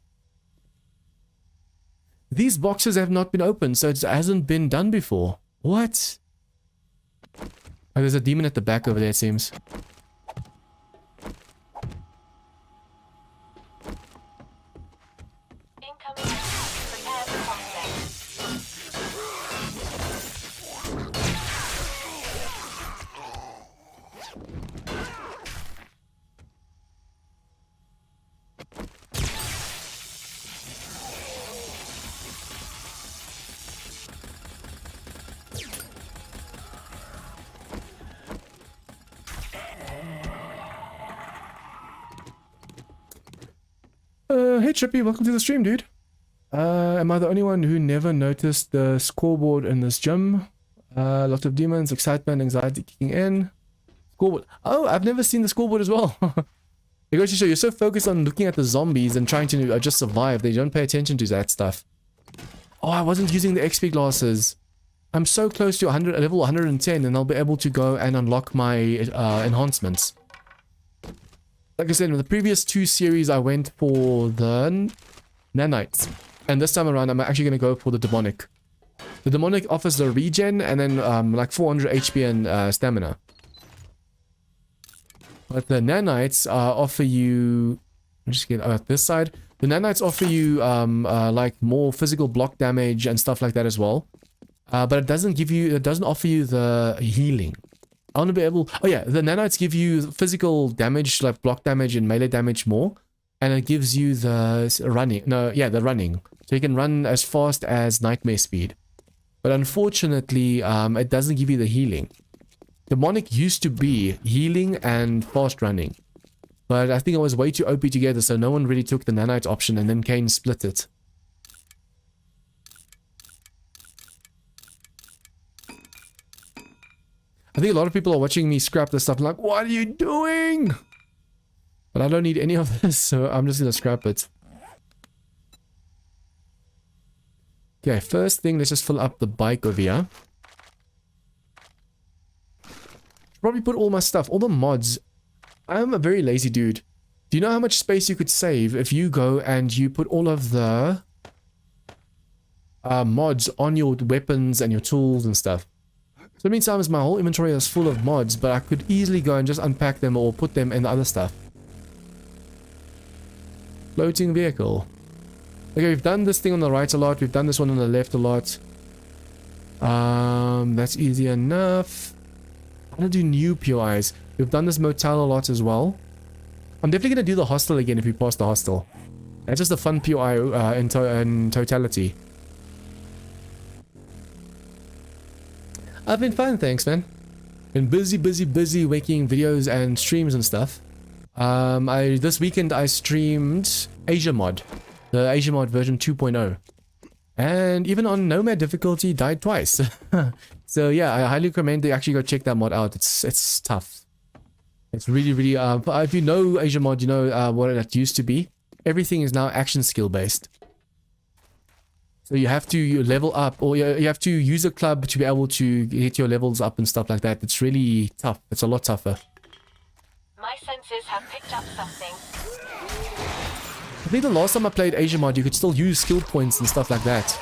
These boxes have not been opened, so it hasn't been done before. What? Oh, there's a demon at the back over there, it seems. Incoming. Prepare for conflict. Hey Trippy, welcome to the stream, dude. Am I the only one who never noticed the scoreboard in this gym? Lots of demons, excitement, anxiety kicking in. Scoreboard. Oh, I've never seen the scoreboard as well. It goes to show you're so focused on looking at the zombies and trying to just survive that you don't pay attention to that stuff. Oh, I wasn't using the XP glasses. I'm so close to level 110 and I'll be able to go and unlock my enhancements. Like I said, in the previous 2 series, I went for the nanites. And this time around, I'm actually going to go for the demonic. The demonic offers the regen and then like 400 HP and stamina. But the nanites offer you... I'm just getting this side. The nanites offer you like more physical block damage and stuff like that as well. But it doesn't give you... it doesn't offer you the healing. I want to be able... oh yeah, the nanites give you physical damage, like block damage and melee damage more. And it gives you the running. No, yeah, the running. So you can run as fast as nightmare speed. But unfortunately, it doesn't give you the healing. Demonic used to be healing and fast running. But I think it was way too OP together, so no one really took the nanite option, and then Kane split it. I think a lot of people are watching me scrap this stuff like, what are you doing? But I don't need any of this, so I'm just gonna scrap it. Okay, first thing, let's just fill up the bike over here. Probably put all my stuff, all the mods. I'm a very lazy dude. Do you know how much space you could save if you go and you put all of the mods on your weapons and your tools and stuff? So many times my whole inventory is full of mods, but I could easily go and just unpack them or put them in the other stuff. Floating vehicle. Okay, we've done this thing on the right a lot. We've done this one on the left a lot. That's easy enough. I'm gonna do new POIs. We've done this motel a lot as well. I'm definitely gonna do the hostel again if we pass the hostel. That's just a fun POI in totality. I've been fine, thanks, man. Been busy making videos and streams and stuff. This weekend I streamed Asia Mod, the Asia Mod version 2.0, and even on Nomad difficulty died twice. So yeah, I highly recommend you actually go check that mod out. It's tough. It's really if you know Asia Mod, you know what it used to be. Everything is now action skill based. So you have to level up, or you have to use a club to be able to get your levels up and stuff like that. It's really tough. It's a lot tougher. My senses have picked up something. I think the last time I played Asia Mod, you could still use skill points and stuff like that.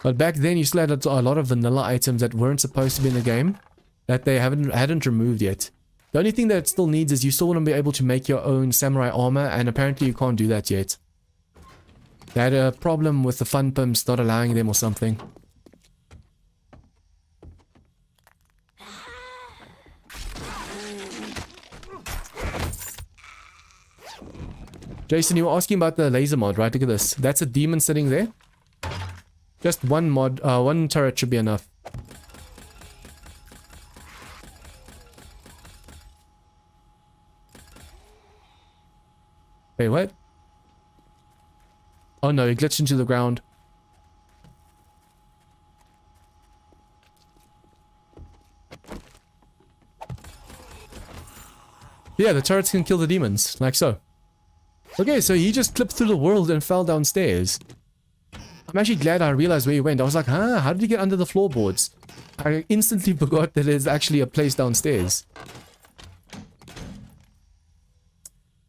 But back then, you still had a lot of vanilla items that weren't supposed to be in the game, that they hadn't removed yet. The only thing that it still needs is you still want to be able to make your own samurai armor, and apparently you can't do that yet. They had a problem with the fun pimps not allowing them or something. Jason, you were asking about the laser mod, right? Look at this. That's a demon sitting there. Just one mod, one turret should be enough. Wait, what? Oh no, he glitched into the ground. Yeah, the turrets can kill the demons, like so. Okay, so he just clipped through the world and fell downstairs. I'm actually glad I realized where he went. I was like, huh, how did he get under the floorboards? I instantly forgot that there's actually a place downstairs.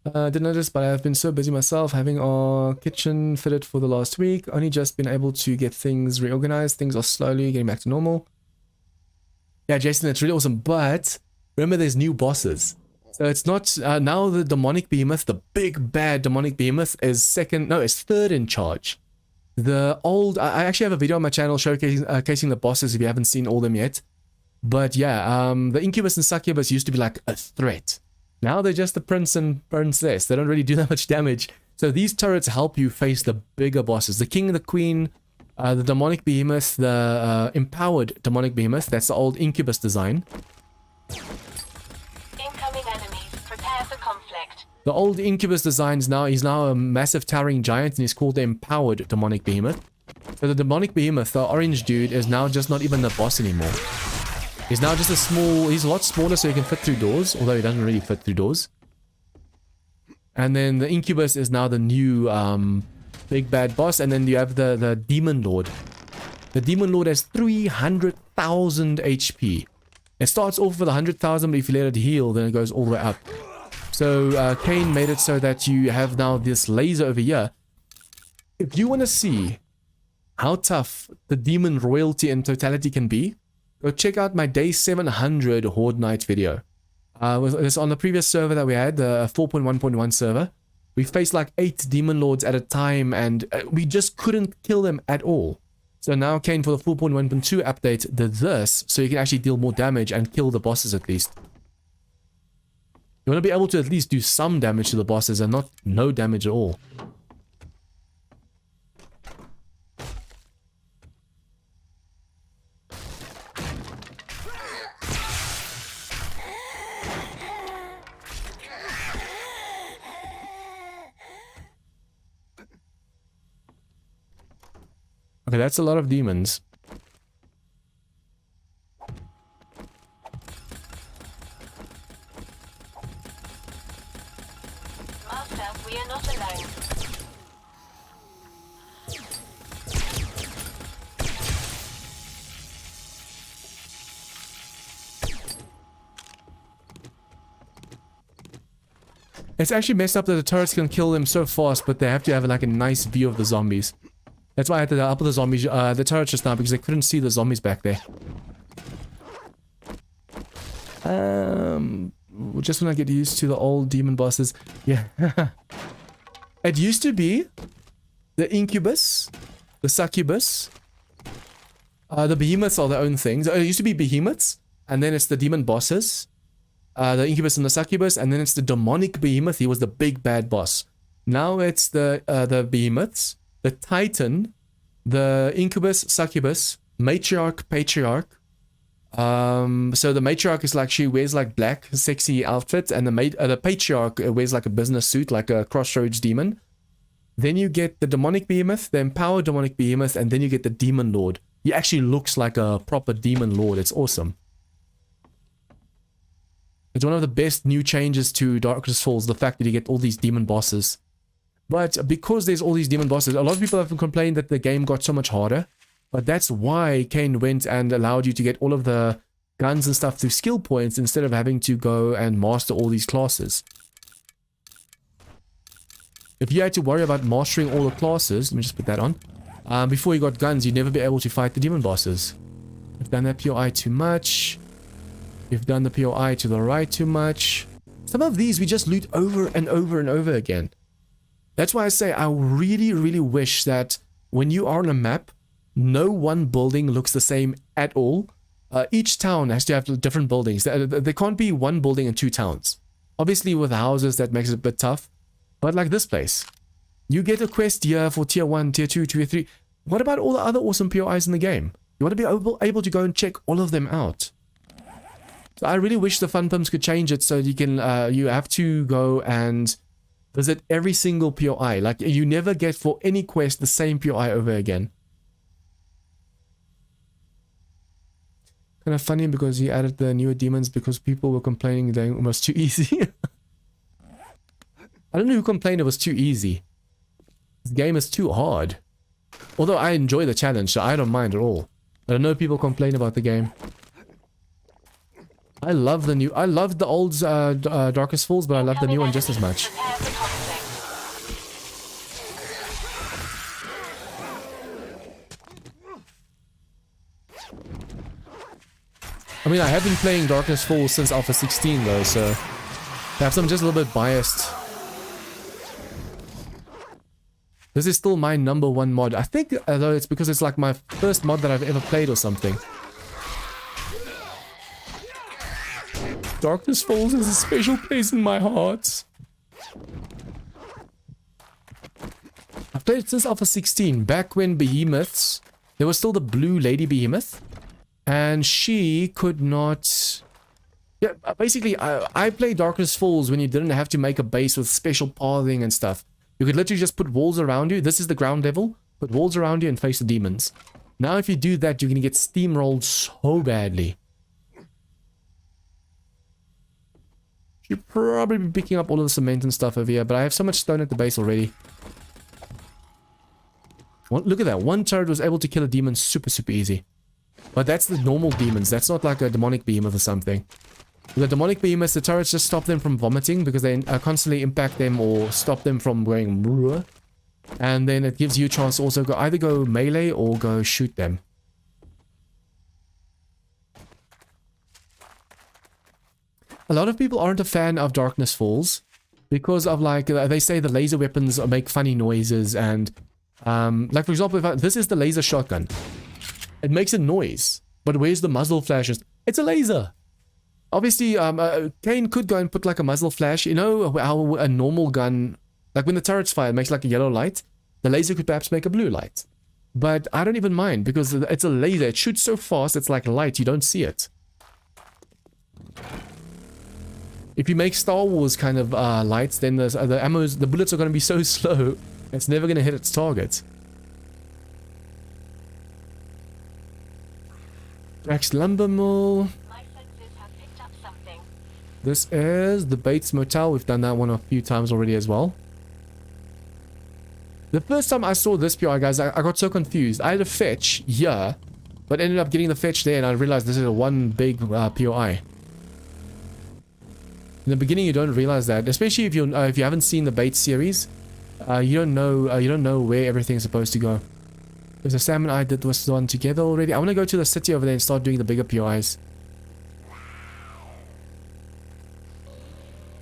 Didn't notice, but I've been so busy myself having our kitchen fitted for the last week. Only just been able to get things reorganized. Things are slowly getting back to normal. Yeah, Jason, that's really awesome. But remember, there's new bosses. So it's not now the demonic behemoth, the big bad demonic behemoth is third in charge. The old, I actually have a video on my channel showcasing casing the bosses if you haven't seen all them yet. But yeah, the incubus and succubus used to be like a threat. Now they're just the prince and princess. They don't really do that much damage. So these turrets help you face the bigger bosses. The king, the queen, the demonic behemoth, the empowered demonic behemoth. That's the old incubus design. Incoming enemies. Prepare for conflict. The old incubus design is now, he's now a massive towering giant and he's called the empowered demonic behemoth. So the demonic behemoth, the orange dude, is now just not even the boss anymore. He's now just he's a lot smaller so he can fit through doors, although he doesn't really fit through doors. And then the incubus is now the new big bad boss, and then you have the demon lord. The demon lord has 300,000 HP. It starts off with 100,000, but if you let it heal, then it goes all the way up. So Kane made it so that you have now this laser over here. If you want to see how tough the demon royalty in totality can be, go check out my day 700 Horde Night video. It's on the previous server that we had, the 4.1.1 server. We faced like 8 demon lords at a time and we just couldn't kill them at all. So now Kane for the 4.1.2 update did this, so you can actually deal more damage and kill the bosses at least. You want to be able to at least do some damage to the bosses and not no damage at all. Okay, that's a lot of demons. Master, we are not alone. It's actually messed up that the turrets can kill them so fast, but they have to have like a nice view of the zombies. That's why I had to up the zombies, the turrets just now, because they couldn't see the zombies back there. Just when I get used to the old demon bosses. Yeah. It used to be the incubus, the succubus, the behemoths are their own things. It used to be behemoths, and then it's the demon bosses, the incubus and the succubus, and then it's the demonic behemoth. He was the big bad boss. Now it's the behemoths, the titan, the incubus, succubus, matriarch, patriarch. So the matriarch is like, she wears like black, sexy outfit, and the patriarch wears like a business suit, like a crossroads demon. Then you get the demonic behemoth, the empowered demonic behemoth, and then you get the demon lord. He actually looks like a proper demon lord. It's awesome. It's one of the best new changes to Darkness Falls, the fact that you get all these demon bosses. But because there's all these demon bosses, a lot of people have complained that the game got so much harder. But that's why Kane went and allowed you to get all of the guns and stuff through skill points instead of having to go and master all these classes. If you had to worry about mastering all the classes, let me just put that on. Before you got guns, you'd never be able to fight the demon bosses. You've done that POI too much. You've done the POI to the right too much. Some of these we just loot over and over and over again. That's why I say I really, really wish that when you are on a map, no one building looks the same at all. Each town has to have different buildings. There can't be one building in two towns. Obviously, with houses, that makes it a bit tough. But like this place, you get a quest here for tier 1, tier 2, tier 3. What about all the other awesome POIs in the game? You want to be able to go and check all of them out. So I really wish the Fun Pimps could change it so you can, you have to go and visit every single POI. Like, you never get for any quest the same POI over again. Kind of funny because he added the newer demons because people were complaining they was too easy. I don't know who complained it was too easy. This game is too hard. Although I enjoy the challenge, so I don't mind at all. But I know people complain about the game. I love the old Darkest Falls, but I love the new one just as much. I mean, I have been playing Darkest Falls since Alpha 16 though, so perhaps I'm just a little bit biased. This is still my #1 mod. I think, though, it's because it's like my first mod that I've ever played or something. Darkness Falls has a special place in my heart. I've played it since Alpha 16, back when Behemoths... There was still the blue lady Behemoth. And she could not... Yeah, basically, I played Darkness Falls when you didn't have to make a base with special pathing and stuff. You could literally just put walls around you. This is the ground level. Put walls around you and face the demons. Now if you do that, you're going to get steamrolled so badly. You'll probably be picking up all of the cement and stuff over here, but I have so much stone at the base already. Look at that. One turret was able to kill a demon super easy. But that's the normal demons. That's not like a demonic behemoth or something. The demonic behemoths, the turrets just stop them from vomiting because they constantly impact them or stop them from going bruh. And then it gives you a chance to also either go melee or go shoot them. A lot of people aren't a fan of Darkness Falls because of, like, they say the laser weapons make funny noises and like, for example, this is the laser shotgun. It makes a noise, but where's the muzzle flashes? It's a laser. Obviously, Kane could go and put like a muzzle flash. You know how a normal gun, like when the turrets fire, it makes like a yellow light. The laser could perhaps make a blue light. But I don't even mind because it's a laser. It shoots so fast, it's like light. You don't see it. If you make Star Wars kind of lights, then the bullets are going to be so slow, it's never going to hit its target. Jack's Lumber Mill. This is the Bates Motel. We've done that one a few times already as well. The first time I saw this PI, guys, I got so confused. I had a fetch here, but ended up getting the fetch there, and I realized this is a one big POI. In the beginning, you don't realize that, especially if you haven't seen the Bates series. You don't know where everything's supposed to go. There's a Sam and I did this one together already. I want to go to the city over there and start doing the bigger POIs.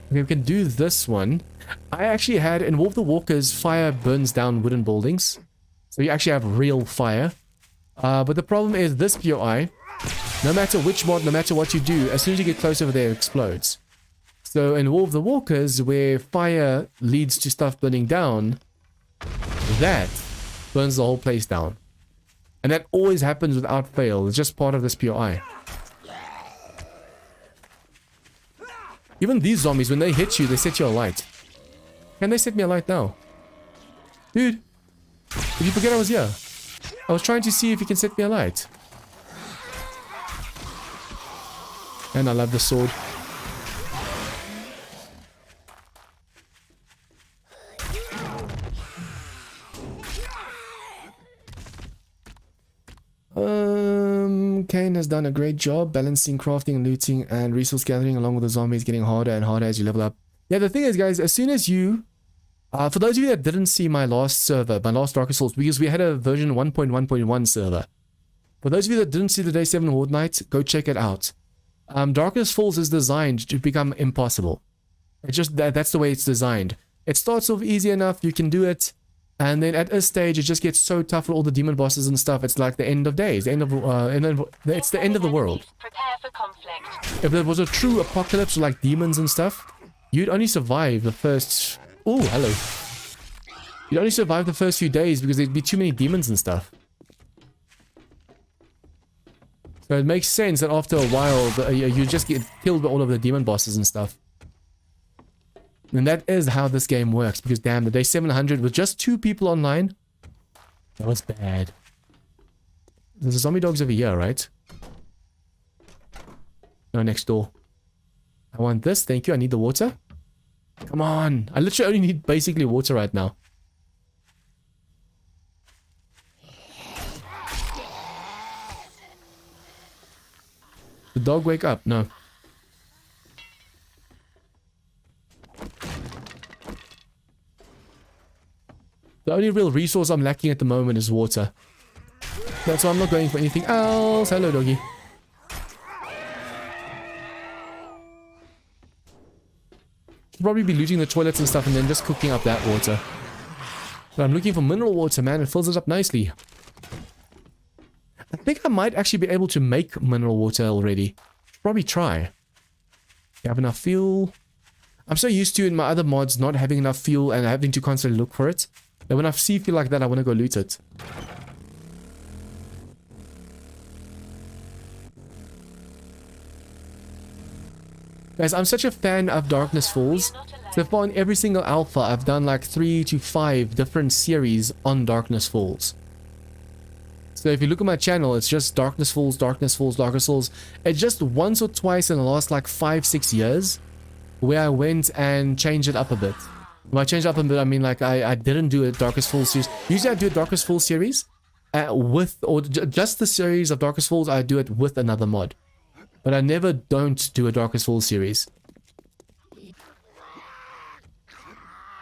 Okay, we can do this one. I actually had, in War of the Walkers, fire burns down wooden buildings. So you actually have real fire. But the problem is this POI, no matter which mod, no matter what you do, as soon as you get close over there, it explodes. So in War of the Walkers, where fire leads to stuff burning down, that burns the whole place down. And that always happens without fail. It's just part of this POI. Even these zombies, when they hit you, they set you alight. Can they set me alight now? Dude, did you forget I was here? I was trying to see if you can set me alight. And I love the sword. Kane has done a great job balancing crafting, looting, and resource gathering along with the zombies getting harder and harder as you level up. Yeah, the thing is, guys, as soon as you... for those of you that didn't see my last server, my last Darkest Falls, because we had a version 1.1.1 server. For those of you that didn't see the Day 7 Horde Night, go check it out. Darkest Falls is designed to become impossible. It's just that's the way it's designed. It starts off easy enough, you can do it. And then at a stage, it just gets so tough with all the demon bosses and stuff. It's like the end of days, the end of, it's the end of the world. Prepare for conflict. If there was a true apocalypse like demons and stuff, you'd only survive the first... Oh, hello. You'd only survive the first few days because there'd be too many demons and stuff. So it makes sense that after a while, you just get killed by all of the demon bosses and stuff. And that is how this game works, because damn, the day 700 with just 2 people online, that was bad. There's a zombie dogs over here, right? No, next door. I want this, thank you, I need the water. Come on, I literally only need basically water right now. The dog wake up? No. The only real resource I'm lacking at the moment is water. That's why I'm not going for anything else. Hello, doggy. Should probably be looting the toilets and stuff and then just cooking up that water. But I'm looking for mineral water, man. It fills it up nicely. I think I might actually be able to make mineral water already. Should probably try. You have enough fuel? I'm so used to in my other mods not having enough fuel and having to constantly look for it. And when I see fuel like that, I want to go loot it. Guys, I'm such a fan of Darkness Falls. So far in every single alpha, I've done like 3 to 5 different series on Darkness Falls. So if you look at my channel, it's just Darkness Falls, Darkness Falls, Darkness Falls. It's just once or twice in the last like 5-6 years where I went and changed it up a bit. When I changed it up a bit, I mean like I didn't do a Darkest Falls series. Usually I do a Darkest Falls series just the series of Darkest Falls, I do it with another mod. But I never don't do a Darkest Falls series.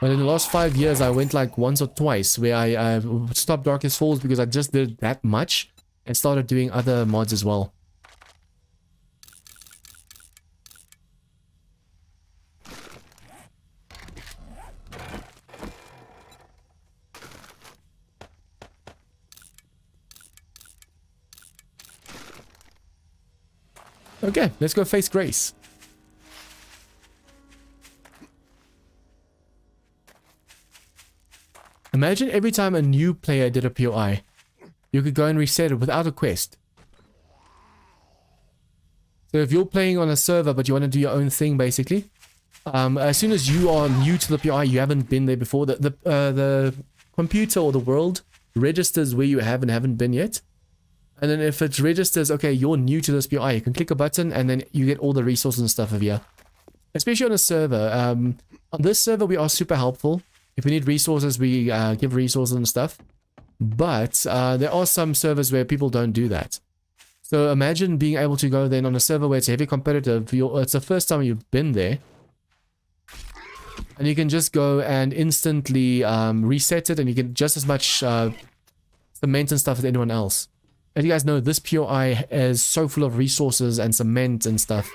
But in the last 5 years, I went like once or twice where I stopped Darkest Falls because I just did that much and started doing other mods as well. Okay, let's go face Grace. Imagine every time a new player did a POI, you could go and reset it without a quest. So if you're playing on a server but you want to do your own thing basically, as soon as you are new to the POI, you haven't been there before, the computer or the world registers where you have and haven't been yet. And then if it registers, okay, you're new to this POI, you can click a button and then you get all the resources and stuff over here. Especially on a server. On this server, we are super helpful. If we need resources, we give resources and stuff. But there are some servers where people don't do that. So imagine being able to go then on a server where it's heavy competitive. It's the first time you've been there. And you can just go and instantly reset it and you get just as much cement and stuff as anyone else. As you guys know, this POI is so full of resources and cement and stuff.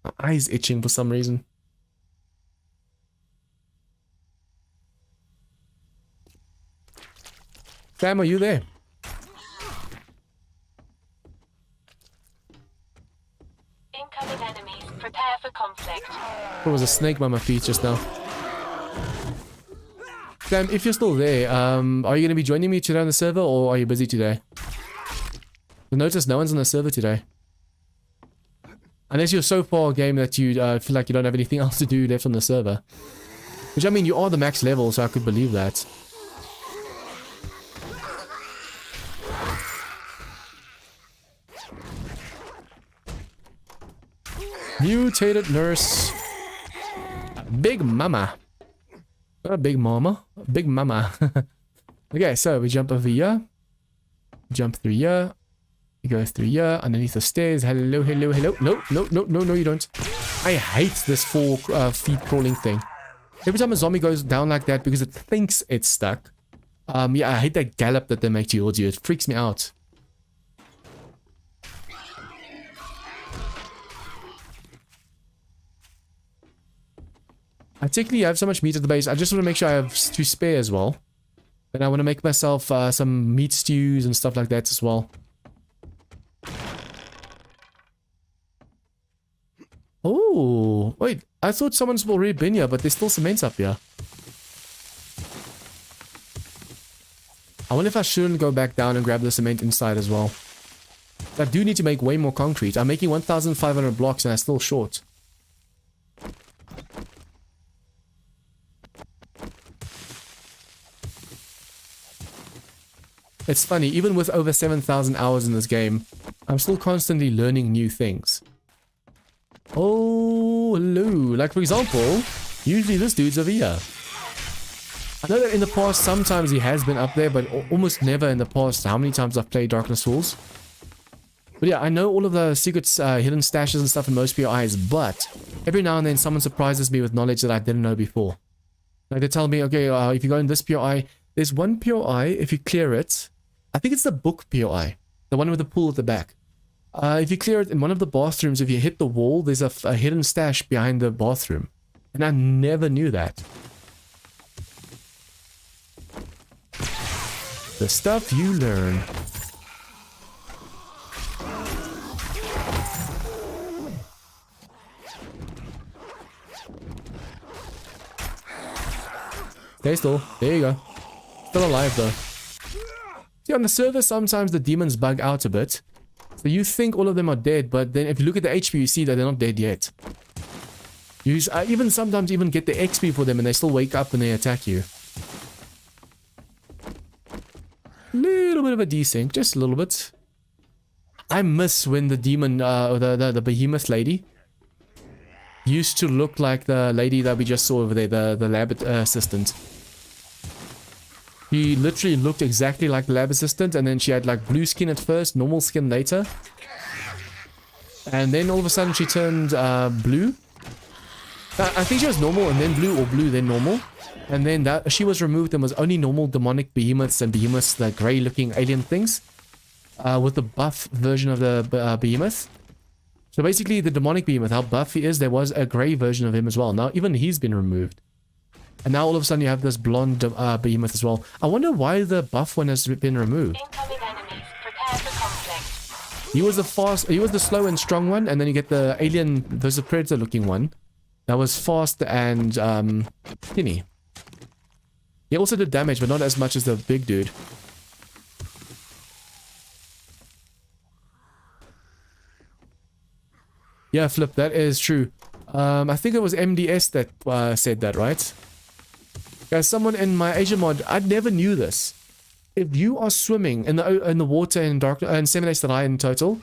My eye's itching for some reason. Sam, are you there? Incoming enemies. Prepare for conflict. There was a snake by my feet just now. Sam, if you're still there, are you going to be joining me today on the server or are you busy today? I noticed no one's on the server today. Unless you're so far game that you feel like you don't have anything else to do left on the server. Which I mean, you are the max level, so I could believe that. Mutated nurse. Big mama. Not a big mama. Big mama. Okay, so we jump over here. Jump through here. We go through here. Underneath the stairs. Hello, hello, hello. No, no, no, no, no, you don't. I hate this 4 feet crawling thing. Every time a zombie goes down like that because it thinks it's stuck. Yeah, I hate that gallop that they make towards you. It freaks me out. I technically have so much meat at the base. I just want to make sure I have to spare as well. And I want to make myself some meat stews and stuff like that as well. Oh, wait. I thought someone's already been here, but there's still cement up here. I wonder if I shouldn't go back down and grab the cement inside as well. I do need to make way more concrete. I'm making 1,500 blocks and I'm still short. It's funny, even with over 7,000 hours in this game, I'm still constantly learning new things. Oh, hello. Like, for example, usually this dude's over here. I know that in the past, sometimes he has been up there, but almost never in the past how many times I've played Darkness Falls. But yeah, I know all of the secrets, hidden stashes and stuff in most POIs, but every now and then someone surprises me with knowledge that I didn't know before. Like, they tell me, okay, if you go in this POI, there's one POI, if you clear it, I think it's the book POI, the one with the pool at the back. If you clear it in one of the bathrooms, if you hit the wall, there's a hidden stash behind the bathroom. And I never knew that. The stuff you learn. Stay still. There you go. Still alive though. See, on the server, sometimes the demons bug out a bit. So you think all of them are dead, but then if you look at the HP, you see that they're not dead yet. You even sometimes even get the XP for them and they still wake up and they attack you. Little bit of a desync, just a little bit. I miss when the demon, the behemoth lady used to look like the lady that we just saw over there, the lab assistant. He literally looked exactly like the lab assistant, and then she had like blue skin at first, normal skin later. And then all of a sudden she turned blue. I think she was normal and then blue, or blue then normal. And then that she was removed and was only normal demonic behemoths and behemoths, the grey looking alien things. With the buff version of the behemoth. So basically the demonic behemoth, how buff he is, there was a grey version of him as well. Now even he's been removed. And now all of a sudden you have this blonde behemoth as well. I wonder why the buff one has been removed. Incoming enemies. Prepare for conflict. He was the slow and strong one, and then you get the alien versus predator looking one. That was fast and skinny. He also did damage, but not as much as the big dude. Yeah, Flip, that is true. I think it was MDS that said that, right? Guys, someone in my Asia mod, I never knew this. If you are swimming in the water in dark and 7 days that I in total,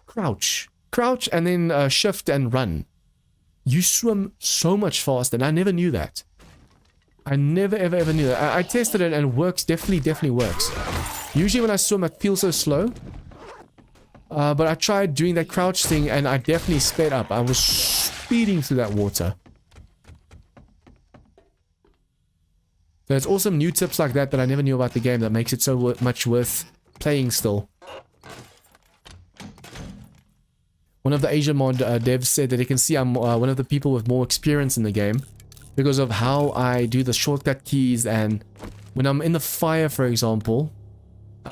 crouch, and then shift and run. You swim so much faster, and I never knew that. I never ever knew that. I tested it and it works, definitely works. Usually when I swim, I feel so slow. But I tried doing that crouch thing and I definitely sped up. I was speeding through that water. There's awesome new tips like that I never knew about the game that makes it so much worth playing still. One of the Asia mod devs said that he can see I'm one of the people with more experience in the game because of how I do the shortcut keys, and when I'm in the fire, for example,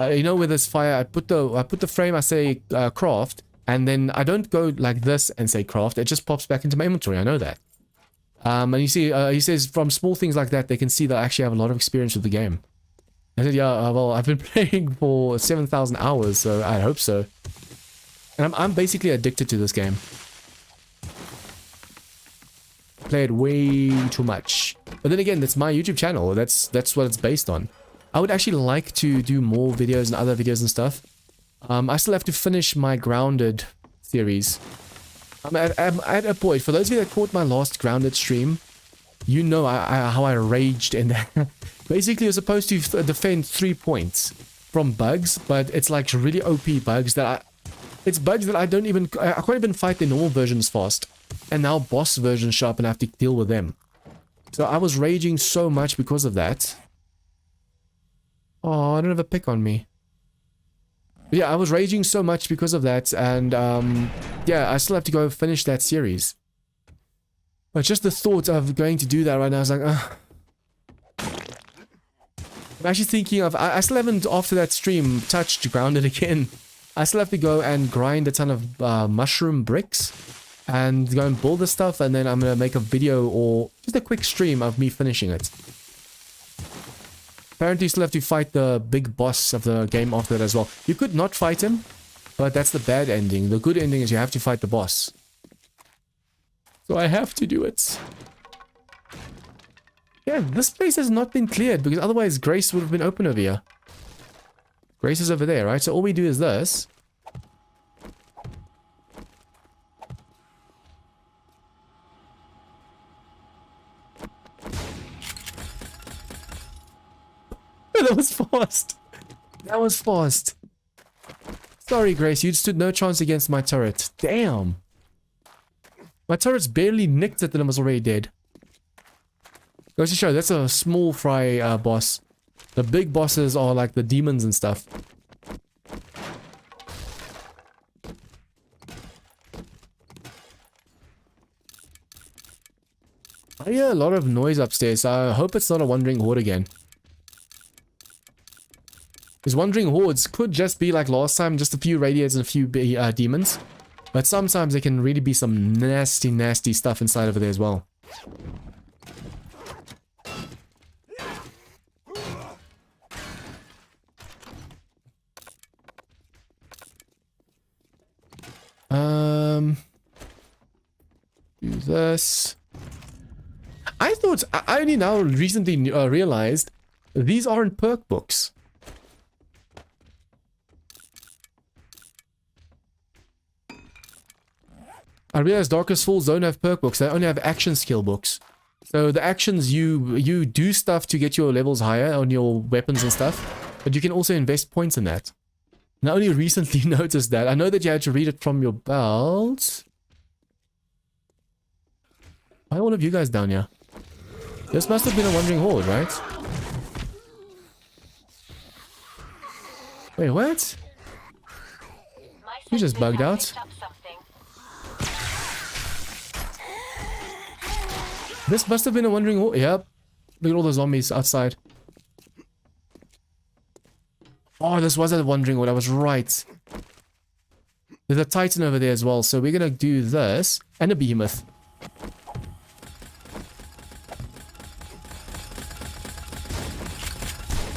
you know, with this fire, I put the frame, I say craft, and then I don't go like this and say craft. It just pops back into my inventory. I know that. And you see, he says from small things like that, they can see that I actually have a lot of experience with the game. I said, yeah, well, I've been playing for 7,000 hours, so I hope so. And I'm basically addicted to this game. I play it way too much. But then again, that's my YouTube channel. That's what it's based on. I would actually like to do more videos and other videos and stuff. I still have to finish my Grounded series. I'm at a point. For those of you that caught my last Grounded stream, you know how I raged in that. Basically, you're supposed to defend 3 points from bugs, but it's like really OP bugs that it's bugs that I can't even fight the normal versions fast. And now boss versions show up and I have to deal with them. So I was raging so much because of that. Oh, I don't have a pick on me. But yeah, I was raging so much because of that, and yeah, I still have to go finish that series. But just the thought of going to do that right now is like, I'm actually thinking of, I still haven't, after that stream, touched grounded again. I still have to go and grind a ton of mushroom bricks and go and build the stuff, and then I'm going to make a video or just a quick stream of me finishing it. Apparently you still have to fight the big boss of the game after that as well. You could not fight him, but that's the bad ending. The good ending is you have to fight the boss. So I have to do it. Yeah, this place has not been cleared because otherwise Grace would have been open over here. Grace is over there, right? So all we do is this. That was fast. That was fast. Sorry, Grace, you stood no chance against my turret. Damn. My turret's barely nicked it and it was already dead. Goes to show, that's a small fry boss. The big bosses are like the demons and stuff. I hear a lot of noise upstairs. I hope it's not a wandering horde again. Because wandering hordes could just be like last time, just a few radiators and a few demons. But sometimes there can really be some nasty, nasty stuff inside over there as well. Do this. I thought, I only now recently realized these aren't perk books. I realized Darkest Falls don't have perk books, they only have action skill books. So the actions, you do stuff to get your levels higher on your weapons and stuff, but you can also invest points in that. And I only recently noticed that. I know that you had to read it from your belt. Why are all of you guys down here? This must have been a wandering horde, right? Wait, what? You just bugged out. This must have been a wandering horde. Yep. Look at all the zombies outside. Oh, this was a wandering horde. I was right. There's a titan over there as well. So we're gonna do this. And a behemoth.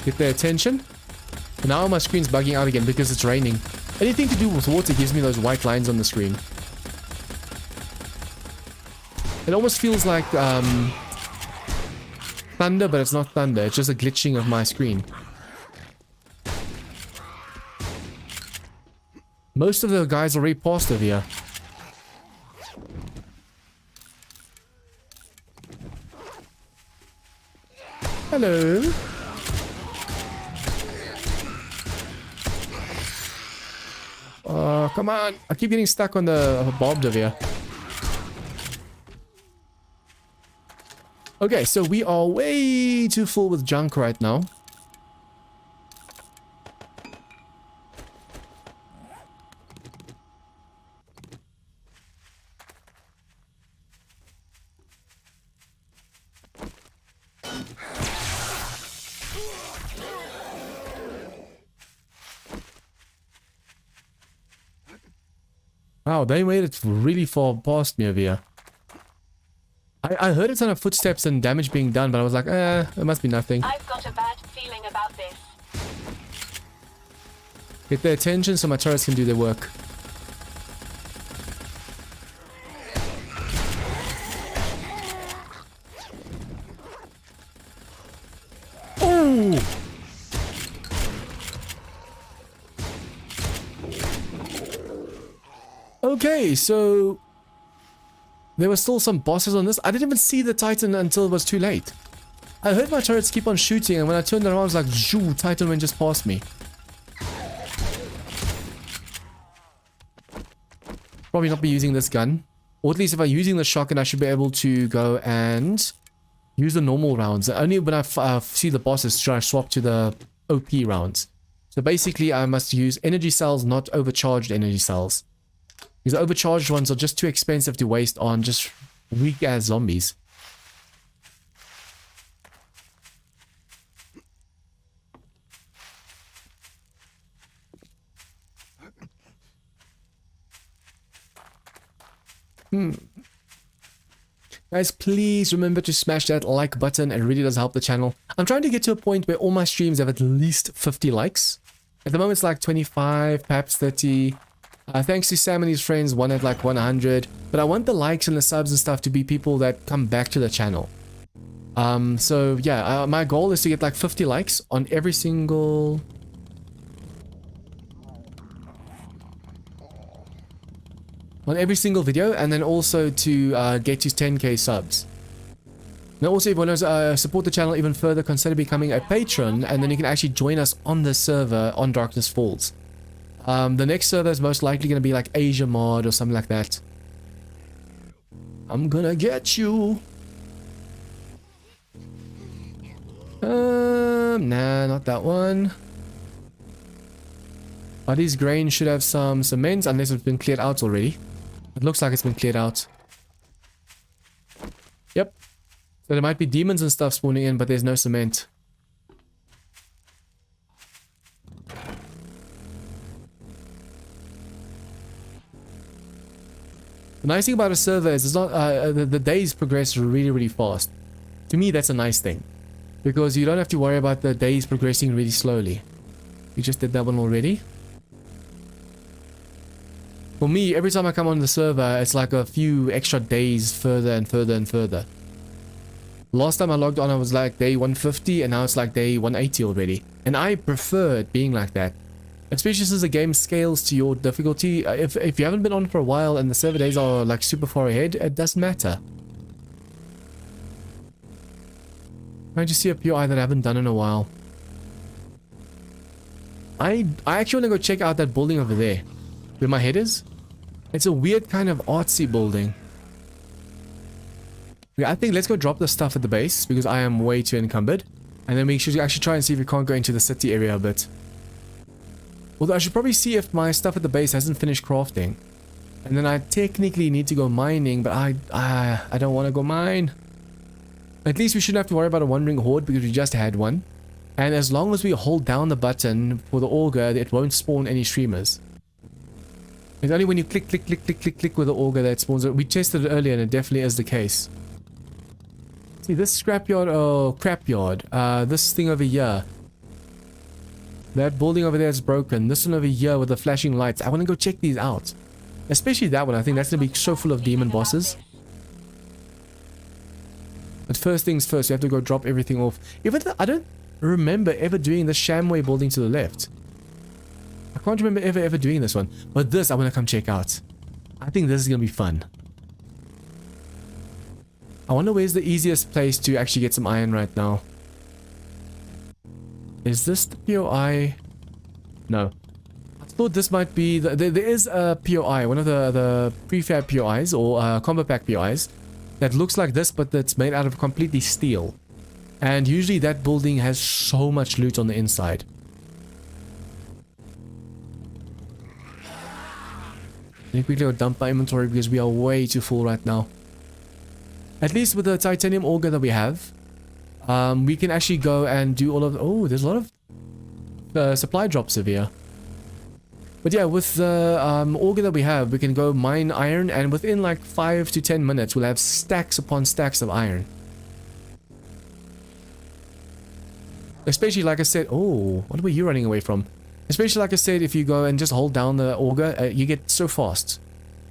Get their attention. And now my screen's bugging out again because it's raining. Anything to do with water gives me those white lines on the screen. It almost feels like thunder, but it's not thunder. It's just a glitching of my screen. Most of the guys already passed over here. Hello. Come on. I keep getting stuck on the barbed over here. Okay, so we are way too full with junk right now. Wow, they made it really far past me over here. I heard a ton of footsteps and damage being done, but I was like, it must be nothing. I've got a bad feeling about this. Get their attention so my turrets can do their work. Oh! Okay, so there were still some bosses on this. I didn't even see the Titan until it was too late. I heard my turrets keep on shooting, and when I turned around, I was like, "Zhoo!" Titan went just past me. Probably not be using this gun. Or at least if I'm using the shotgun, I should be able to go and use the normal rounds. Only when I see the bosses should I swap to the OP rounds. So basically, I must use energy cells, not overcharged energy cells. Because the overcharged ones are just too expensive to waste on just weak ass zombies. Guys, please remember to smash that like button. It really does help the channel. I'm trying to get to a point where all my streams have at least 50 likes. At the moment, it's like 25, perhaps 30. Thanks to Sam and his friends, one at like 100. But I want the likes and the subs and stuff to be people that come back to the channel. So yeah, my goal is to get like 50 likes on every single... video, and then also to get to 10k subs. Now also, if you want to support the channel even further, consider becoming a patron, and then you can actually join us on the server on Darkness Falls. The next server is most likely going to be like Asia Mod or something like that. I'm gonna get you. Nah, not that one. Buddy's grain should have some cement, unless it's been cleared out already. It looks like it's been cleared out. Yep. So there might be demons and stuff spawning in, but there's no cement. The nice thing about a server is it's not the days progress really, really fast. To me, that's a nice thing, because you don't have to worry about the days progressing really slowly. You just did that one already. For me, every time I come on the server, it's like a few extra days further and further and further. Last time I logged on, I was like day 150, and now it's like day 180 already. And I prefer it being like that. Especially since the game scales to your difficulty. If you haven't been on for a while and the server days are like super far ahead, it doesn't matter. I just see a POI that I haven't done in a while. I actually want to go check out that building over there. Where my head is? It's a weird kind of artsy building. Yeah, I think let's go drop the stuff at the base, because I am way too encumbered. And then we should actually try and see if we can't go into the city area a bit. Although I should probably see if my stuff at the base hasn't finished crafting. And then I technically need to go mining, but I don't want to go mine. At least we shouldn't have to worry about a wandering horde, because we just had one. And as long as we hold down the button for the auger, it won't spawn any streamers. It's only when you click with the auger that spawns it. We tested it earlier and it definitely is the case. See, this scrapyard, oh, crapyard. This thing over here. That building over there is broken. This one over here with the flashing lights. I want to go check these out. Especially that one. I think that's going to be so full of demon bosses. But first things first, you have to go drop everything off. Even though I don't remember ever doing the Shamway building to the left. I can't remember ever doing this one. But this I want to come check out. I think this is going to be fun. I wonder where's the easiest place to actually get some iron right now. Is this the POI? No. I thought this might be... there is a POI, one of the prefab POIs, or combo pack POIs, that looks like this, but that's made out of completely steel. And usually that building has so much loot on the inside. Let me quickly go dump my inventory because we are way too full right now. At least with the titanium auger that we have, we can actually go and do all of... Oh, there's a lot of supply drops over here. But yeah, with the auger that we have, we can go mine iron, and within like 5 to 10 minutes, we'll have stacks upon stacks of iron. Especially like I said... Oh, what were you running away from? Especially like I said, if you go and just hold down the auger, you get so fast.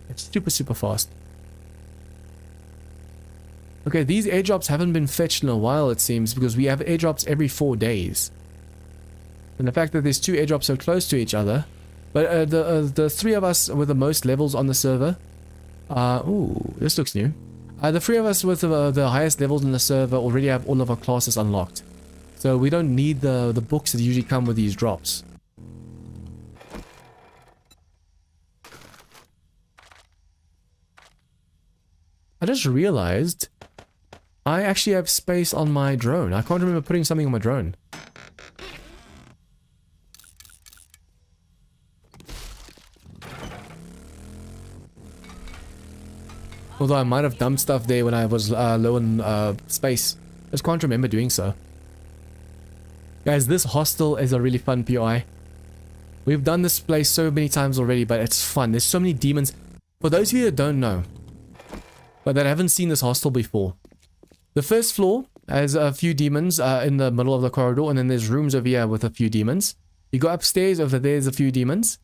It's super fast. Okay, these airdrops haven't been fetched in a while, it seems, because we have airdrops every 4 days. And the fact that there's 2 airdrops so close to each other. But the 3 of us with the most levels on the server... ooh, this looks new. The 3 of us with the highest levels on the server already have all of our classes unlocked. So we don't need the books that usually come with these drops. I just realized I actually have space on my drone. I can't remember putting something on my drone. Although I might have dumped stuff there when I was low on space. I just can't remember doing so. Guys, this hostel is a really fun POI. We've done this place so many times already, but it's fun. There's so many demons. For those of you that don't know, but that haven't seen this hostel before, the first floor has a few demons in the middle of the corridor, and then there's rooms over here with a few demons. You go upstairs, over there's a few demons.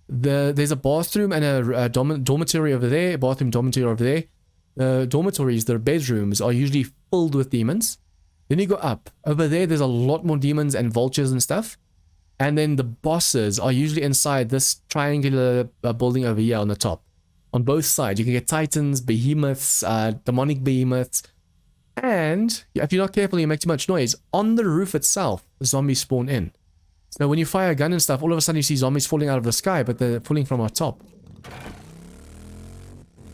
There's a bathroom and a dormitory over there, a bathroom dormitory over there. The dormitories, the bedrooms, are usually filled with demons. Then you go up. Over there's a lot more demons and vultures and stuff. And then the bosses are usually inside this triangular building over here on the top. On both sides, you can get titans, behemoths, demonic behemoths. And if you're not careful, you make too much noise. On the roof itself, the zombies spawn in. So when you fire a gun and stuff, all of a sudden you see zombies falling out of the sky, but they're falling from our top.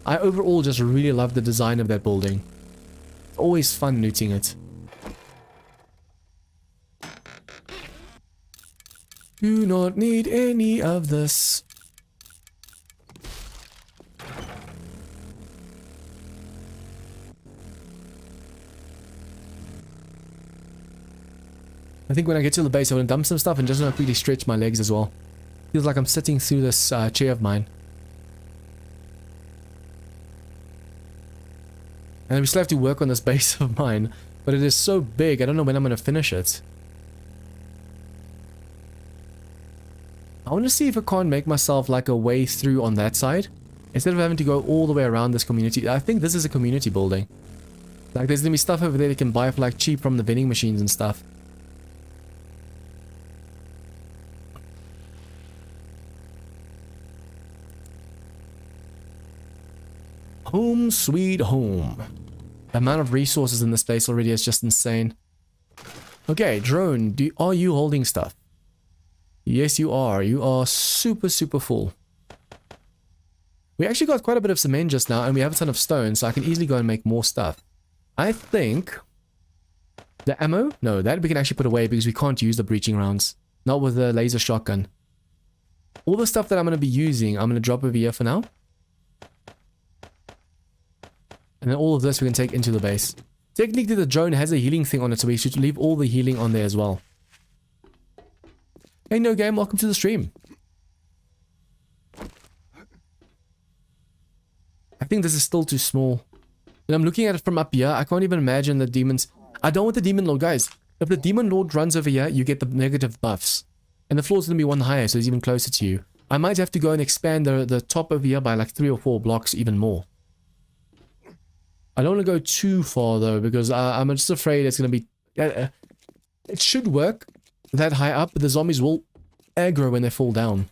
I overall just really love the design of that building. It's always fun looting it. Do not need any of this. I think when I get to the base, I'm going to dump some stuff and just really stretch my legs as well. Feels like I'm sitting through this chair of mine. And we still have to work on this base of mine. But it is so big, I don't know when I'm going to finish it. I want to see if I can't make myself like a way through on that side. Instead of having to go all the way around this community. I think this is a community building. Like there's going to be stuff over there you can buy for like cheap from the vending machines and stuff. Home sweet home. The amount of resources in this place already is just insane. Okay, drone, are you holding stuff? Yes, you are. You are super full. We actually got quite a bit of cement just now, and we have a ton of stone, so I can easily go and make more stuff. I think the ammo, no, that we can actually put away because we can't use the breaching rounds. Not with the laser shotgun. All the stuff that I'm going to be using, I'm going to drop over here for now. And then all of this we can take into the base. Technically the drone has a healing thing on it, so we should leave all the healing on there as well. Hey No Game, welcome to the stream. I think this is still too small. When I'm looking at it from up here, I can't even imagine the demons. I don't want the demon lord, guys. If the demon lord runs over here, you get the negative buffs. And the floor's going to be one higher, so it's even closer to you. I might have to go and expand the top over here by like 3 or 4 blocks, even more. I don't want to go too far though, because I'm just afraid it's going to be... it should work that high up, but the zombies will aggro when they fall down.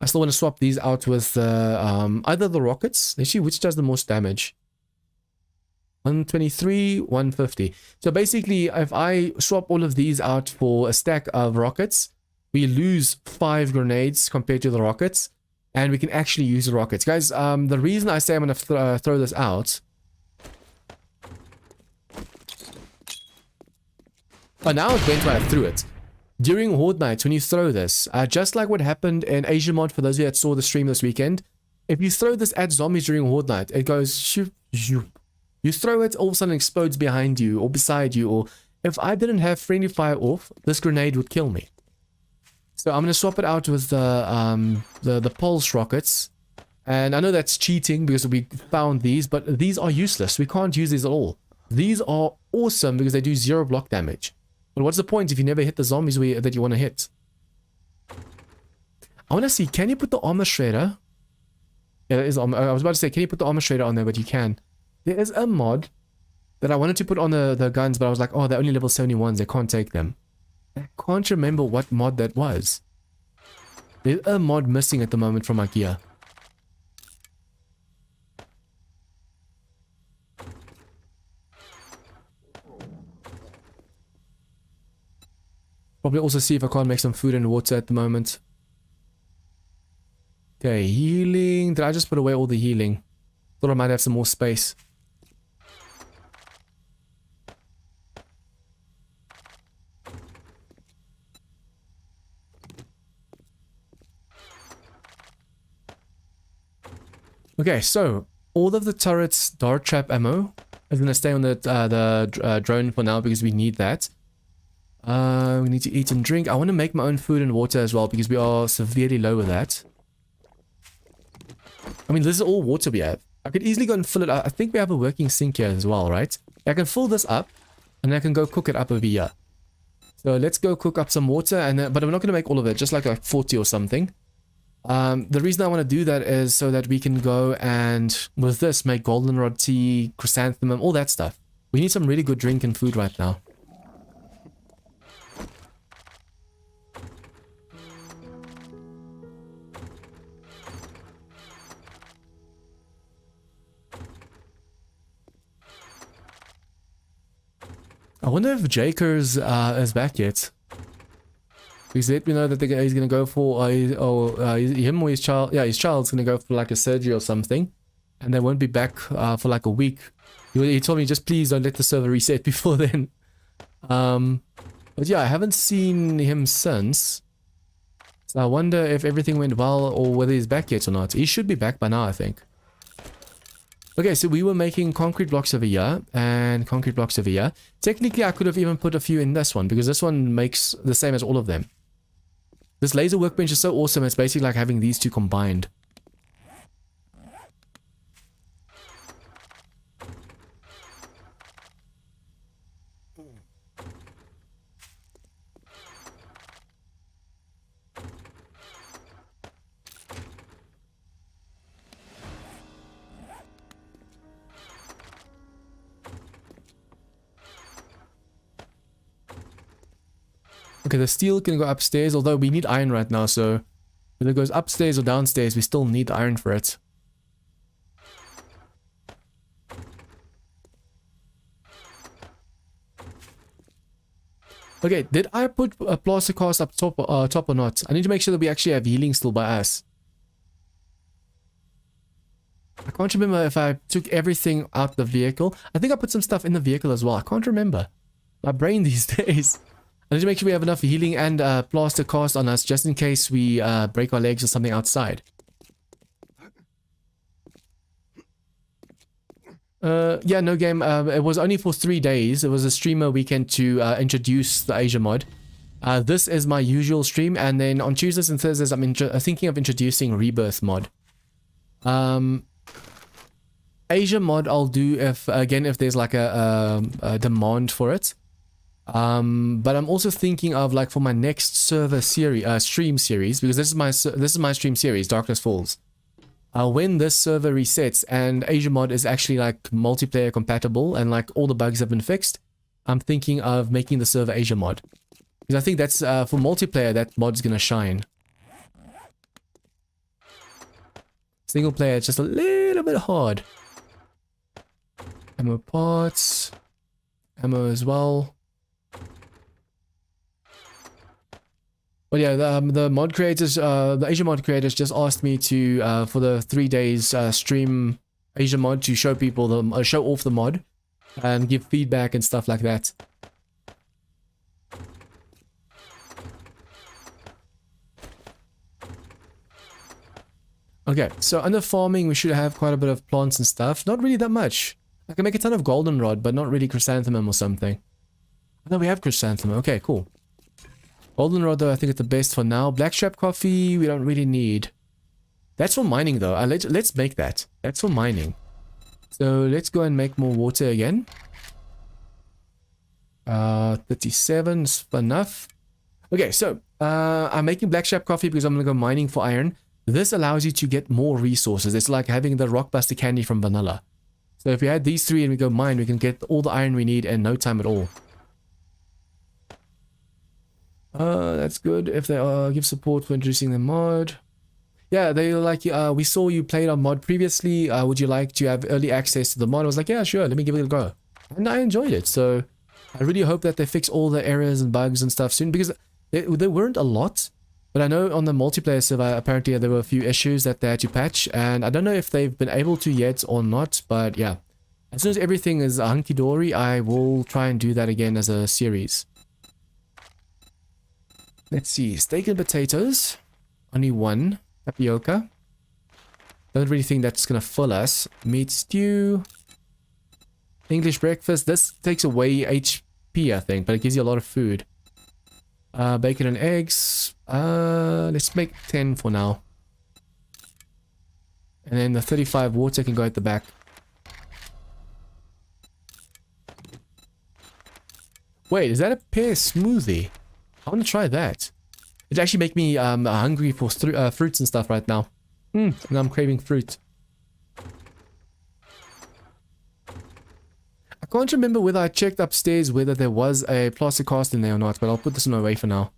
I still want to swap these out with either the rockets. Let's see which does the most damage. 123, 150. So basically, if I swap all of these out for a stack of rockets, we lose 5 grenades compared to the rockets, and we can actually use the rockets. Guys, the reason I say I'm going to throw this out... Oh, now it went right through it. During Horde nights, when you throw this, just like what happened in Asia Mod, for those of you that saw the stream this weekend, if you throw this at zombies during Horde night, it goes shoop, shoop. You throw it, all of a sudden it explodes behind you or beside you, or if I didn't have friendly fire off, this grenade would kill me. So I'm going to swap it out with the pulse rockets. And I know that's cheating because we found these, but these are useless. We can't use these at all. These are awesome because they do 0 block damage. But what's the point if you never hit the zombies that you want to hit? I want to see, can you put the armor shredder? Yeah, that is, I was about to say, can you put the armor shredder on there? But you can. There is a mod that I wanted to put on the guns, but I was like, oh, they're only level 71s. They can't take them. I can't remember what mod that was. There's a mod missing at the moment from my gear. Probably also see if I can't make some food and water at the moment. Okay, healing. Did I just put away all the healing? Thought I might have some more space. Okay, so all of the turret's dart trap ammo is going to stay on the drone for now because we need that. We need to eat and drink. I want to make my own food and water as well because we are severely low with that. I mean, this is all water we have. I could easily go and fill it up. I think we have a working sink here as well, right? I can fill this up and I can go cook it up over here. So let's go cook up some water, and but I'm not going to make all of it, just like 40 or something. The reason I want to do that is so that we can go and, with this, make goldenrod tea, chrysanthemum, all that stuff. We need some really good drink and food right now. I wonder if Jakers is back yet. Because let me know that he's going to go for, him or his child, yeah, his child's going to go for like a surgery or something. And they won't be back for like a week. He told me, just please don't let the server reset before then. But yeah, I haven't seen him since. So I wonder if everything went well or whether he's back yet or not. He should be back by now, I think. Okay, so we were making concrete blocks over here and concrete blocks over here. Technically, I could have even put a few in this one because this one makes the same as all of them. This laser workbench is so awesome. It's basically like having these two combined. Okay, the steel can go upstairs, although we need iron right now, so whether it goes upstairs or downstairs, we still need iron for it. Okay, did I put a plaster cast up top or not? I need to make sure that we actually have healing still by us. I can't remember if I took everything out the vehicle. I think I put some stuff in the vehicle as well. I can't remember. My brain these days. I need to make sure we have enough healing and plaster cast on us just in case we break our legs or something outside. Yeah, no game. It was only for 3 days. It was a streamer weekend to introduce the Asia mod. This is my usual stream, and then on Tuesdays and Thursdays I'm thinking of introducing Rebirth mod. Asia mod I'll do if there's like a demand for it. But I'm also thinking of like for my next server series, stream series, because this is my stream series, Darkness Falls. When this server resets and Asia mod is actually like multiplayer compatible and like all the bugs have been fixed, I'm thinking of making the server Asia mod. Because I think that's for multiplayer, that mod's gonna shine. Single player, it's just a little bit hard. Ammo parts, ammo as well. But yeah, the mod creators, the Asia mod creators just asked me to, for the 3 days stream Asia mod to show people show off the mod and give feedback and stuff like that. Okay, so under farming we should have quite a bit of plants and stuff. Not really that much. I can make a ton of goldenrod, but not really chrysanthemum or something. No, we have chrysanthemum. Okay, cool. Goldenrod though, I think it's the best for now. Blackstrap coffee, we don't really need. That's for mining though. Let's make that. That's for mining. So let's go and make more water again. 37 is enough. Okay, so I'm making blackstrap coffee because I'm gonna go mining for iron. This allows you to get more resources. It's like having the rockbuster candy from vanilla. So if we add these 3 and we go mine, we can get all the iron we need in no time at all. That's good. If they give support for introducing the mod. Yeah, they like, we saw you played on mod previously. Would you like to have early access to the mod? I was like, yeah, sure, let me give it a go. And I enjoyed it. So I really hope that they fix all the errors and bugs and stuff soon, because there weren't a lot. But I know on the multiplayer server, apparently there were a few issues that they had to patch. And I don't know if they've been able to yet or not. But yeah, as soon as everything is hunky-dory, I will try and do that again as a series. Let's see, steak and potatoes, only 1, tapioca. Don't really think that's gonna fill us. Meat stew. English breakfast. This takes away HP, I think, but it gives you a lot of food. Bacon and eggs. Let's make 10 for now. And then the 35 water can go at the back. Wait, is that a pear smoothie? I want to try that. It actually make me hungry for fruits and stuff right now. And I'm craving fruit. I can't remember whether I checked upstairs whether there was a plastic cast in there or not, but I'll put this in my way for now.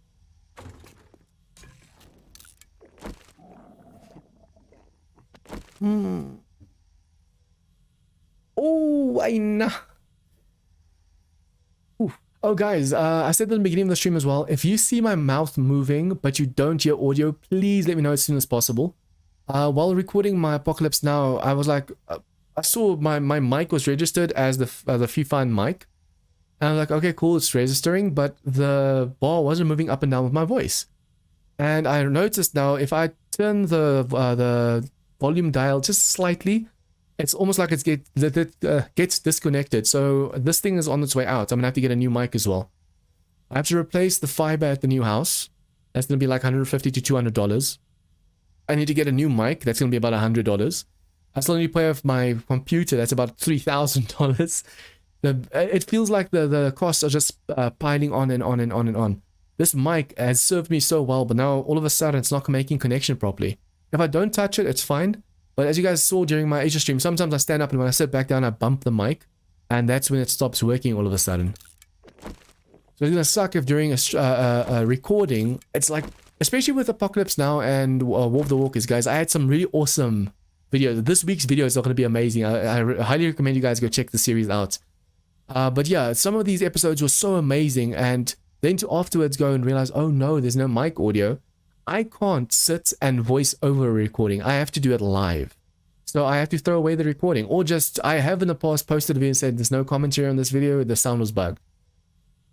Oh, I know. Oh guys, I said at the beginning of the stream as well, if you see my mouth moving but you don't hear audio, please let me know as soon as possible. While recording my Apocalypse Now, I was like, I saw my mic was registered as the Fifine mic. And I was like, okay, cool, it's registering, but the bar wasn't moving up and down with my voice. And I noticed now, if I turn the volume dial just slightly, it's almost like it gets disconnected. So this thing is on its way out. I'm gonna have to get a new mic as well. I have to replace the fiber at the new house. That's gonna be like $150 to $200. I need to get a new mic. That's gonna be about $100. I still need to pay off my computer. That's about $3,000. It feels like the costs are just piling on and on and on and on. This mic has served me so well, but now all of a sudden it's not making connection properly. If I don't touch it, it's fine. But as you guys saw during my Asia stream, sometimes I stand up and when I sit back down, I bump the mic. And that's when it stops working all of a sudden. So it's going to suck if during a recording, it's like, especially with Apocalypse Now and War of the Walkers, guys, I had some really awesome videos. This week's video is not going to be amazing. I highly recommend you guys go check the series out. But yeah, some of these episodes were so amazing. And then to afterwards go and realize, oh no, there's no mic audio. I can't sit and voice over a recording. I have to do it live. So I have to throw away the recording. Or just, I have in the past posted a video and said, there's no commentary on this video, the sound was bugged.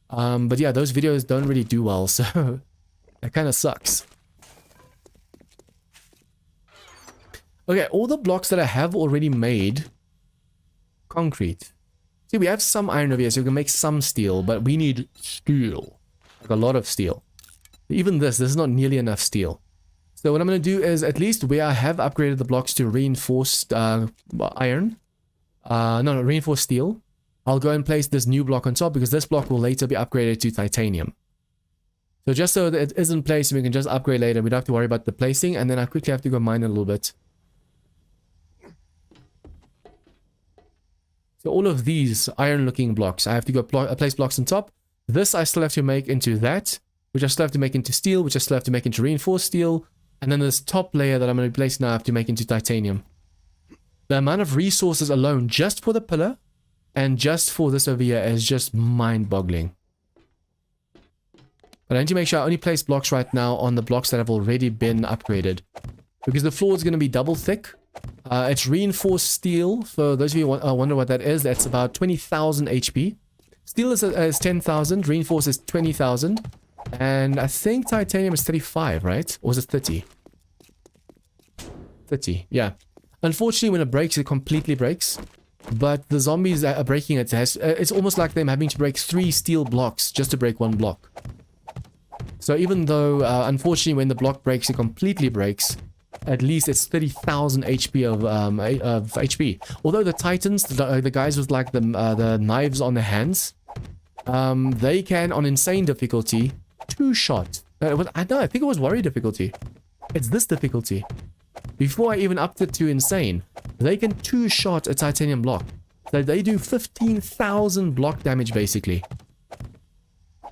But yeah, those videos don't really do well, so that kind of sucks. Okay, all the blocks that I have already made, concrete. See, we have some iron over here, so we can make some steel, but we need steel. Like a lot of steel. Even this is not nearly enough steel. So what I'm going to do is, at least where I have upgraded the blocks to reinforced iron, reinforced steel, I'll go and place this new block on top, because this block will later be upgraded to titanium. So just so that it is in place, we can just upgrade later. We don't have to worry about the placing, and then I quickly have to go mine a little bit. So all of these iron-looking blocks, I have to go place blocks on top. This I still have to make into that, which I still have to make into steel, which I still have to make into reinforced steel, and then this top layer that I'm going to place now I have to make into titanium. The amount of resources alone, just for the pillar, and just for this over here, is just mind-boggling. But I need to make sure I only place blocks right now on the blocks that have already been upgraded. Because the floor is going to be double thick. It's reinforced steel. For those of you who wonder what that is, that's about 20,000 HP. Steel is 10,000, reinforced is 20,000. And I think titanium is 35, right? Or is it 30? 30, yeah. Unfortunately, when it breaks, it completely breaks. But the zombies that are breaking it, it's almost like them having to break 3 steel blocks just to break 1 block. So even though, unfortunately, when the block breaks, it completely breaks, at least it's 30,000 HP of HP. Although the titans, the guys with like the knives on their hands, they can, on insane difficulty, 2-shot. I think it was warrior difficulty. It's this difficulty. Before I even upped it to insane, they can 2-shot a titanium block. So they do 15,000 block damage basically.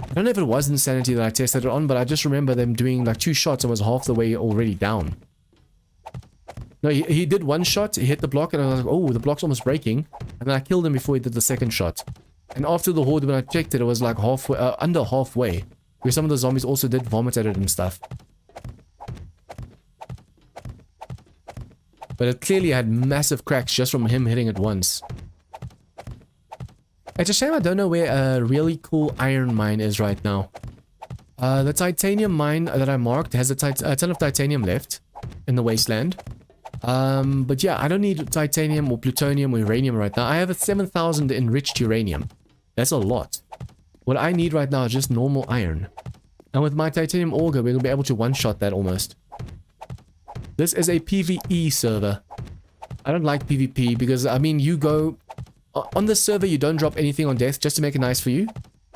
I don't know if it was insanity that I tested it on, but I just remember them doing like 2 shots and was half the way already down. No, he did 1 shot, he hit the block, and I was like, oh, the block's almost breaking. And then I killed him before he did the 2nd shot. And after the horde, when I checked it, it was like halfway, under halfway. Because some of the zombies also did vomit at it and stuff. But it clearly had massive cracks just from him hitting it once. It's a shame I don't know where a really cool iron mine is right now. The titanium mine that I marked has a ton of titanium left in the wasteland. But yeah, I don't need titanium or plutonium or uranium right now. I have a 7,000 enriched uranium. That's a lot. What I need right now is just normal iron. And with my titanium auger, we'll be able to one-shot that almost. This is a PvE server. I don't like PvP because, I mean, you go... On this server, you don't drop anything on death just to make it nice for you.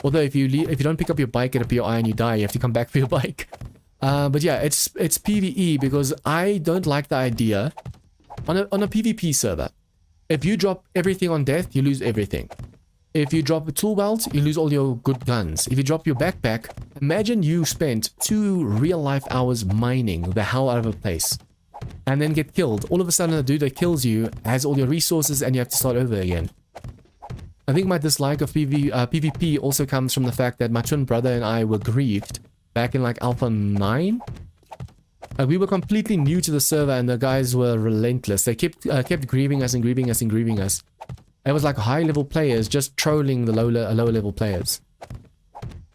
Although if you don't pick up your bike at a POI and you die, you have to come back for your bike. But yeah, it's PvE because I don't like the idea on a PvP server. If you drop everything on death, you lose everything. If you drop a tool belt, you lose all your good guns. If you drop your backpack, imagine you spent 2 real-life hours mining the hell out of a place and then get killed. All of a sudden, the dude that kills you has all your resources and you have to start over again. I think my dislike of PvP also comes from the fact that my twin brother and I were grieved back in like Alpha 9. We were completely new to the server and the guys were relentless. They kept grieving us and grieving us and grieving us. It was like high-level players just trolling the lower-level players.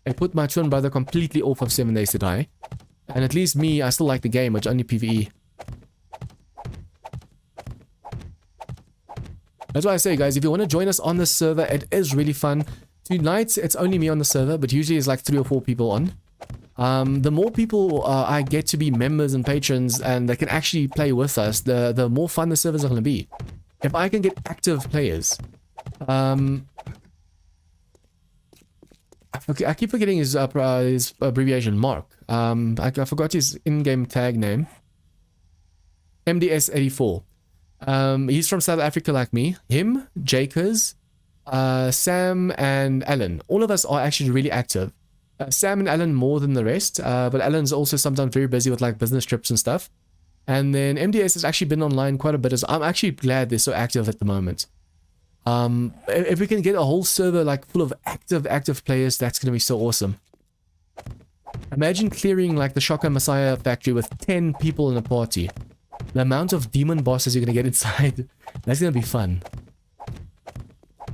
It put my twin brother completely off of 7 Days to Die. And at least me, I still like the game, which only PvE. That's why I say, guys, if you want to join us on this server, it is really fun. Tonight, it's only me on the server, but usually it's like 3 or 4 people on. The more people I get to be members and patrons and they can actually play with us, the more fun the servers are going to be. If I can get active players, I keep forgetting his abbreviation, Mark. I forgot his in-game tag name. MDS84. He's from South Africa like me. Him, Jakers, Sam, and Alan. All of us are actually really active. Sam and Alan more than the rest, but Alan's also sometimes very busy with like business trips and stuff. And then MDS has actually been online quite a bit. I'm actually glad they're so active at the moment. If we can get a whole server like full of active players, that's going to be so awesome. Imagine clearing like the Shotgun Messiah factory with 10 people in a party. The amount of demon bosses you're going to get inside, that's going to be fun.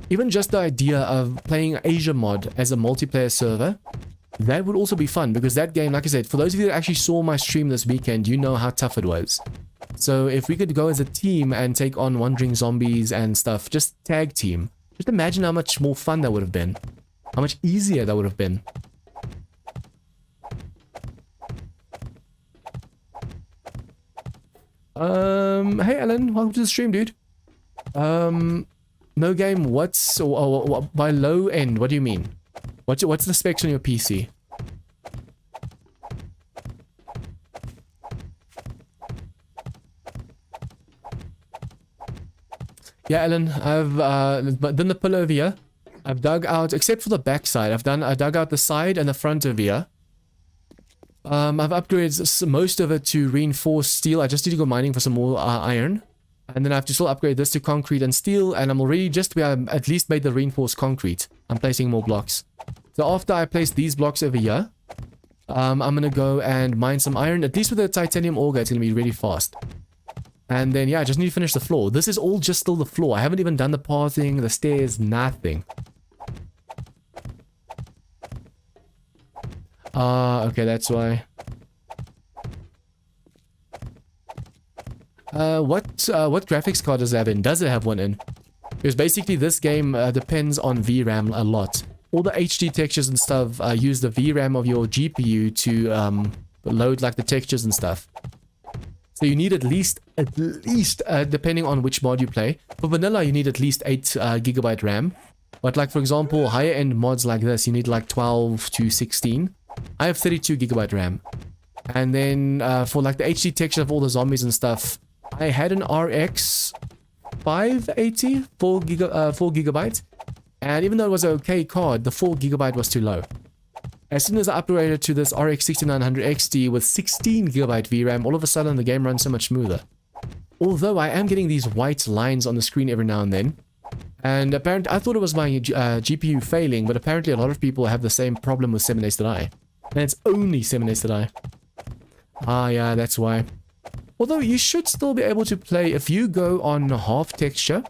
Even just the idea of playing Asia Mod as a multiplayer server, that would also be fun because that game, like I said, for those of you that actually saw my stream this weekend, you know how tough it was. So if we could go as a team and take on wandering zombies and stuff, just tag team, just imagine how much more fun that would have been. How much easier that would have been. Hey Alan, welcome to the stream, dude. No game, what's... by low end, what do you mean? What's the specs on your PC? Yeah, Alan, I've done the pillar over here. I've dug out, except for the back side, I dug out the side and the front over here. I've upgraded most of it to reinforced steel. I just need to go mining for some more iron. And then I have to still upgrade this to concrete and steel. And I'm already at least made the reinforced concrete. I'm placing more blocks. So after I place these blocks over here, I'm going to go and mine some iron. At least with the titanium auger, it's going to be really fast. And then, yeah, I just need to finish the floor. This is all just still the floor. I haven't even done the pathing, the stairs, nothing. Okay, that's why. What graphics card does it have in? Does it have one in? Because basically this game depends on VRAM a lot. All the HD textures and stuff use the VRAM of your GPU to load like the textures and stuff. So you need at least, depending on which mod you play. For vanilla, you need at least 8 gigabyte RAM. But like, for example, higher end mods like this, you need like 12 to 16. I have 32 gigabyte RAM. And then for like the HD texture of all the zombies and stuff, I had an RX 580, 4 gigabyte. And even though it was an okay card, the 4 gigabyte was too low. As soon as I upgraded to this RX 6900 XT with 16 gigabyte VRAM, all of a sudden the game runs so much smoother. Although I am getting these white lines on the screen every now and then. And apparently, I thought it was my GPU failing, but apparently a lot of people have the same problem with 7 Days to Die. And it's only 7 Days to Die. Ah, yeah, that's why. Although you should still be able to play if you go on half texture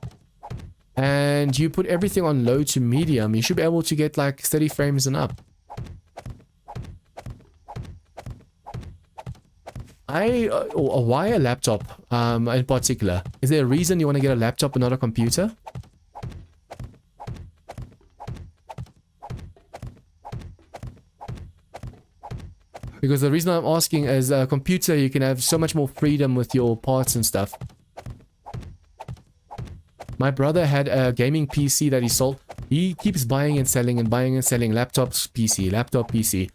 and you put everything on low to medium, you should be able to get like 30 frames and up. Or why a laptop in particular? Is there a reason you want to get a laptop and not a computer? Because the reason I'm asking is a computer, you can have so much more freedom with your parts and stuff. My brother had a gaming PC that he sold. He keeps buying and selling laptops, PC, laptop, PC.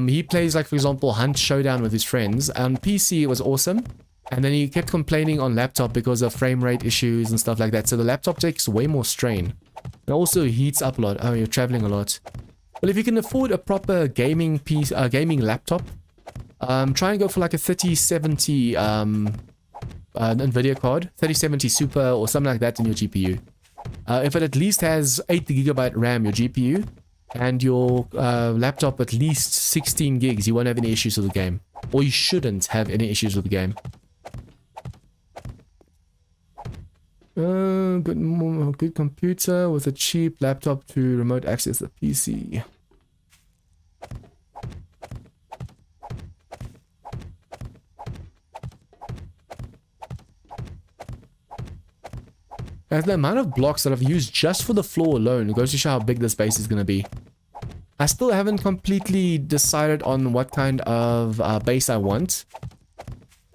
He plays, like, for example, Hunt Showdown with his friends. On PC, it was awesome. And then he kept complaining on laptop because of frame rate issues and stuff like that. So the laptop takes way more strain. It also heats up a lot. Oh, you're traveling a lot. Well, if you can afford a proper gaming PC, gaming laptop, try and go for like a 3070 NVIDIA card, 3070 Super or something like that in your GPU. If it at least has 8GB RAM, your GPU, and your laptop at least 16 gigs, you won't have any issues with the game. Or you shouldn't have any issues with the game. Good computer with a cheap laptop to remote access the PC. As the amount of blocks that I've used just for the floor alone, it goes to show how big this base is going to be. I still haven't completely decided on what kind of base I want.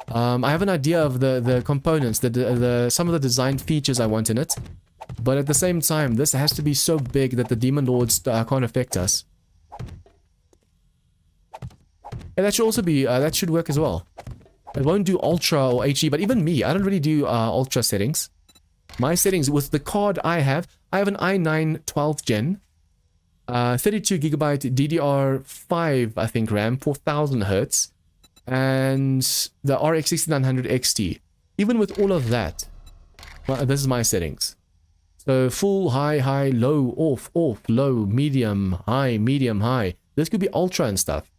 I have an idea of the components, some of the design features I want in it. But at the same time, this has to be so big that the Demon Lords can't affect us. And that should also be, that should work as well. It won't do Ultra or HD, but even me, I don't really do Ultra settings. My settings with the card I have an i9 12th gen, 32GB DDR5, I think, RAM, 4000 Hz, and the RX 6900 XT. Even with all of that, well, this is my settings. So full, high, low, off, low, medium, high. This could be ultra and stuff.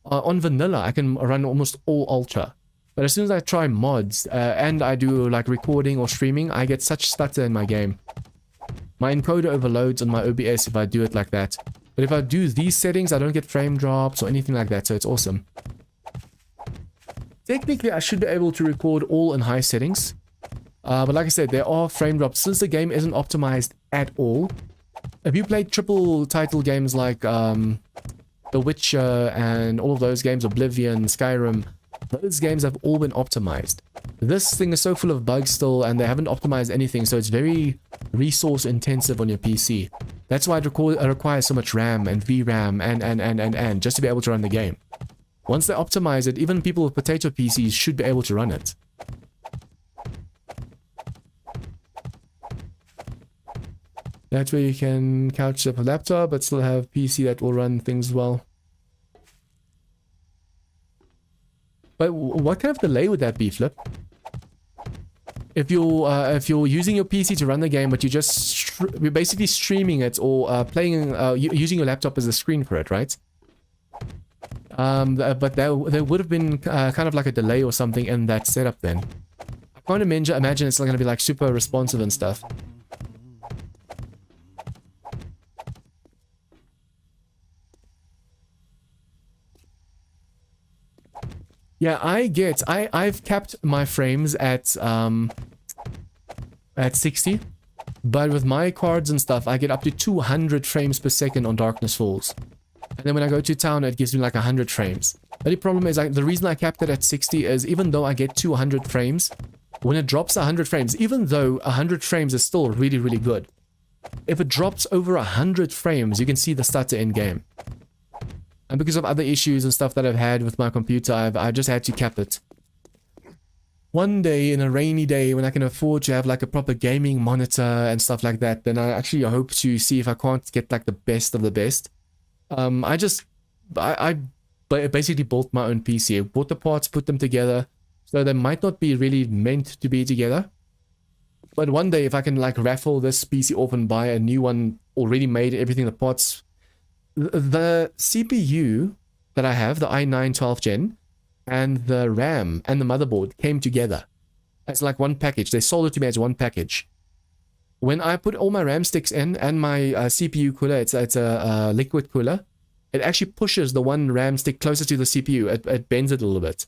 On vanilla, I can run almost all ultra. But as soon as I try mods and I do like recording or streaming, I get such stutter in my game. My encoder overloads on my OBS if I do it like that. But if I do these settings, I don't get frame drops or anything like that, so it's awesome. Technically, I should be able to record all in high settings. But like I said, there are frame drops since the game isn't optimized at all. If you played triple title games like The Witcher and all of those games, Oblivion, Skyrim, those games have all been optimized. This thing is so full of bugs still, and they haven't optimized anything, so it's very resource intensive on your PC. That's why it requires so much RAM and VRAM and just to be able to run the game. Once they optimize it, even people with potato PCs should be able to run it. That way you can couch up a laptop, but still have PC that will run things well. But what kind of delay would that be, Flip? If you're using your PC to run the game, but you're basically streaming it or playing using your laptop as a screen for it, right? But there would have been kind of like a delay or something in that setup then. I can't imagine it's going to be like super responsive and stuff. Yeah, I've capped my frames at 60, but with my cards and stuff, I get up to 200 frames per second on Darkness Falls. And then when I go to town, it gives me like 100 frames. The only problem is the reason I capped it at 60 is even though I get 200 frames, when it drops 100 frames, even though 100 frames is still really, really good, if it drops over 100 frames, you can see the stutter in game. And because of other issues and stuff that I've had with my computer, I've just had to cap it. One day, in a rainy day, when I can afford to have like a proper gaming monitor and stuff like that, then I actually hope to see if I can't get like the best of the best. I basically built my own PC. I bought the parts, put them together, so they might not be really meant to be together. But one day, if I can like raffle this PC off and buy a new one already made, everything, the parts... The CPU that I have, the i9 12th gen, and the RAM and the motherboard came together as like one package. They sold it to me as one package. When I put all my RAM sticks in and my CPU cooler, it's a liquid cooler, it actually pushes the one RAM stick closer to the CPU. It bends it a little bit.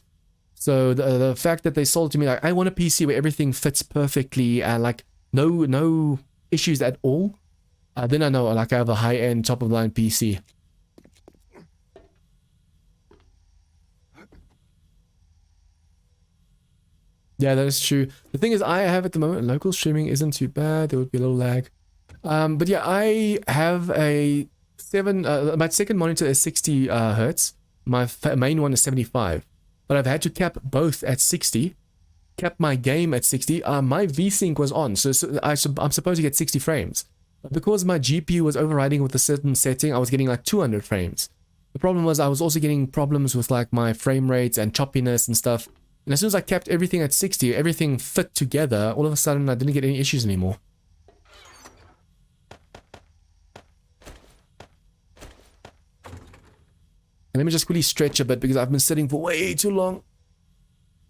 So the fact that they sold to me like I want a PC where everything fits perfectly and like no issues at all, then I know like I have a high-end top of the line PC. Yeah, that is true. The thing is, I have at the moment local streaming isn't too bad. There would be a little lag. But yeah, I have a my second monitor is 60 hertz. My main one is 75. But I've had to cap both at 60. Cap my game at 60. My VSync was on, so I'm supposed to get 60 frames. But because my GPU was overriding with a certain setting, I was getting like 200 frames. The problem was I was also getting problems with like my frame rates and choppiness and stuff. And as soon as I kept everything at 60, everything fit together, all of a sudden I didn't get any issues anymore. And let me just quickly stretch a bit because I've been sitting for way too long.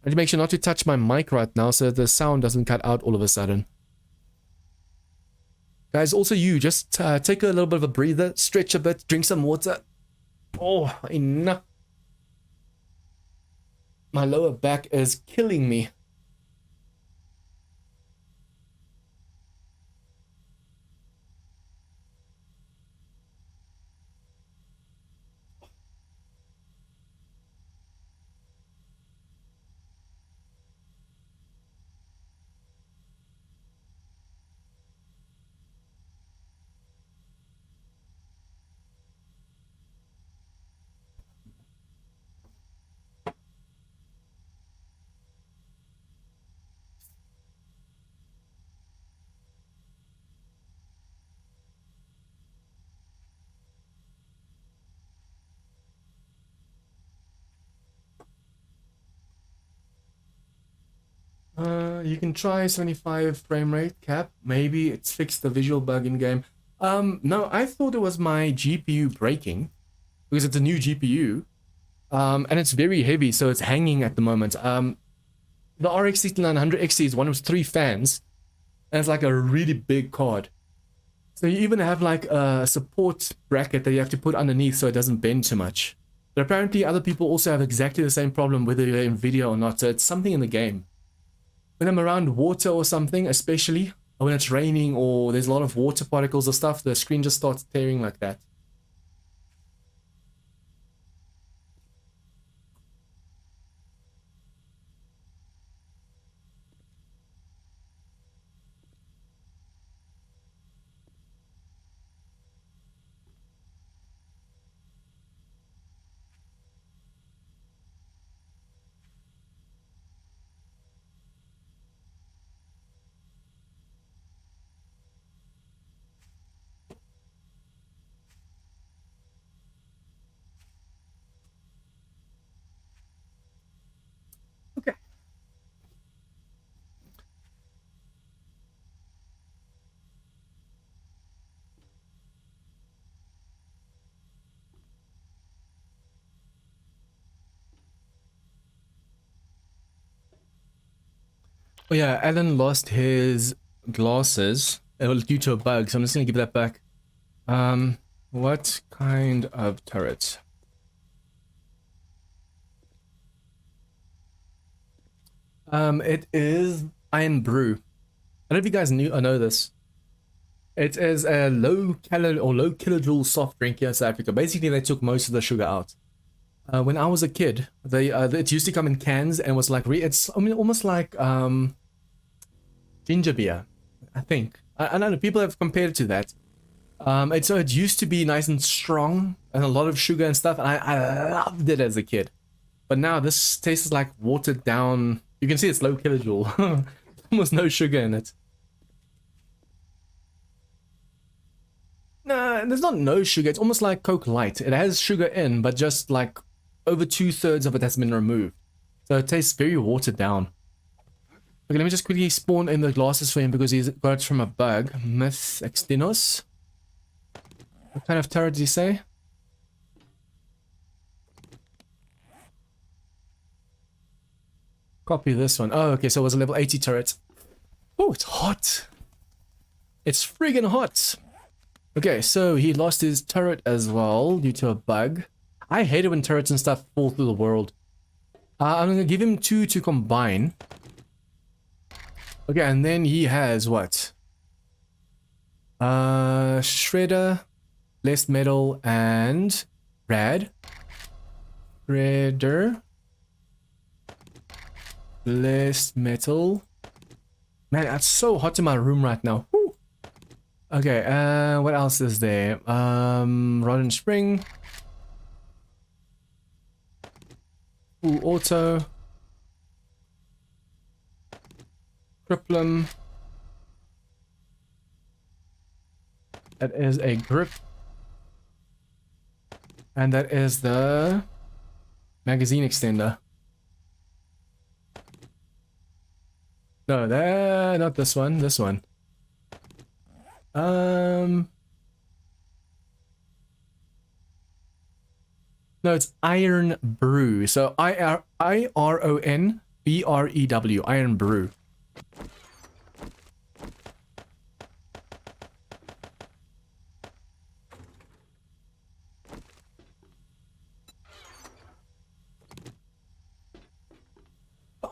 I need to make sure not to touch my mic right now so the sound doesn't cut out all of a sudden. Guys, also you, just take a little bit of a breather, stretch a bit, drink some water. Oh, enough. My lower back is killing me. You can try 75 frame rate cap. Maybe it's fixed the visual bug in game. No, I thought it was my GPU breaking because it's a new GPU. And it's very heavy, so it's hanging at the moment. The RX 6900 XT is one of 3 fans, and it's like a really big card. So you even have like a support bracket that you have to put underneath so it doesn't bend too much. But apparently other people also have exactly the same problem whether you're in video or not, so it's something in the game. When I'm around water or something, especially when it's raining or there's a lot of water particles or stuff, the screen just starts tearing like that. Okay. Oh yeah, Alan lost his glasses due to a bug, so I'm just gonna give that back. What kind of turret? It is Iron Brew. I don't know if you guys know this. It is a low kilojoule soft drink here in South Africa. Basically, they took most of the sugar out. When I was a kid, it used to come in cans and was like almost like ginger beer, I think. I don't know. People have compared it to that. So it used to be nice and strong and a lot of sugar and stuff, and I loved it as a kid. But now this tastes like watered down. You can see it's low kilojoule. Almost no sugar in it. No, there's not no sugar. It's almost like Coke Light. It has sugar in, but just like over 2/3 of it has been removed. So it tastes very watered down. Okay, let me just quickly spawn in the glasses for him because he's got it from a bug. Myth Extinos. What kind of turret did he say? Copy this one. Oh, okay, so it was a level 80 turret. Oh, it's hot. It's friggin' hot. Okay, so he lost his turret as well due to a bug. I hate it when turrets and stuff fall through the world. I'm gonna give him 2 to combine. Okay, and then he has what? Shredder, less metal, and rad. Shredder, less metal. Man, it's so hot in my room right now. Woo. Okay, what else is there? Rod and spring. Full auto. Criplum. That is a grip. And that is the magazine extender. No, that not this one, this one. No, it's Iron Brew. So IRON BREW, Iron Brew.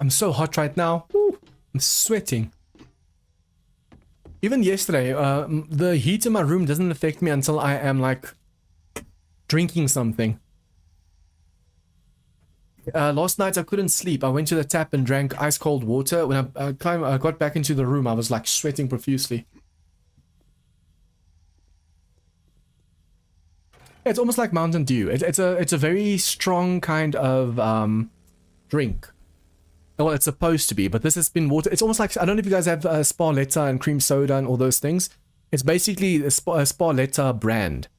I'm so hot right now. Woo, I'm sweating. Even yesterday, the heat in my room doesn't affect me until I am like drinking something. Last night I couldn't sleep. I went to the tap and drank ice cold water. When I got back into the room, I was like sweating profusely. It's almost like Mountain Dew. It's a very strong kind of drink. Well, it's supposed to be, but this has been water. It's almost like, I don't know if you guys have Sparletta and cream soda and all those things. It's basically a Sparletta brand.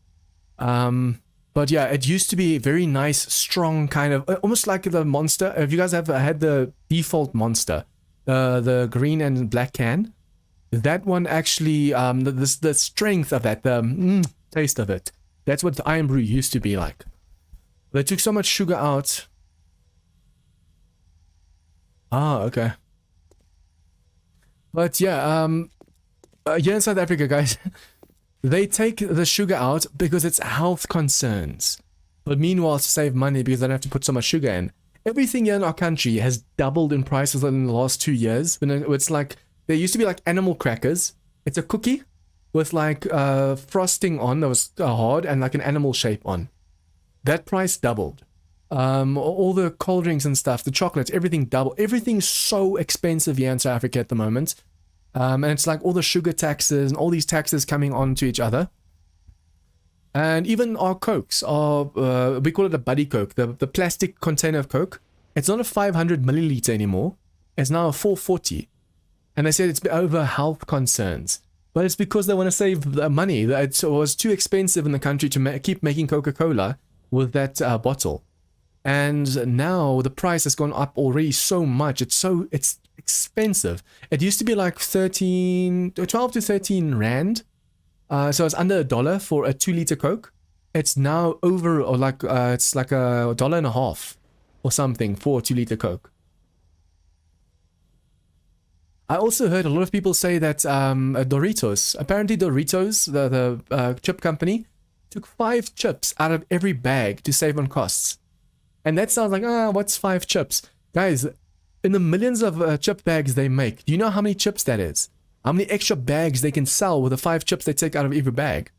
But yeah, it used to be very nice, strong kind of, almost like the Monster. If you guys have had the default Monster, the green and black can, that one actually, the strength of that, the taste of it, that's what the Iron Brew used to be like. They took so much sugar out. Ah, okay. But yeah, here in South Africa, guys, they take the sugar out because it's health concerns. But meanwhile, to save money because they don't have to put so much sugar in. Everything here in our country has doubled in prices in the last 2 years. It's like, there used to be like animal crackers. It's a cookie with like frosting on that was hard and like an animal shape on. That price doubled. All the cold drinks and stuff, the chocolates, everything double. Everything's so expensive here in South Africa at the moment. And it's like all the sugar taxes and all these taxes coming on to each other. And even our Cokes are, we call it a buddy Coke, the plastic container of Coke. It's not a 500 milliliter anymore. It's now a 440. And they said it's over health concerns. But it's because they want to save the money. It was too expensive in the country to keep making Coca-Cola with that bottle. And now the price has gone up already so much. It's expensive. It used to be like 12 to 13 rand. So it's under $1 for a 2-liter Coke. It's now over, or like it's like $1.50 or something for a 2-liter Coke. I also heard a lot of people say that Doritos, apparently Doritos, the chip company, took 5 chips out of every bag to save on costs. And that sounds like, what's 5 chips? Guys, in the millions of chip bags they make, do you know how many chips that is? How many extra bags they can sell with the 5 chips they take out of every bag?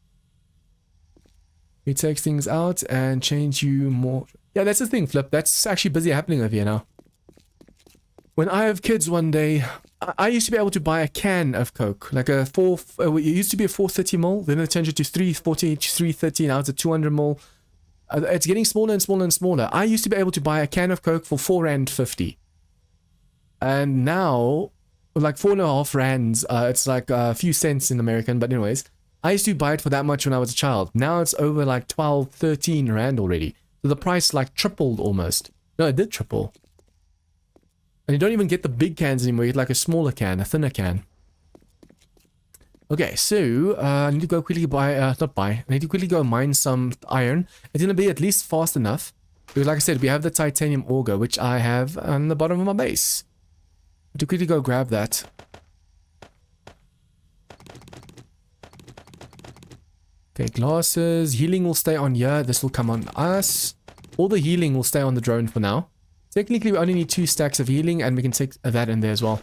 He takes things out and change you more. Yeah, that's the thing, Flip. That's actually busy happening over here now. When I have kids one day, I used to be able to buy a can of Coke, like it used to be a 430ml, then it changed it to 340, 330, now it's a 200ml. It's getting smaller and smaller and smaller. I used to be able to buy a can of Coke for 4.50 rand. And now, like 4.5 rands, it's like a few cents in American, but anyways, I used to buy it for that much when I was a child. Now it's over like 12, 13 rand already. So the price like tripled almost. No, it did triple. And you don't even get the big cans anymore. You get like a smaller can, a thinner can. Okay, so I need to go quickly I need to quickly go mine some iron. It's gonna be at least fast enough. Because like I said, we have the titanium auger, which I have on the bottom of my base. I have to quickly go grab that. Okay, glasses. Healing will stay on here. This will come on us. All the healing will stay on the drone for now. Technically, we only need 2 stacks of healing, and we can take that in there as well.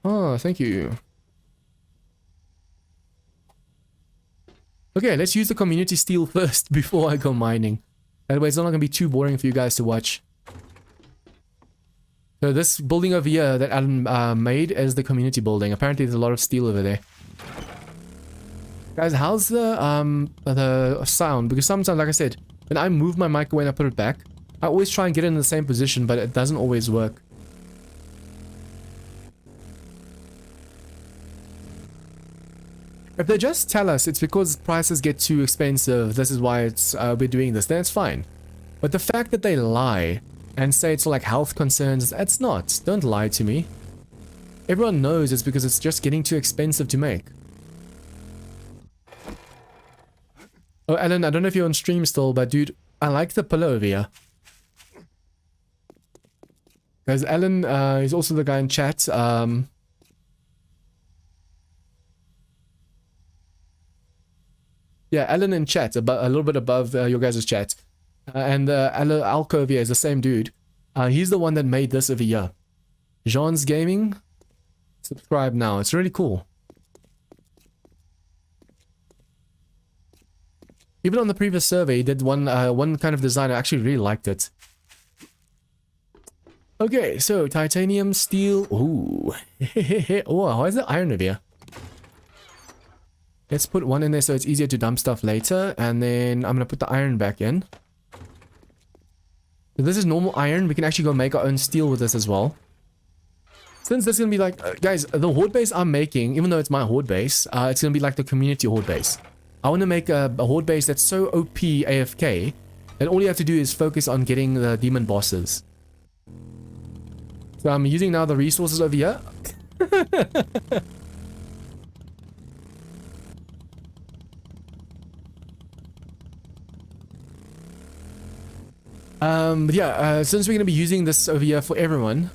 Oh, thank you. Okay, let's use the community steel first before I go mining. That way it's not going to be too boring for you guys to watch. So this building over here that Alan made is the community building. Apparently there's a lot of steel over there. Guys, how's the sound? Because sometimes, like I said, when I move my mic away and I put it back, I always try and get it in the same position, but it doesn't always work. If they just tell us it's because prices get too expensive, this is why it's we're doing this, then it's fine. But the fact that they lie and say it's like health concerns, it's not. Don't lie to me. Everyone knows it's because it's just getting too expensive to make. Oh, Alan, I don't know if you're on stream still, but dude, I like the pillow over here. Guys, Alan is also the guy in chat. Yeah, Alan in chat, a little bit above your guys' chat. And Alco over here is the same dude. He's the one that made this over here. Jean's Gaming. Subscribe now. It's really cool. Even on the previous survey, he did one kind of design. I actually really liked it. Okay, so titanium, steel. Ooh. Oh, why is there iron over here? Let's put one in there so it's easier to dump stuff later. And then I'm going to put the iron back in. So this is normal iron. We can actually go make our own steel with this as well. Since this is going to be like... guys, the horde base I'm making, even though it's my horde base, it's going to be like the community horde base. I want to make a horde base that's so OP AFK that all you have to do is focus on getting the demon bosses. So I'm using now the resources over here. Since we're going to be using this over here for everyone.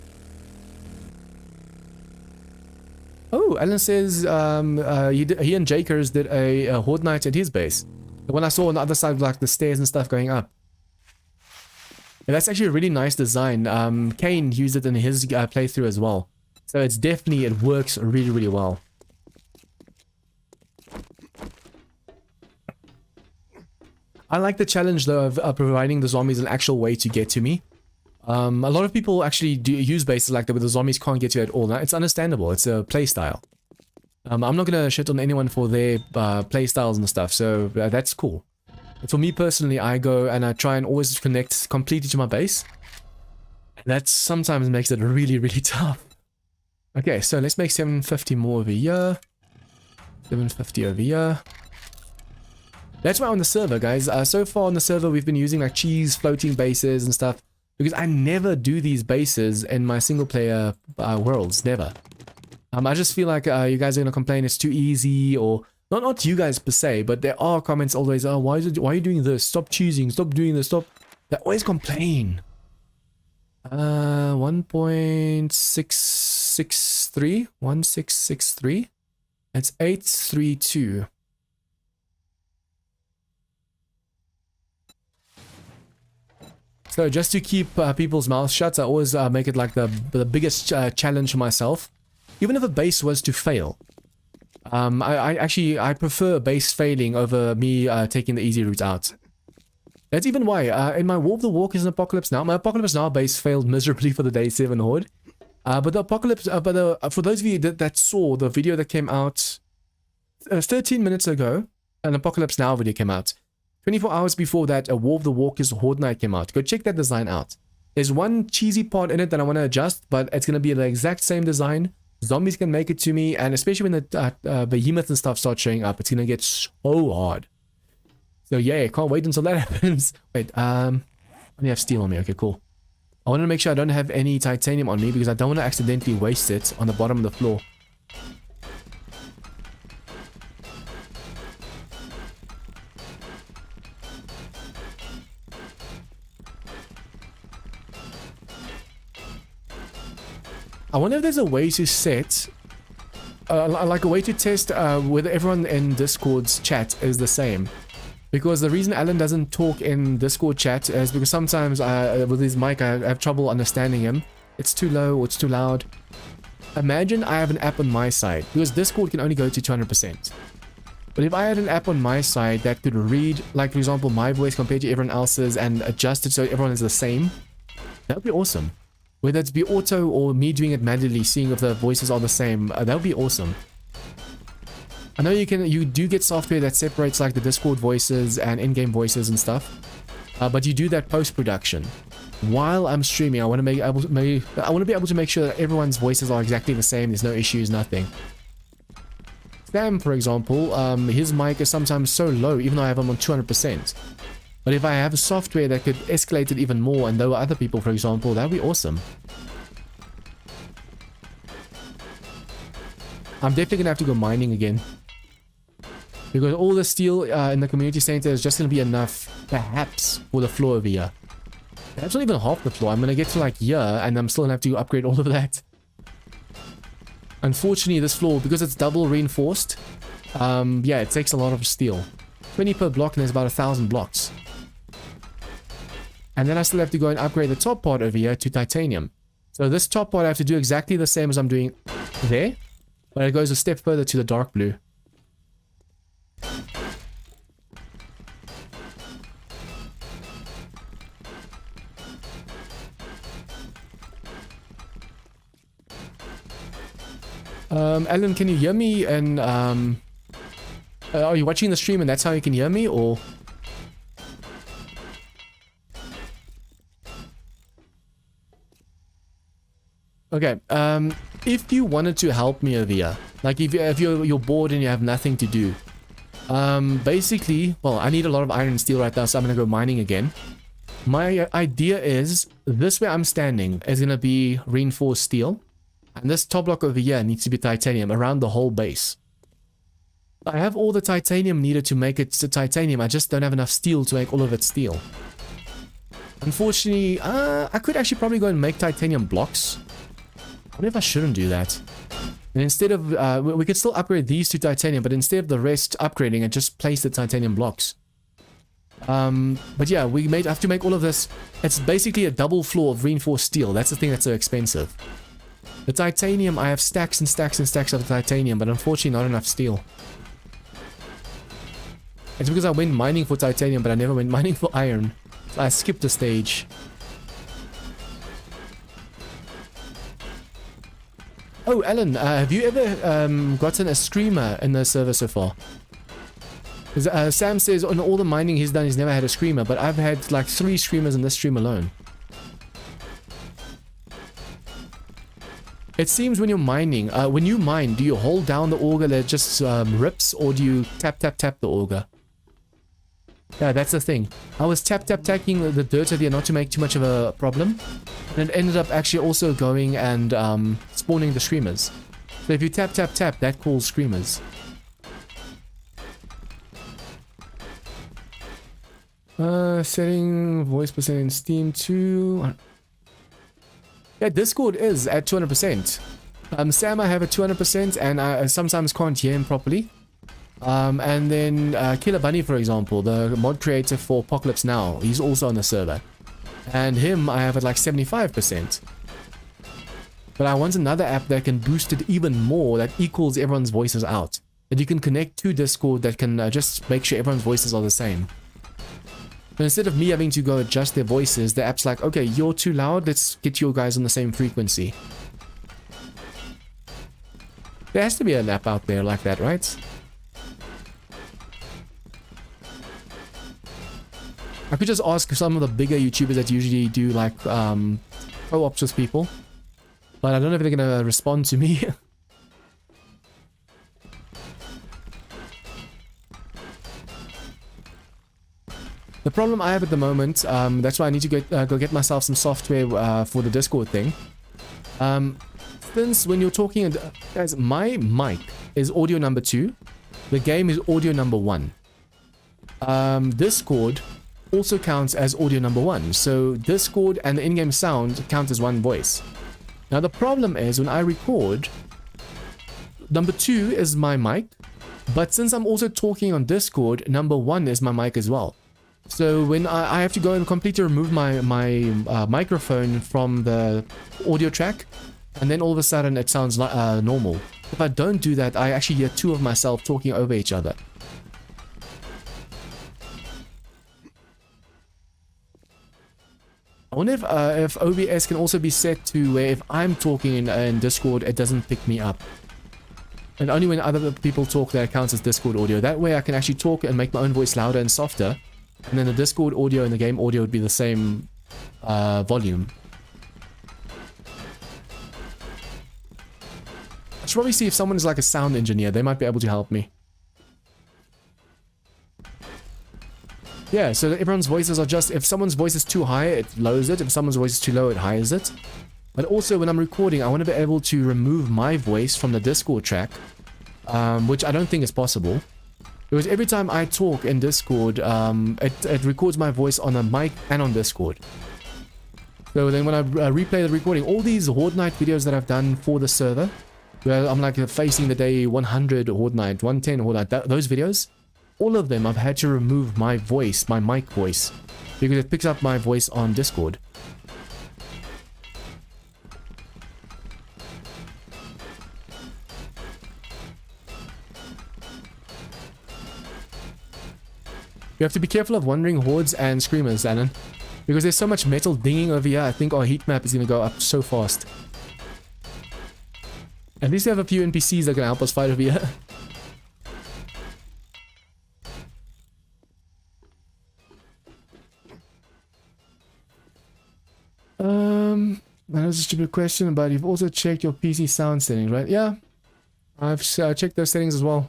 Oh, Alan says he and Jakers did a Horde night at his base. The one I saw on the other side, like the stairs and stuff going up. And that's actually a really nice design. Kane used it in his playthrough as well. So it's definitely, it works really, really well. I like the challenge though of providing the zombies an actual way to get to me. A lot of people actually do use bases like that where the zombies can't get to you at all. Now, it's understandable. It's a playstyle. I'm not going to shit on anyone for their playstyles and stuff, so that's cool. But for me personally, I go and I try and always connect completely to my base. And that sometimes makes it really, really tough. Okay, so let's make 750 more over here. 750 over here. That's why on the server, guys, so far on the server we've been using like cheese floating bases and stuff. Because I never do these bases in my single player worlds, never. I just feel like you guys are going to complain it's too easy, or not you guys per se, but there are comments always, oh, why are you doing this? Stop cheesing, stop doing this, stop. They always complain. 1.663, 1663. That's 832. So just to keep people's mouths shut, I always make it like the biggest challenge for myself. Even if a base was to fail. I prefer a base failing over me taking the easy route out. That's even why in my War of the Walkers and Apocalypse Now, my Apocalypse Now base failed miserably for the Day 7 Horde. But the Apocalypse, for those of you that saw the video that came out 13 minutes ago, an Apocalypse Now video came out. 24 hours before that, a War of the Walkers Horde Night came out. Go check that design out. There's one cheesy part in it that I want to adjust, but it's going to be the exact same design. Zombies can make it to me, and especially when the behemoths and stuff start showing up, it's going to get so hard. So yeah, can't wait until that happens. Wait, I only have steel on me. Okay, cool. I want to make sure I don't have any titanium on me because I don't want to accidentally waste it on the bottom of the floor. I wonder if there's a way to set like a way to test whether everyone in Discord's chat is the same. Because the reason Alan doesn't talk in Discord chat is because sometimes with his mic I have trouble understanding him. It's too low or it's too loud. Imagine I have an app on my side, because Discord can only go to 200%. But if I had an app on my side that could read, like for example, my voice compared to everyone else's and adjust it so everyone is the same, that would be awesome. Whether it's be auto or me doing it manually, seeing if the voices are the same, that would be awesome. I know you do get software that separates like the Discord voices and in-game voices and stuff, but you do that post-production. While I'm streaming, I want to be able to make sure that everyone's voices are exactly the same. There's no issues, nothing. Sam, for example, his mic is sometimes so low, even though I have him on 200%. But if I have software that could escalate it even more and lower other people, for example, that would be awesome. I'm definitely going to have to go mining again. Because all the steel in the community center is just going to be enough, perhaps, for the floor over here. That's not even half the floor. I'm going to get to like here, and I'm still going to have to upgrade all of that. Unfortunately, this floor, because it's double reinforced, yeah, it takes a lot of steel. 20 per block, and there's about 1,000 blocks. And then I still have to go and upgrade the top part over here to titanium. So this top part I have to do exactly the same as I'm doing there, but it goes a step further to the dark blue. Alan, can you hear me? And are you watching the stream and that's how you can hear me, or? Okay, if you wanted to help me over here, like if you're bored and you have nothing to do, basically, well, I need a lot of iron and steel right now, so I'm gonna go mining again. My idea is, this way I'm standing is gonna be reinforced steel. And this top block over here needs to be titanium around the whole base. I have all the titanium needed to make it to titanium. I just don't have enough steel to make all of it steel. Unfortunately, I could actually probably go and make titanium blocks. I wonder if I shouldn't do that. And instead of, we could still upgrade these to titanium, but instead of the rest upgrading, I just place the titanium blocks. But yeah, we have to make all of this. It's basically a double floor of reinforced steel. That's the thing that's so expensive. The titanium, I have stacks and stacks and stacks of titanium, but unfortunately not enough steel. It's because I went mining for titanium, but I never went mining for iron. So I skipped a stage. Oh, Alan, have you ever gotten a screamer in the server so far? Sam says on all the mining he's done, he's never had a screamer, but I've had like 3 screamers in this stream alone. It seems when you're mining, when you mine, do you hold down the auger that just rips, or do you tap the auger? Yeah, that's the thing. I was tapping the dirt over here not to make too much of a problem, and it ended up actually also going and spawning the screamers. So if you tap, that calls screamers. Setting voice percent in Steam 2. Yeah, Discord is at 200%. Sam, I have at 200%, and I sometimes can't hear him properly. And then Killer Bunny, for example, the mod creator for Apocalypse Now, he's also on the server. And him, I have at like 75%. But I want another app that can boost it even more, that equals everyone's voices out. That you can connect to Discord that can just make sure everyone's voices are the same. But instead of me having to go adjust their voices, the app's like, okay, you're too loud, let's get you guys on the same frequency. There has to be an app out there like that, right? I could just ask some of the bigger YouTubers that usually do like co-ops with people. But I don't know if they're going to respond to me. The problem I have at the moment, that's why I need to go get myself some software for the Discord thing. Since when you're talking, guys, my mic is audio number 2. The game is audio number 1. Discord also counts as audio number 1. So Discord and the in-game sound count as one voice. Now the problem is when I record, number 2 is my mic. But since I'm also talking on Discord, number 1 is my mic as well. So when I have to go and completely remove my microphone from the audio track, and then all of a sudden it sounds like normal. If I don't do that, I actually hear 2 of myself talking over each other. I wonder if OBS can also be set to where if I'm talking in Discord, it doesn't pick me up. And only when other people talk that counts as Discord audio. That way I can actually talk and make my own voice louder and softer. And then the Discord audio and the game audio would be the same volume. I should probably see if someone is like a sound engineer. They might be able to help me. Yeah, so that everyone's voices are just... If someone's voice is too high, it lowers it. If someone's voice is too low, it highs it. But also, when I'm recording, I want to be able to remove my voice from the Discord track. Which I don't think is possible. Because every time I talk in Discord, it records my voice on a mic and on Discord. So then when I replay the recording, all these Horde Night videos that I've done for the server, where I'm like facing the day 100 Horde Night, 110 Horde Night, those videos, all of them I've had to remove my voice, my mic voice, because it picks up my voice on Discord. You have to be careful of wandering hordes and screamers, Alan. Because there's so much metal dinging over here, I think our heat map is going to go up so fast. At least we have a few NPCs that can help us fight over here. That was a stupid question, but you've also checked your PC sound settings, right? Yeah, I've checked those settings as well.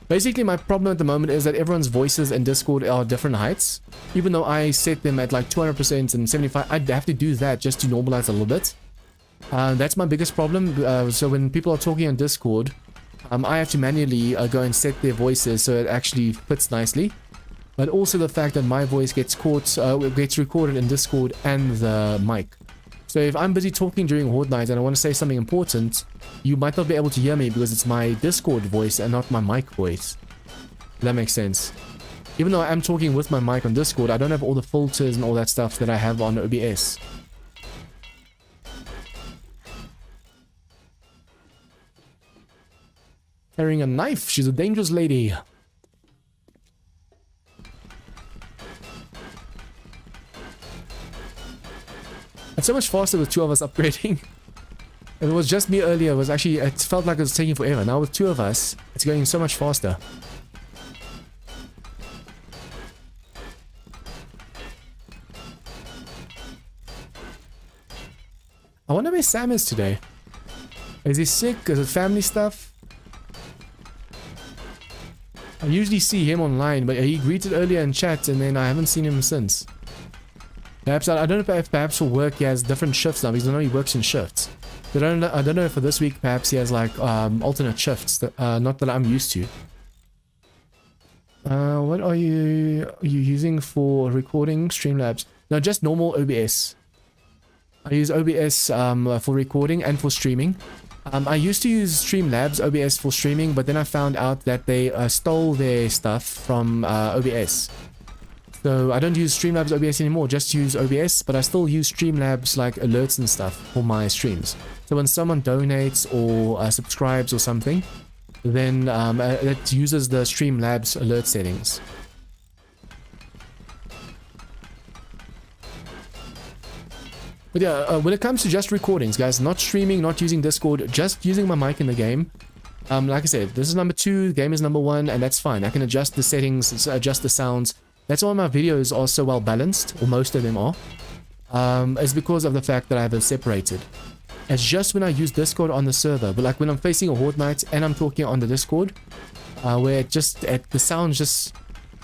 Basically, my problem at the moment is that everyone's voices in Discord are different heights. Even though I set them at like 200% and 75%, I'd have to do that just to normalize a little bit. That's my biggest problem. So when people are talking on Discord, I have to manually go and set their voices so it actually fits nicely. But also the fact that my voice gets gets recorded in Discord and the mic. So if I'm busy talking during Horde Night and I want to say something important, you might not be able to hear me because it's my Discord voice and not my mic voice. That makes sense. Even though I'm talking with my mic on Discord, I don't have all the filters and all that stuff that I have on OBS. Carrying a knife. She's a dangerous lady. It's so much faster with 2 of us upgrading. If it was just me earlier, it felt like it was taking forever. Now with 2 of us, it's going so much faster. I wonder where Sam is today. Is he sick? Is it family stuff? I usually see him online, but he greeted earlier in chat and then I haven't seen him since. Perhaps, I don't know if perhaps for work he has different shifts now, because I know he works in shifts. But I don't know if for this week perhaps he has like alternate shifts, that, not that I'm used to. What are you using for recording? Streamlabs? No, just normal OBS. I use OBS for recording and for streaming. I used to use Streamlabs OBS for streaming, but then I found out that they stole their stuff from OBS. So I don't use Streamlabs OBS anymore, just use OBS, but I still use Streamlabs like alerts and stuff for my streams. So when someone donates or subscribes or something, then it uses the Streamlabs alert settings. But yeah, when it comes to just recordings, guys, not streaming, not using Discord, just using my mic in the game. Like I said, this is number 2, the game is number 1, and that's fine. I can adjust the settings, adjust the sounds. That's why my videos are so well balanced, or most of them are. It's because of the fact that I have it separated. It's just when I use Discord on the server, but like when I'm facing a Horde Night and I'm talking on the Discord, where the sound just...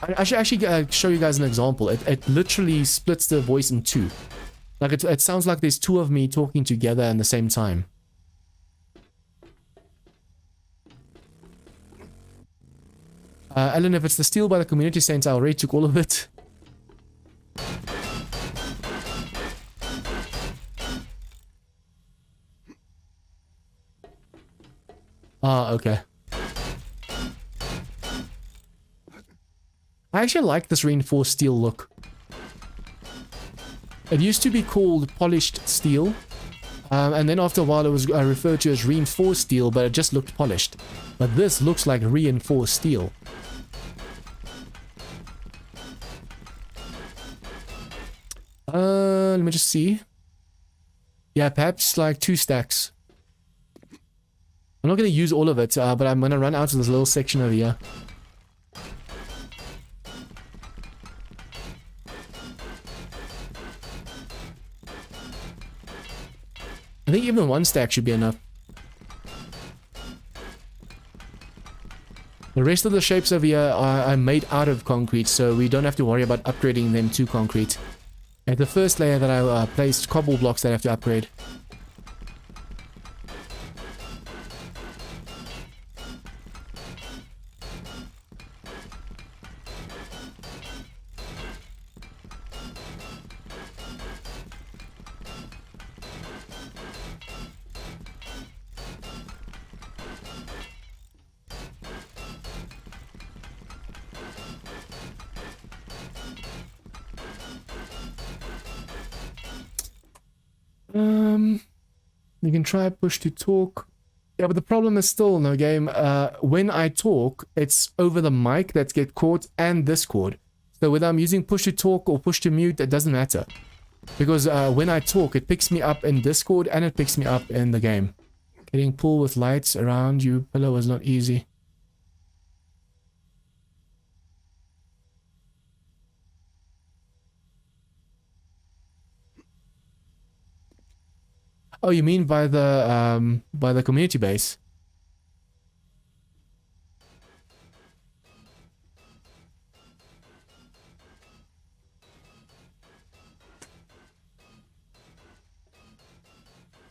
I should actually show you guys an example. It literally splits the voice in 2. Like it sounds like there's 2 of me talking together at the same time. Alan, if it's the steal by the community center, I already took all of it. Ah, okay. I actually like this reinforced steel look. It used to be called polished steel, and then after a while it was referred to as reinforced steel, but it just looked polished. But this looks like reinforced steel. Let me just see. Yeah, perhaps like 2 stacks. I'm not going to use all of it, but I'm going to run out of this little section over here. I think even 1 stack should be enough. The rest of the shapes over here are made out of concrete, so we don't have to worry about upgrading them to concrete. At the first layer that I placed cobble blocks that I have to upgrade. You can try push to talk. Yeah, but the problem is still, no game, when I talk, it's over the mic that get caught and Discord. So whether I'm using push to talk or push to mute, it doesn't matter. Because when I talk, it picks me up in Discord and it picks me up in the game. Getting pulled with lights around you, pillow is not easy. Oh, you mean by the community base?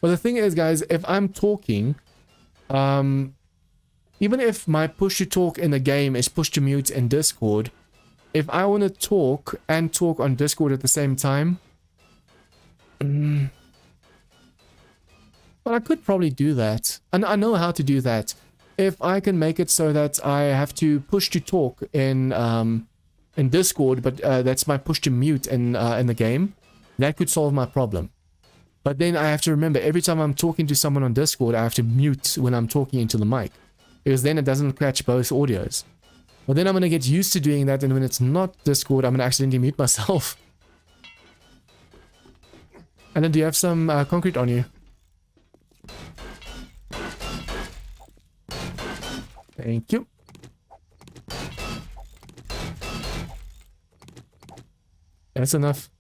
Well, the thing is, guys, if I'm talking, even if my push to talk in the game is push to mute in Discord, if I want to talk and talk on Discord at the same time, well, I could probably do that. And I know how to do that. If I can make it so that I have to push to talk in Discord, but that's my push to mute in the game, that could solve my problem. But then I have to remember, every time I'm talking to someone on Discord, I have to mute when I'm talking into the mic. Because then it doesn't catch both audios. But then I'm going to get used to doing that, and when it's not Discord, I'm going to accidentally mute myself. And then do you have some concrete on you? Thank you. That's enough.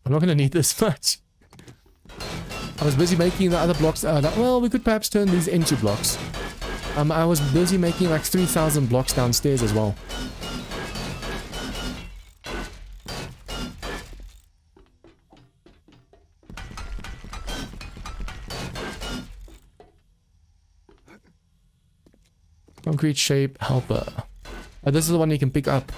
I'm not going to need this much. I was busy making the other blocks. Well, we could perhaps turn these into blocks. I was busy making like 3,000 blocks downstairs as well. Concrete shape helper. This is the one you can pick up.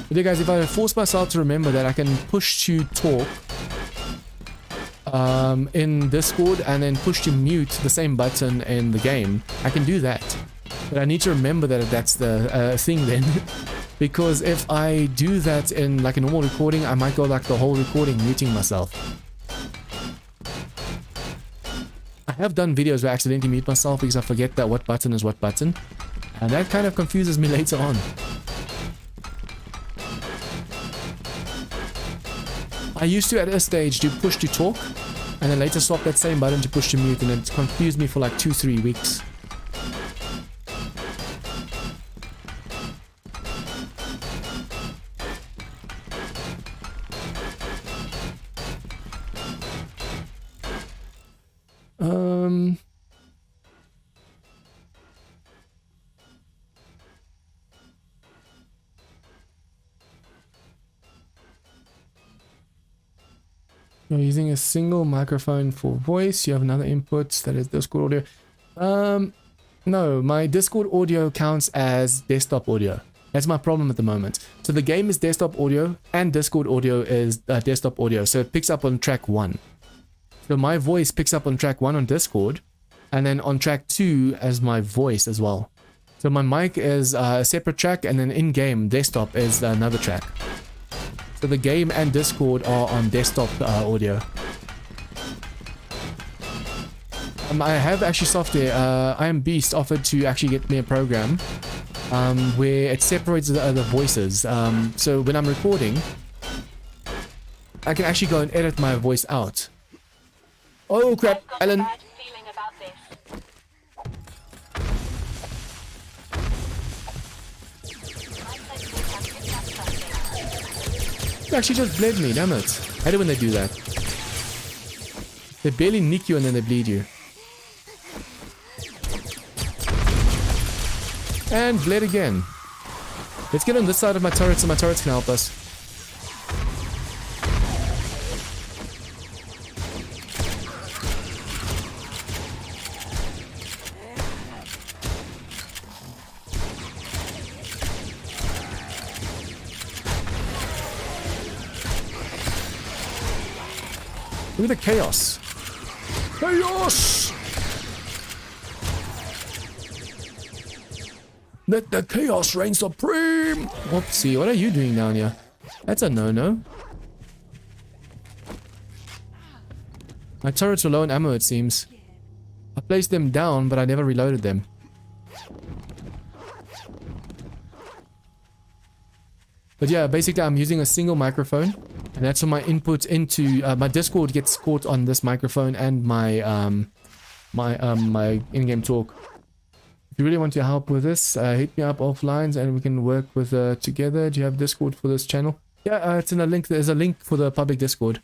But yeah, guys, if I force myself to remember that I can push to talk in Discord and then push to mute the same button in the game, I can do that. But I need to remember that that's the thing then. Because if I do that in like a normal recording, I might go like the whole recording muting myself. I have done videos where I accidentally mute myself because I forget that what button is what button. And that kind of confuses me later on. I used to at a stage do push to talk and then later swap that same button to push to mute, and it confused me for like 2-3 weeks. You're using a single microphone for voice. You have another input that is Discord audio. No, my Discord audio counts as desktop audio. That's my problem at the moment. So the game is desktop audio and Discord audio is desktop audio. So it picks up on track 1. So my voice picks up on track 1 on Discord, and then on track 2 as my voice as well. So my mic is a separate track, and then in-game desktop is another track. So the game and Discord are on desktop audio. I have actually software. I Am Beast offered to actually get me a program where it separates the voices. So when I'm recording, I can actually go and edit my voice out. Oh crap, Alan! Bad feeling about this. They actually just bled me, damn it. I hate it when they do that. They barely nick you and then they bleed you. And bled again. Let's get on this side of my turret so my turrets can help us. Look at the chaos. Chaos! Let the chaos reign supreme! Whoopsie, what are you doing down here? That's a no-no. My turrets are low on ammo, it seems. I placed them down, but I never reloaded them. But yeah, basically I'm using a single microphone. And that's for my input into my Discord gets caught on this microphone and my my in-game talk. If you really want to help with this, hit me up offline and we can work with together. Do you have Discord for this channel? Yeah, it's in a link. There's a link for the public Discord.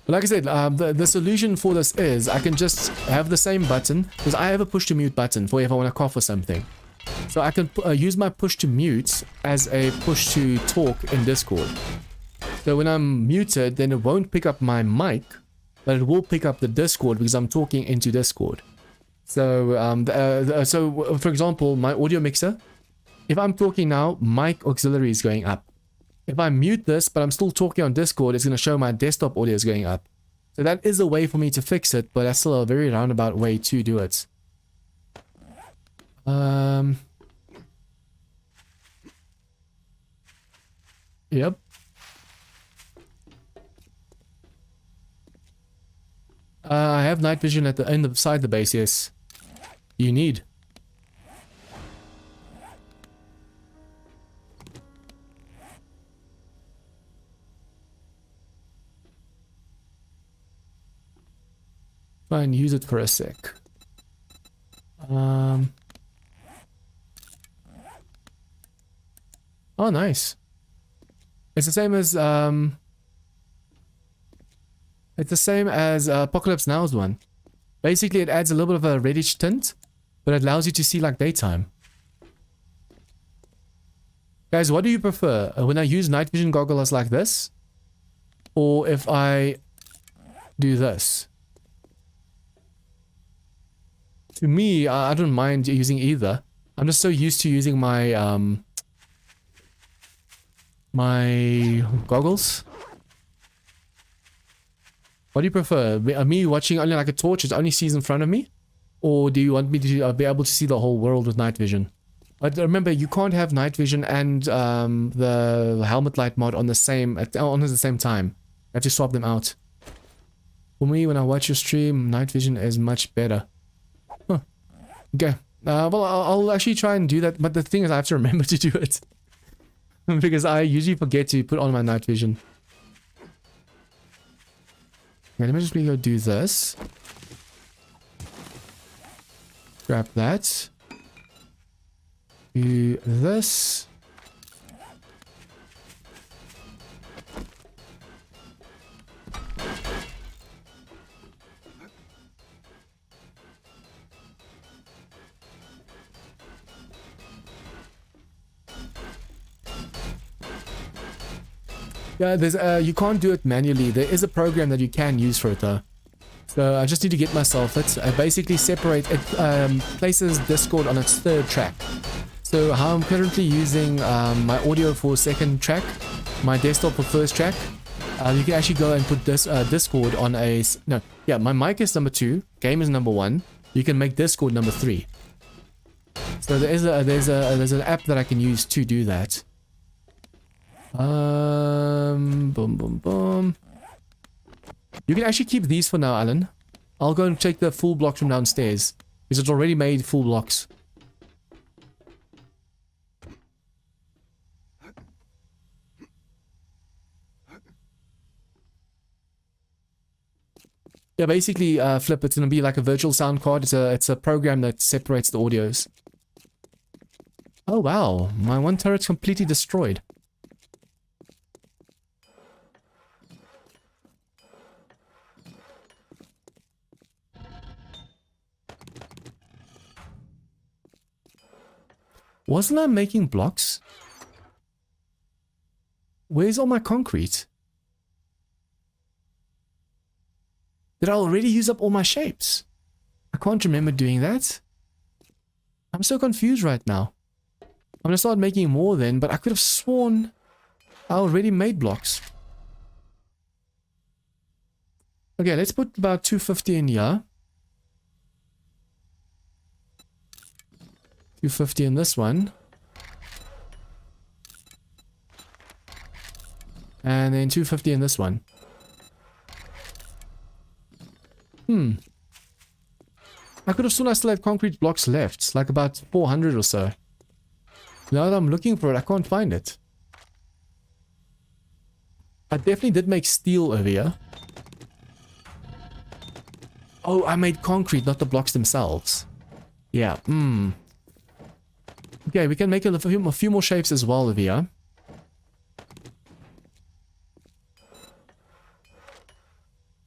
But like I said, the solution for this is I can just have the same button because I have a push to mute button for if I want to cough or something. So I can use my push to mute as a push to talk in Discord. So when I'm muted, then it won't pick up my mic, but it will pick up the Discord because I'm talking into Discord. So, so for example, my audio mixer, if I'm talking now, mic auxiliary is going up. If I mute this, but I'm still talking on Discord, it's going to show my desktop audio is going up. So that is a way for me to fix it, but that's still a very roundabout way to do it. Yep. I have night vision at the end of side the base, yes. You need. Try and use it for a sec. Oh, nice. It's the same as Apocalypse Now's one. Basically, it adds a little bit of a reddish tint, but it allows you to see like daytime. Guys, what do you prefer? When I use night vision goggles like this, or if I do this? To me, I don't mind using either. I'm just so used to using my my goggles. What do you prefer? Me watching only like a torch, it only sees in front of me? Or do you want me to be able to see the whole world with night vision? But remember, you can't have night vision and the helmet light mod on the same time. You have to swap them out. For me, when I watch your stream, night vision is much better. Huh. Okay. Well, I'll actually try and do that, but the thing is I have to remember to do it. Because I usually forget to put on my night vision. Okay, let me just go do this. Grab that. Do this. Yeah, there's you can't do it manually. There is a program that you can use for it though. So I just need to get myself it. I basically separate it, places Discord on its third track. So how I'm currently using my audio for second track, my desktop for first track, you can actually go and put this Discord on a... No, yeah, my mic is number 2, game is number 1. You can make Discord number 3. So there's an app that I can use to do that. Boom, boom, boom. You can actually keep these for now, Alan. I'll go and take the full blocks from downstairs, because it's already made full blocks. Yeah, basically, Flip, it's going to be like a virtual sound card. It's a program that separates the audios. Oh, wow. My one turret's completely destroyed. Wasn't I making blocks? Where's all my concrete? Did I already use up all my shapes? I can't remember doing that. I'm so confused right now. I'm gonna start making more then, but I could have sworn I already made blocks. Okay, let's put about 250 in here. 250 in this one. And then 250 in this one. I could have sworn I still had concrete blocks left. Like about 400 or so. Now that I'm looking for it, I can't find it. I definitely did make steel over here. Oh, I made concrete, not the blocks themselves. Yeah, Okay, we can make a few more shapes as well over here.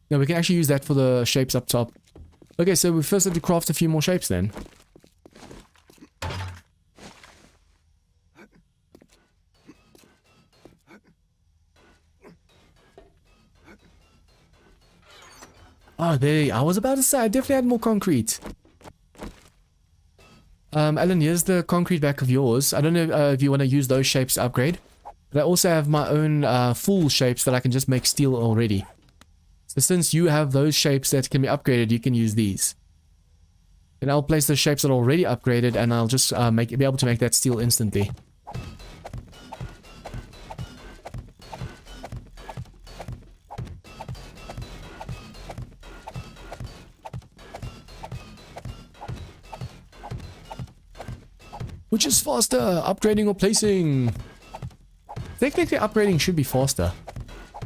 Yeah, we can actually use that for the shapes up top. Okay, so we first have to craft a few more shapes then. Oh, there. I was about to say, I definitely had more concrete. Alan, here's the concrete back of yours. I don't know if you want to use those shapes to upgrade. But I also have my own full shapes that I can just make steel already. So since you have those shapes that can be upgraded, you can use these. And I'll place the shapes that are already upgraded, and I'll just be able to make that steel instantly. Which is faster, upgrading or placing? Technically, upgrading should be faster.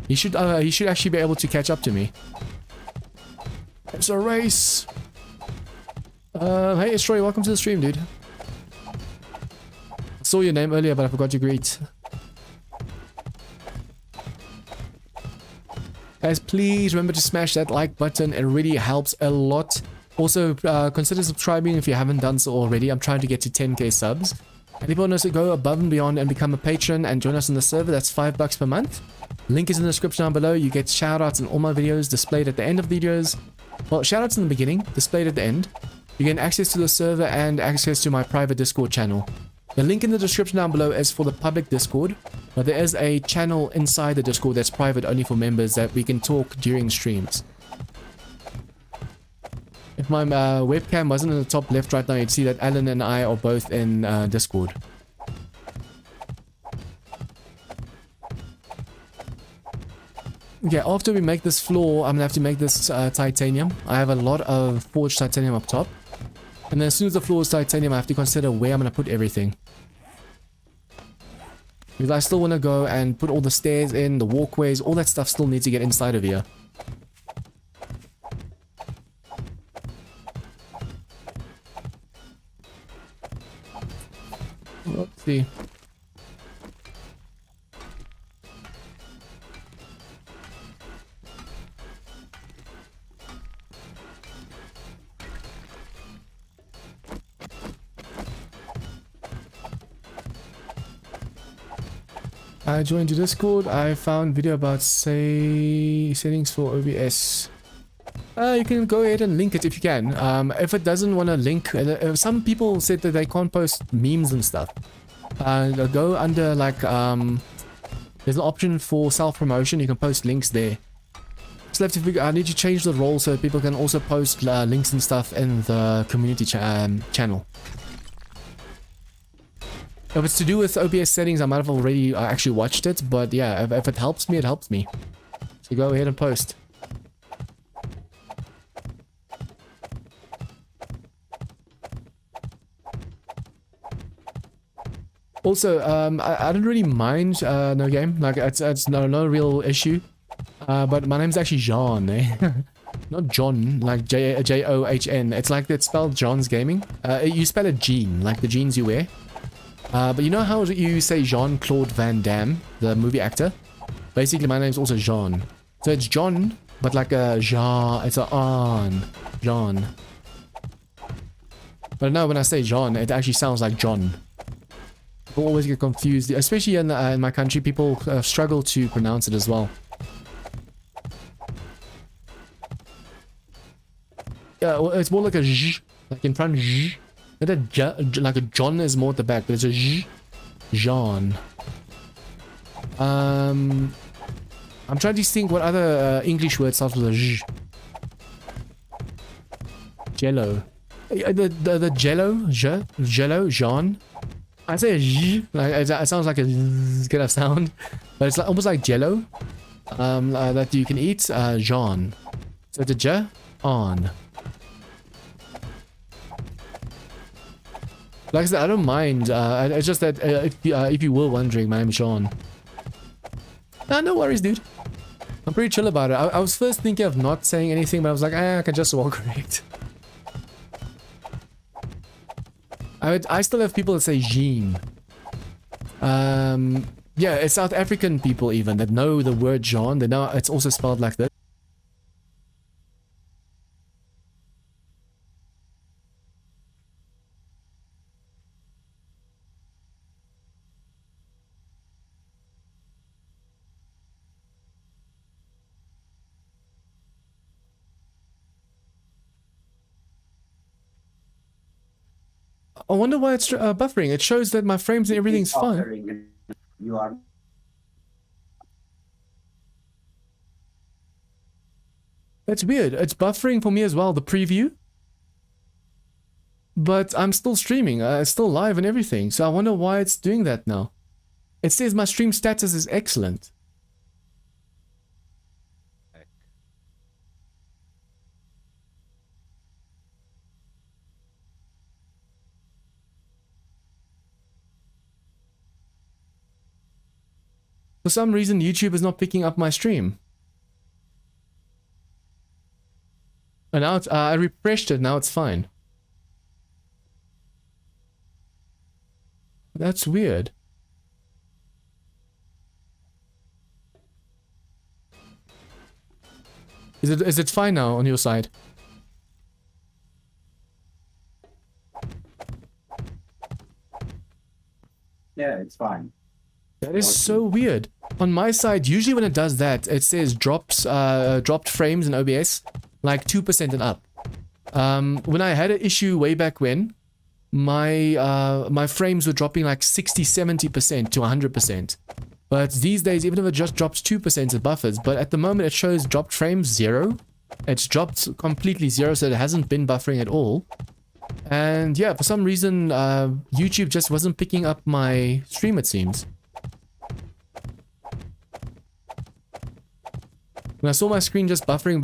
He should actually be able to catch up to me. It's a race. Hey, it's Troy. Welcome to the stream, dude. I saw your name earlier, but I forgot to greet. Guys, please remember to smash that like button. It really helps a lot. Also, consider subscribing if you haven't done so already. I'm trying to get to 10k subs. And if you want us to go above and beyond and become a patron and join us on the server, that's $5 per month. Link is in the description down below. You get shoutouts in all my videos displayed at the end of videos. Well, shoutouts in the beginning, displayed at the end. You get access to the server and access to my private Discord channel. The link in the description down below is for the public Discord, but there is a channel inside the Discord that's private only for members that we can talk during streams. If my webcam wasn't in the top left right now, you'd see that Alan and I are both in Discord. Okay, after we make this floor, I'm gonna have to make this titanium. I have a lot of forged titanium up top. And then as soon as the floor is titanium, I have to consider where I'm gonna put everything. Because I still want to go and put all the stairs in, the walkways, all that stuff still needs to get inside of here. Let's see. I joined the Discord. I found video about settings for OBS. You can go ahead and link it if you can. If it doesn't want to link, some people said that they can't post memes and stuff. Go under like there's an option for self-promotion. You can post links there. Just have to figure. I need to change the role so people can also post links and stuff in the community channel. If it's to do with OBS settings, I might have already actually watched it. But yeah, if it helps me, it helps me. So go ahead and post. Also, I don't really mind no game, like it's no real issue. But my name's actually Jean, eh? Not John, like J-O-H-N. It's like it's spelled John's Gaming. You spell it Jean, like the jeans you wear. But you know how you say Jean-Claude Van Damme, the movie actor? Basically, my name's also Jean. So it's John, but like a Jean, it's a on, Jean. But no, when I say Jean, it actually sounds like John. People always get confused, especially in my country. People struggle to pronounce it as well. Yeah, well, it's more like a zh, like in front zh. Not a j, like a John is more at the back, but it's a zh. Jean. I'm trying to think what other English word starts with a zh. Jello. The jello, jello, Jean. I say a j, like it sounds like a z kind of sound, but it's like, almost like jello, that you can eat. Jean. So the j on. Like I said, I don't mind. It's just that if you were wondering, my name is Sean. Nah, no worries, dude. I'm pretty chill about it. I was first thinking of not saying anything, but I was like, I can just walk correct. I still have people that say Jean. Yeah, it's South African people even that know the word Jean. They know it's also spelled like this. I wonder why it's buffering. It shows that my frames and everything's fine. You are. That's weird. It's buffering for me as well, the preview. But I'm still streaming. It's still live and everything. So I wonder why it's doing that now. It says my stream status is excellent. For some reason, YouTube is not picking up my stream. And now it's, I refreshed it, now it's fine. That's weird. Is it fine now on your side? Yeah, it's fine. That is so weird. On my side, usually when it does that, it says dropped frames in OBS, like 2% and up. When I had an issue way back when, my frames were dropping like 60-70% to 100%. But these days, even if it just drops 2%, it buffers. But at the moment, it shows dropped frames 0. It's dropped completely 0, so it hasn't been buffering at all. And yeah, for some reason, YouTube just wasn't picking up my stream, it seems. When I saw my screen just buffering,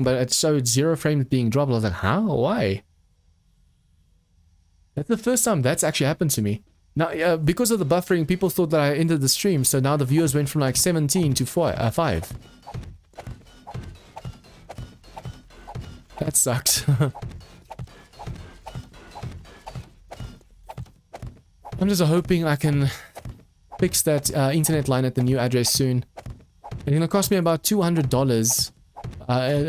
but it showed 0 frames being dropped, I was like, how? Why? That's the first time that's actually happened to me. Now, because of the buffering, people thought that I ended the stream, so now the viewers went from like 17 to 5. That sucks. I'm just hoping I can fix that internet line at the new address soon. It's gonna cost me about $200.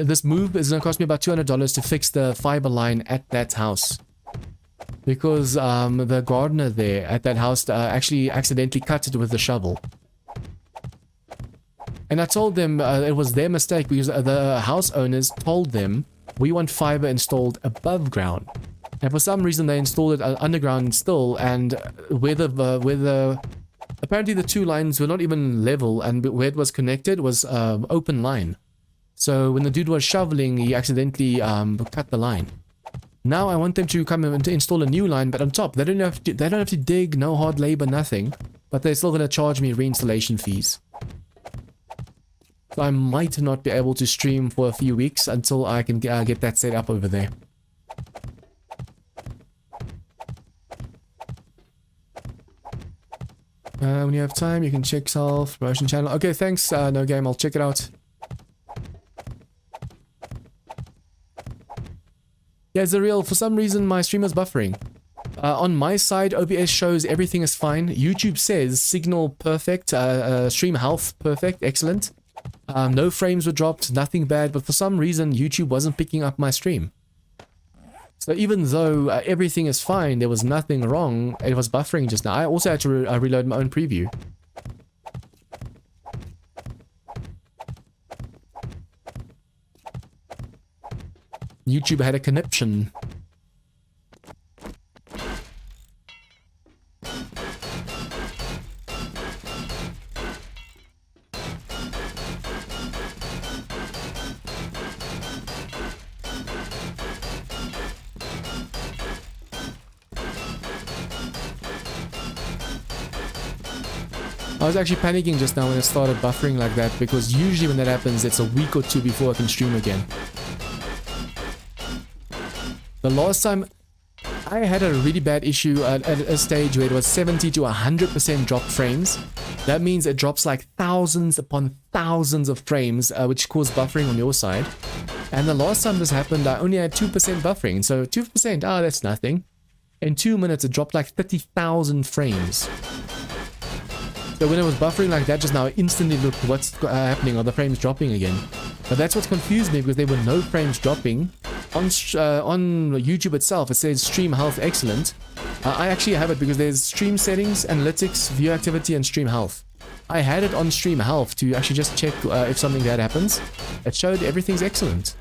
This move is gonna cost me about $200 to fix the fiber line at that house. Because the gardener there at that house actually accidentally cut it with the shovel. And I told them it was their mistake because the house owners told them we want fiber installed above ground. And for some reason they installed it underground still, and apparently the two lines were not even level, and where it was connected was open line. So when the dude was shoveling, he accidentally cut the line. Now I want them to come and to install a new line, but on top they don't have to dig, no hard labor, nothing. But they're still going to charge me reinstallation fees. So I might not be able to stream for a few weeks until I can get that set up over there. When you have time, you can check self promotion channel. Okay, thanks. No game. I'll check it out. Yeah, it's real. For some reason, my stream is buffering. On my side, OBS shows everything is fine. YouTube says signal perfect, stream health perfect, excellent. No frames were dropped, nothing bad, but for some reason, YouTube wasn't picking up my stream. So even though everything is fine, there was nothing wrong, it was buffering just now. I also had to reload my own preview. YouTube had a conniption. I was actually panicking just now when it started buffering like that, because usually when that happens, it's a week or two before I can stream again. The last time I had a really bad issue at a stage where it was 70 to 100% drop frames. That means it drops like thousands upon thousands of frames, which caused buffering on your side. And the last time this happened, I only had 2% buffering. So 2%, that's nothing. In 2 minutes, it dropped like 30,000 frames. So when it was buffering like that just now, I instantly looked what's happening. Are the frames dropping again? But that's what confused me, because there were no frames dropping. On YouTube itself, it says stream health excellent. I actually have it because there's stream settings, analytics, view activity, and stream health. I had it on stream health to actually just check if something bad happens. It showed everything's excellent.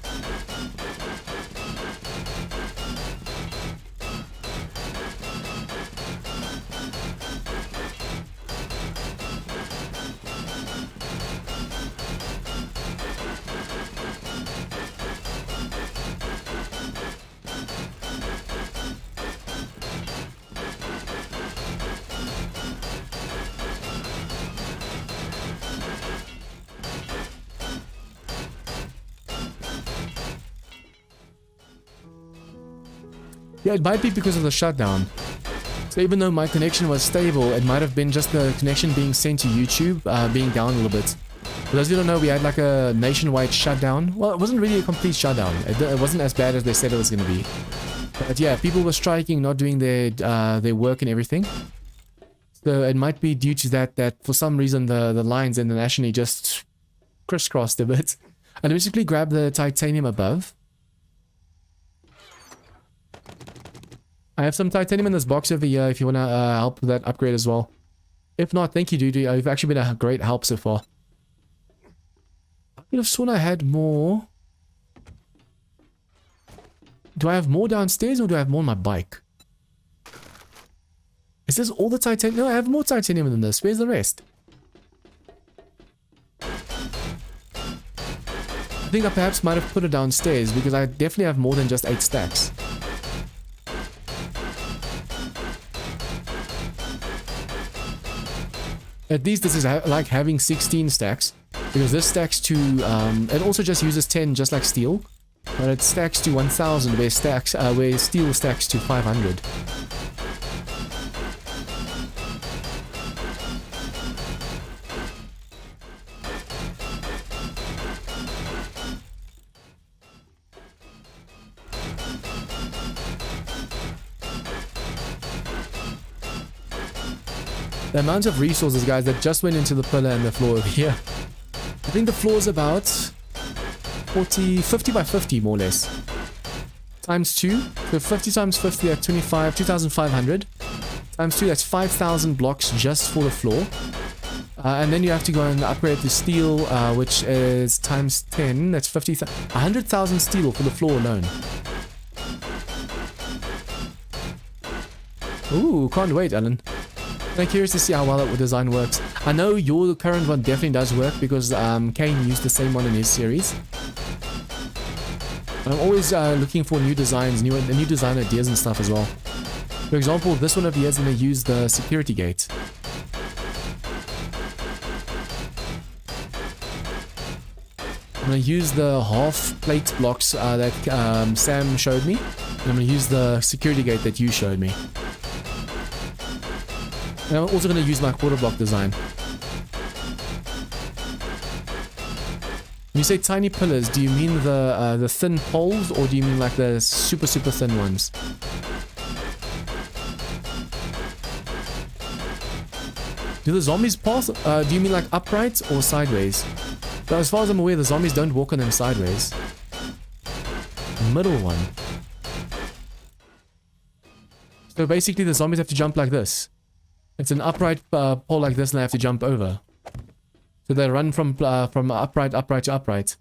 Yeah, it might be because of the shutdown. So even though my connection was stable, it might have been just the connection being sent to YouTube being down a little bit. For those who don't know, we had like a nationwide shutdown. Well, it wasn't really a complete shutdown. It wasn't as bad as they said it was going to be. But yeah, people were striking, not doing their work and everything. So it might be due to that for some reason the lines internationally just crisscrossed a bit. I basically grabbed the titanium above. I have some titanium in this box over here if you want to help with that upgrade as well. If not, thank you, dude. You've actually been a great help so far. I could have sworn I had more. Do I have more downstairs or do I have more on my bike? Is this all the titanium? No, I have more titanium than this. Where's the rest? I think I perhaps might have put it downstairs because I definitely have more than just 8 stacks. At least this is like having 16 stacks, because this stacks to, it also just uses 10 just like steel, but it stacks to 1000 where steel stacks to 500. The amount of resources, guys, that just went into the pillar and the floor over here. I think the floor is about 50 by 50, more or less. Times 2. So 50 times 50, that's 25, 2,500. Times 2, that's 5,000 blocks just for the floor. And then you have to go and upgrade the steel, which is times 10. That's 100,000 steel for the floor alone. Ooh, can't wait, Alan. I'm curious to see how well that design works. I know your current one definitely does work because Kane used the same one in his series. But I'm always looking for new designs, new design ideas and stuff as well. For example, this one over here is going to use the security gate. I'm going to use the half plate blocks that Sam showed me. And I'm going to use the security gate that you showed me. And I'm also going to use my quarter block design. When you say tiny pillars, do you mean the thin poles, or do you mean like the super thin ones? Do the zombies pass? Do you mean like upright or sideways? But as far as I'm aware, the zombies don't walk on them sideways. Middle one. So basically the zombies have to jump like this. It's an upright pole like this and they have to jump over. So they run from upright to upright.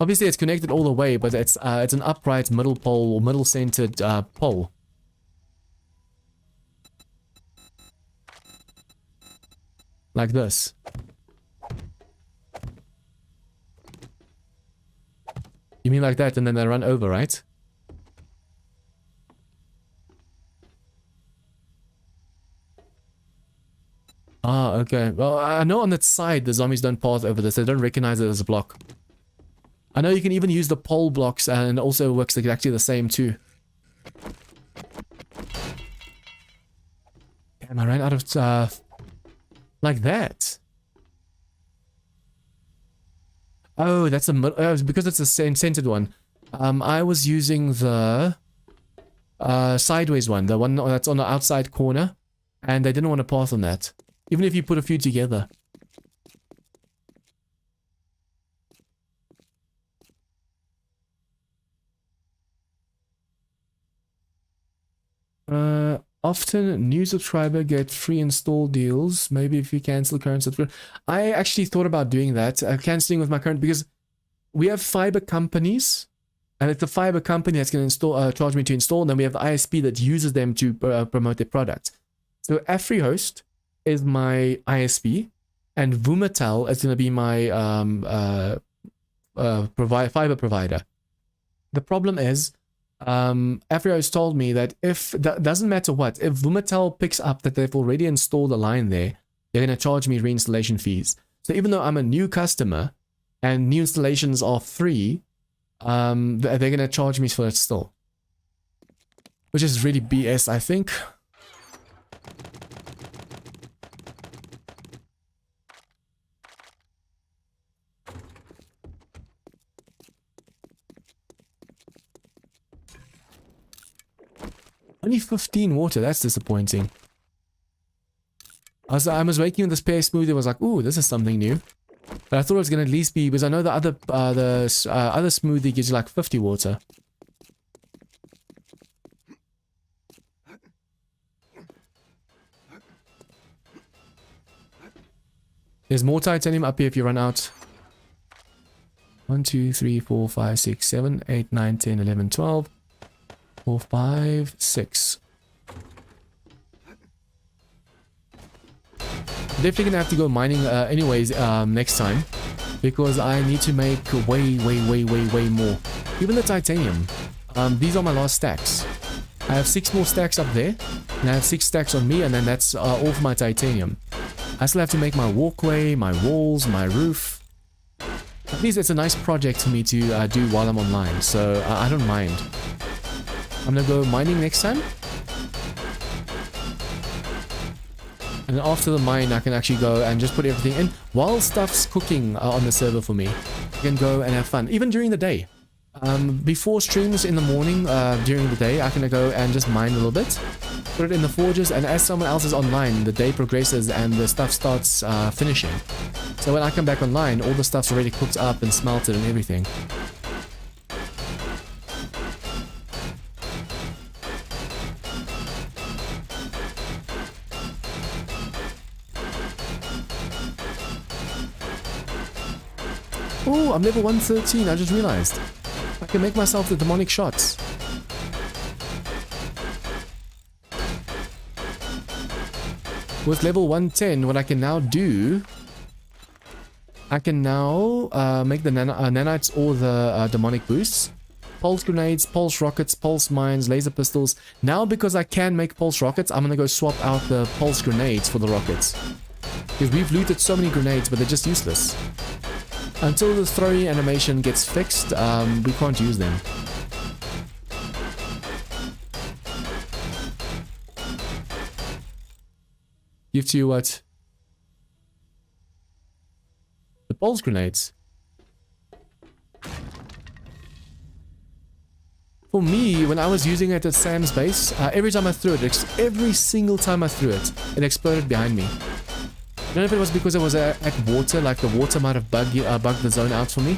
Obviously it's connected all the way, but it's an upright middle pole or middle centered pole. Like this. You mean like that and then they run over, right? Ah, okay. Well, I know on that side the zombies don't pass over this. They don't recognize it as a block. I know you can even use the pole blocks and it also works exactly the same too. Damn, I ran out of... like that. Oh, that's because it's the same centered one. I was using the sideways one, the one that's on the outside corner, and they didn't want to pass on that, even if you put a few together. Often new subscriber get free install deals. Maybe if you cancel current subscriber. I actually thought about doing that, canceling with my current, because we have fiber companies, and it's the fiber company that's going to charge me to install, and then we have the ISP that uses them to promote their product. So AfriHost is my ISP, and Vumatel is going to be my fiber provider. The problem is, AfriHost told me that that doesn't matter what, if Vumatel picks up that they've already installed a line there, they're going to charge me reinstallation fees. So even though I'm a new customer and new installations are free, they're going to charge me for it still, which is really BS, I think. Only 15 water, that's disappointing. I was making this pear smoothie, I was like, ooh, this is something new. But I thought it was going to at least be, because I know the other smoothie gives you like 50 water. There's more titanium up here if you run out. 1, 2, 3, 4, 5, 6, 7, 8, 9, 10, 11, 12. 4, 5, 6. Definitely gonna have to go mining anyways next time, because I need to make way more. Even the titanium. These are my last stacks. I have 6 more stacks up there, and I have 6 stacks on me, and then that's all for my titanium. I still have to make my walkway, my walls, my roof. At least it's a nice project for me to do while I'm online, so I don't mind. I'm gonna go mining next time. And after the mine, I can actually go and just put everything in. While stuff's cooking on the server for me, I can go and have fun. Even during the day. Before streams in the morning, during the day, I can go and just mine a little bit. Put it in the forges, and as someone else is online, the day progresses and the stuff starts finishing. So when I come back online, all the stuff's already cooked up and smelted and everything. Oh, I'm level 113. I just realized. I can make myself the demonic shots. With level 110, what I can now do... I can now make the nanites or the demonic boosts. Pulse grenades, pulse rockets, pulse mines, laser pistols. Now because I can make pulse rockets, I'm gonna go swap out the pulse grenades for the rockets. Because we've looted so many grenades, but they're just useless. Until the throwing animation gets fixed, we can't use them. Give to you what? The pulse grenades. For me, when I was using it at Sam's base, every time I threw it, every single time I threw it, it exploded behind me. I don't know if it was because it was at water, like the water might have bugged the zone out for me.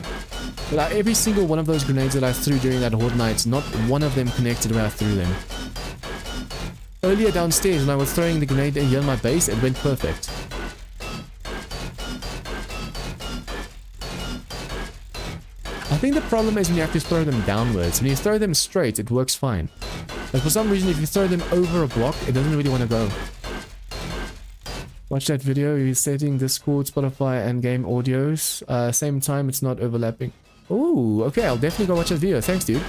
But every single one of those grenades that I threw during that Horde night, not one of them connected where I threw them. Earlier downstairs, when I was throwing the grenade here in my base, it went perfect. I think the problem is when you have to throw them downwards. When you throw them straight, it works fine. But for some reason, if you throw them over a block, it doesn't really want to go. Watch that video. You're setting Discord, Spotify, and game audios. Same time, it's not overlapping. Ooh, okay, I'll definitely go watch that video. Thanks, dude.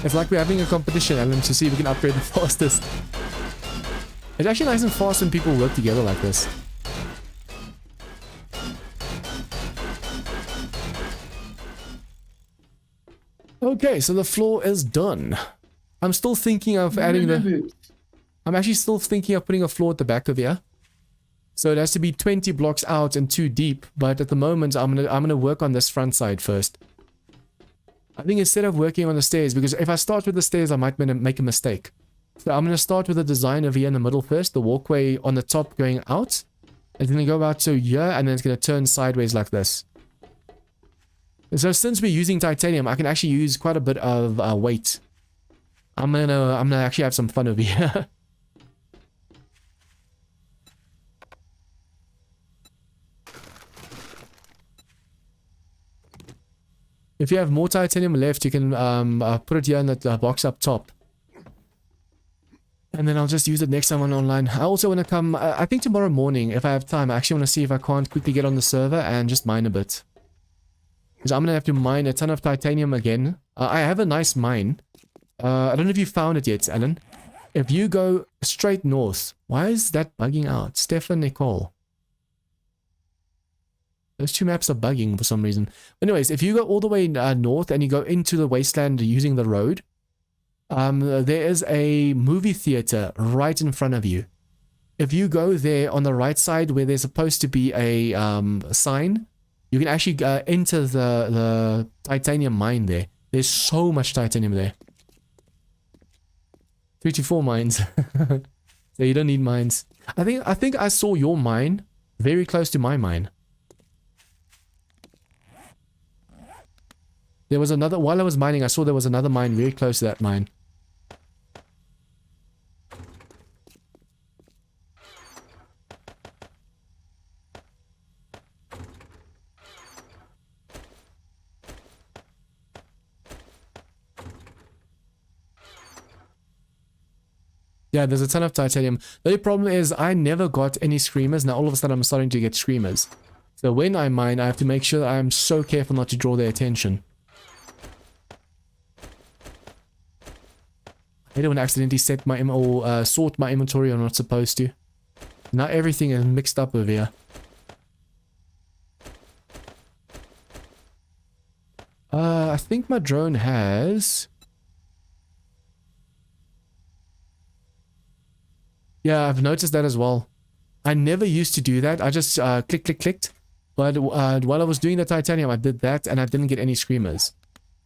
It's like we're having a competition, Alan, to see if we can upgrade the fastest. It's actually nice and fast when people work together like this. Okay, so the floor is done. I'm still thinking of adding the... I'm actually still thinking of putting a floor at the back of here. So it has to be 20 blocks out and 2 deep, but at the moment I'm gonna work on this front side first. I think instead of working on the stairs, because if I start with the stairs, I might make a mistake. So I'm going to start with the design over here in the middle first, the walkway on the top going out. It's going to go out to here, and then it's going to turn sideways like this. So since we're using titanium, I can actually use quite a bit of weight. I'm gonna actually have some fun over here. If you have more titanium left, you can put it here in the box up top. And then I'll just use it next time I'm online. I also want to come, I think tomorrow morning, if I have time, I actually want to see if I can't quickly get on the server and just mine a bit. Because I'm going to have to mine a ton of titanium again. I have a nice mine. I don't know if you found it yet, Alan. If you go straight north, why is that bugging out? Stefan Nicole. Those two maps are bugging for some reason. Anyways, if you go all the way north and you go into the wasteland using the road, there is a movie theater right in front of you. If you go there on the right side where there's supposed to be a sign, you can actually enter the titanium mine there. There's so much titanium there. 34 mines. So you don't need mines. I think I saw your mine very close to my mine. There was another, while I was mining, I saw there was another mine very close to that mine. Yeah, there's a ton of titanium. The only problem is I never got any screamers. Now all of a sudden I'm starting to get screamers. So when I mine, I have to make sure that I'm so careful not to draw their attention. I don't want to accidentally set my sort my inventory. I'm not supposed to. Now everything is mixed up over here. I think my drone has... Yeah, I've noticed that as well. I never used to do that. I just clicked. But while I was doing the titanium, I did that and I didn't get any screamers.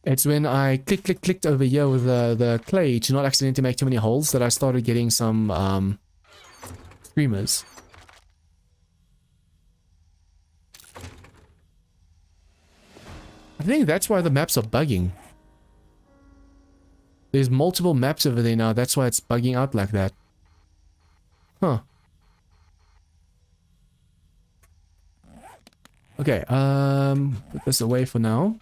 It's when I clicked over here with the clay to not accidentally make too many holes that I started getting some screamers. I think that's why the maps are bugging. There's multiple maps over there now. That's why it's bugging out like that. Huh. Okay, put this away for now.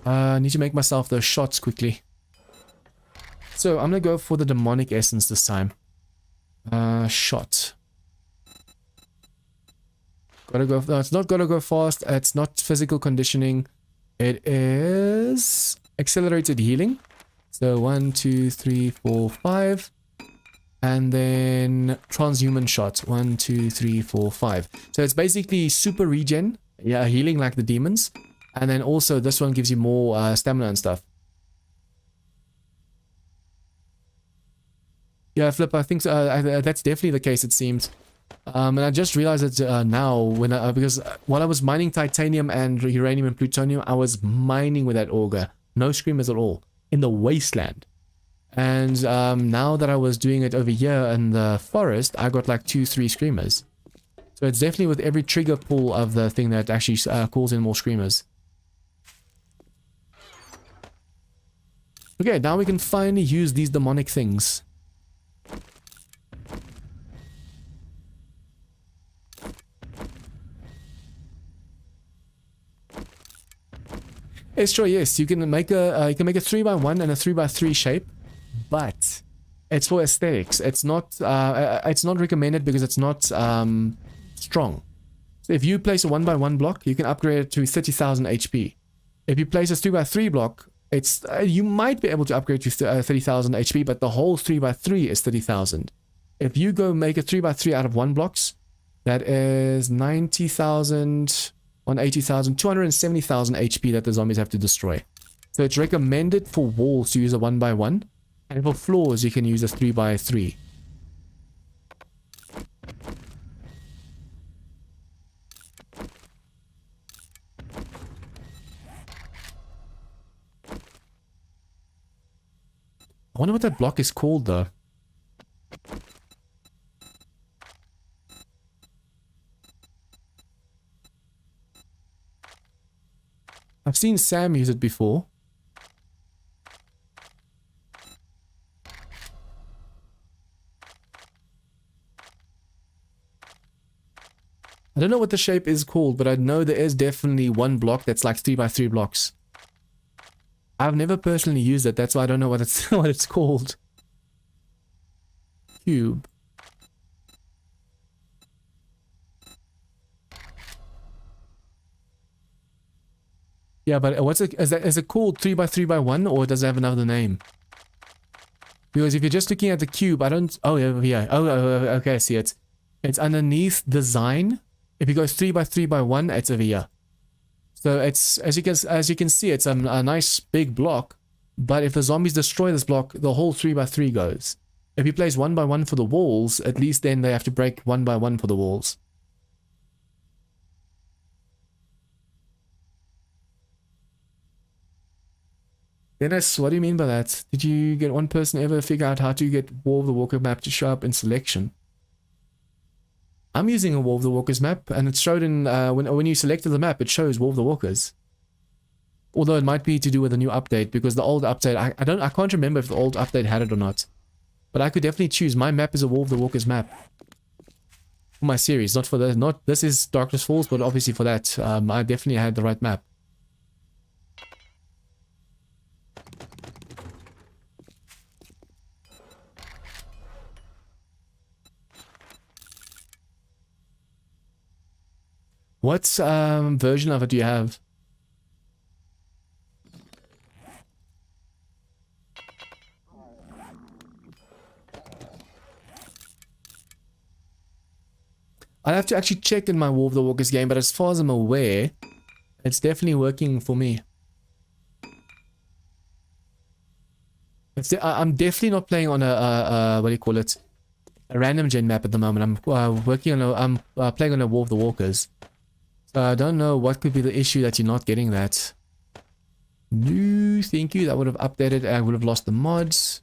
I need to make myself those shots quickly. So I'm gonna go for the demonic essence this time. Shot. Gotta go. No, it's not gotta go fast. It's not physical conditioning. It is accelerated healing. So 1, 2, 3, 4, 5. And then transhuman shot. 1, 2, 3, 4, 5. So it's basically super regen. Yeah, healing like the demons. And then also this one gives you more stamina and stuff. Yeah, Flip, I think so, that's definitely the case, it seems. And I just realized that now, when because while I was mining titanium and uranium and plutonium, I was mining with that auger. No screamers at all. In the wasteland. And now that I was doing it over here in the forest, I got like 2, 3 screamers. So it's definitely with every trigger pull of the thing that actually calls in more screamers. Okay, now we can finally use these demonic things. It's true, yes. You can make a 3x1 and a 3x3 shape, but it's for aesthetics. It's not recommended because it's not strong. So if you place a 1x1 block, you can upgrade it to 30,000 HP. If you place a 3x3 block, it's you might be able to upgrade to 30,000 HP, but the whole 3x3 is 30,000. If you go make a 3x3 out of 1 blocks, that is 90,000, 180,000, 270,000 HP that the zombies have to destroy. So it's recommended for walls to use a 1x1, and for floors you can use a 3x3. I wonder what that block is called though. I've seen Sam use it before. I don't know what the shape is called, but I know there is definitely one block that's like 3x3 blocks. I've never personally used it, that's why I don't know what it's what it's called. Cube. Yeah, but what's it? Is it called 3x3x1 or does it have another name? Because if you're just looking at the cube, I don't. Oh yeah. Oh, okay. I see it. It's underneath design. If it goes 3x3x1, it's over here. So it's as you can see, it's a nice big block. But if the zombies destroy this block, the whole 3x3 goes. If you place 1x1 for the walls, at least then they have to break 1x1 for the walls. Dennis, what do you mean by that? Did you get one person ever figure out how to get War of the Walker map to show up in selection? I'm using a War of the Walkers map, and it showed in when you selected the map, it shows War of the Walkers. Although it might be to do with the new update, because the old update, I can't remember if the old update had it or not. But I could definitely choose. My map is a War of the Walkers map for my series, not for the this is Darkness Falls, but obviously for that, I definitely had the right map. What version of it do you have? I'll have to actually check in my War of the Walkers game, but as far as I'm aware, it's definitely working for me. I'm definitely not playing on a what do you call it? A random gen map at the moment. I'm working on I'm playing on a War of the Walkers. So I don't know what could be the issue that you're not getting that. No, thank you. That would have updated. I would have lost the mods.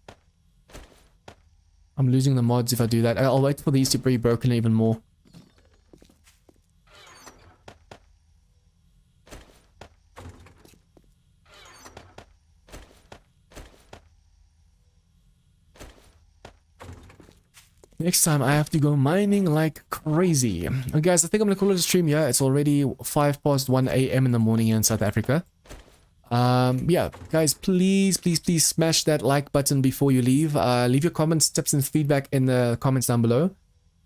I'm losing the mods if I do that. I'll wait for these to be broken even more. Next time I have to go mining like crazy. Okay, guys, I think I'm gonna call it a stream here. It's already 5 past 1 a.m. in the morning here in South Africa. Yeah, guys, please smash that like button before you leave. Leave your comments, tips, and feedback in the comments down below.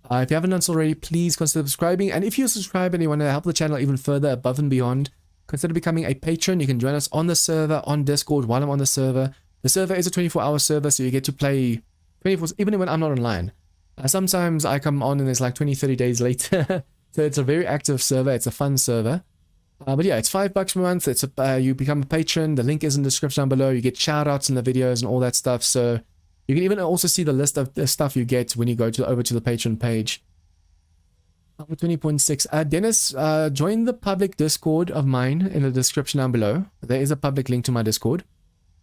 If you haven't done so already, please consider subscribing. And if you subscribe and you want to help the channel even further above and beyond, consider becoming a patron. You can join us on the server, on Discord, while I'm on the server. The server is a 24-hour server, so you get to play 24, even when I'm not online. Sometimes I come on and it's like 20-30 days later. So it's a very active server. It's a fun server. But yeah, it's $5 per month. It's you become a patron. The link is in the description down below. You get shout-outs in the videos and all that stuff. So you can even also see the list of the stuff you get when you go over to the patron page. 20.6. Dennis, join the public Discord of mine in the description down below. There is a public link to my Discord.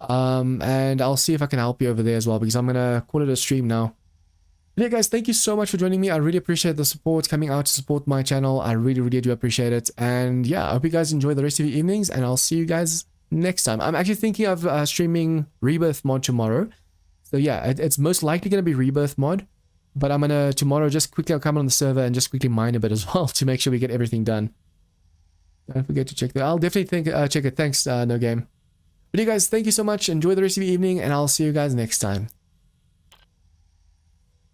And I'll see if I can help you over there as well, because I'm gonna call it a stream now. But yeah, guys, thank you so much for joining me. I really appreciate the support coming out to support my channel. I really do appreciate it. And yeah, I hope you guys enjoy the rest of your evenings, and I'll see you guys next time. I'm actually thinking of streaming Rebirth mod tomorrow. So yeah, it's most likely going to be Rebirth mod. But I'm going to tomorrow just quickly come on the server and just quickly mine a bit as well to make sure we get everything done. Don't forget to check that. I'll definitely check it. Thanks, No Game. But you guys, thank you so much. Enjoy the rest of your evening, and I'll see you guys next time.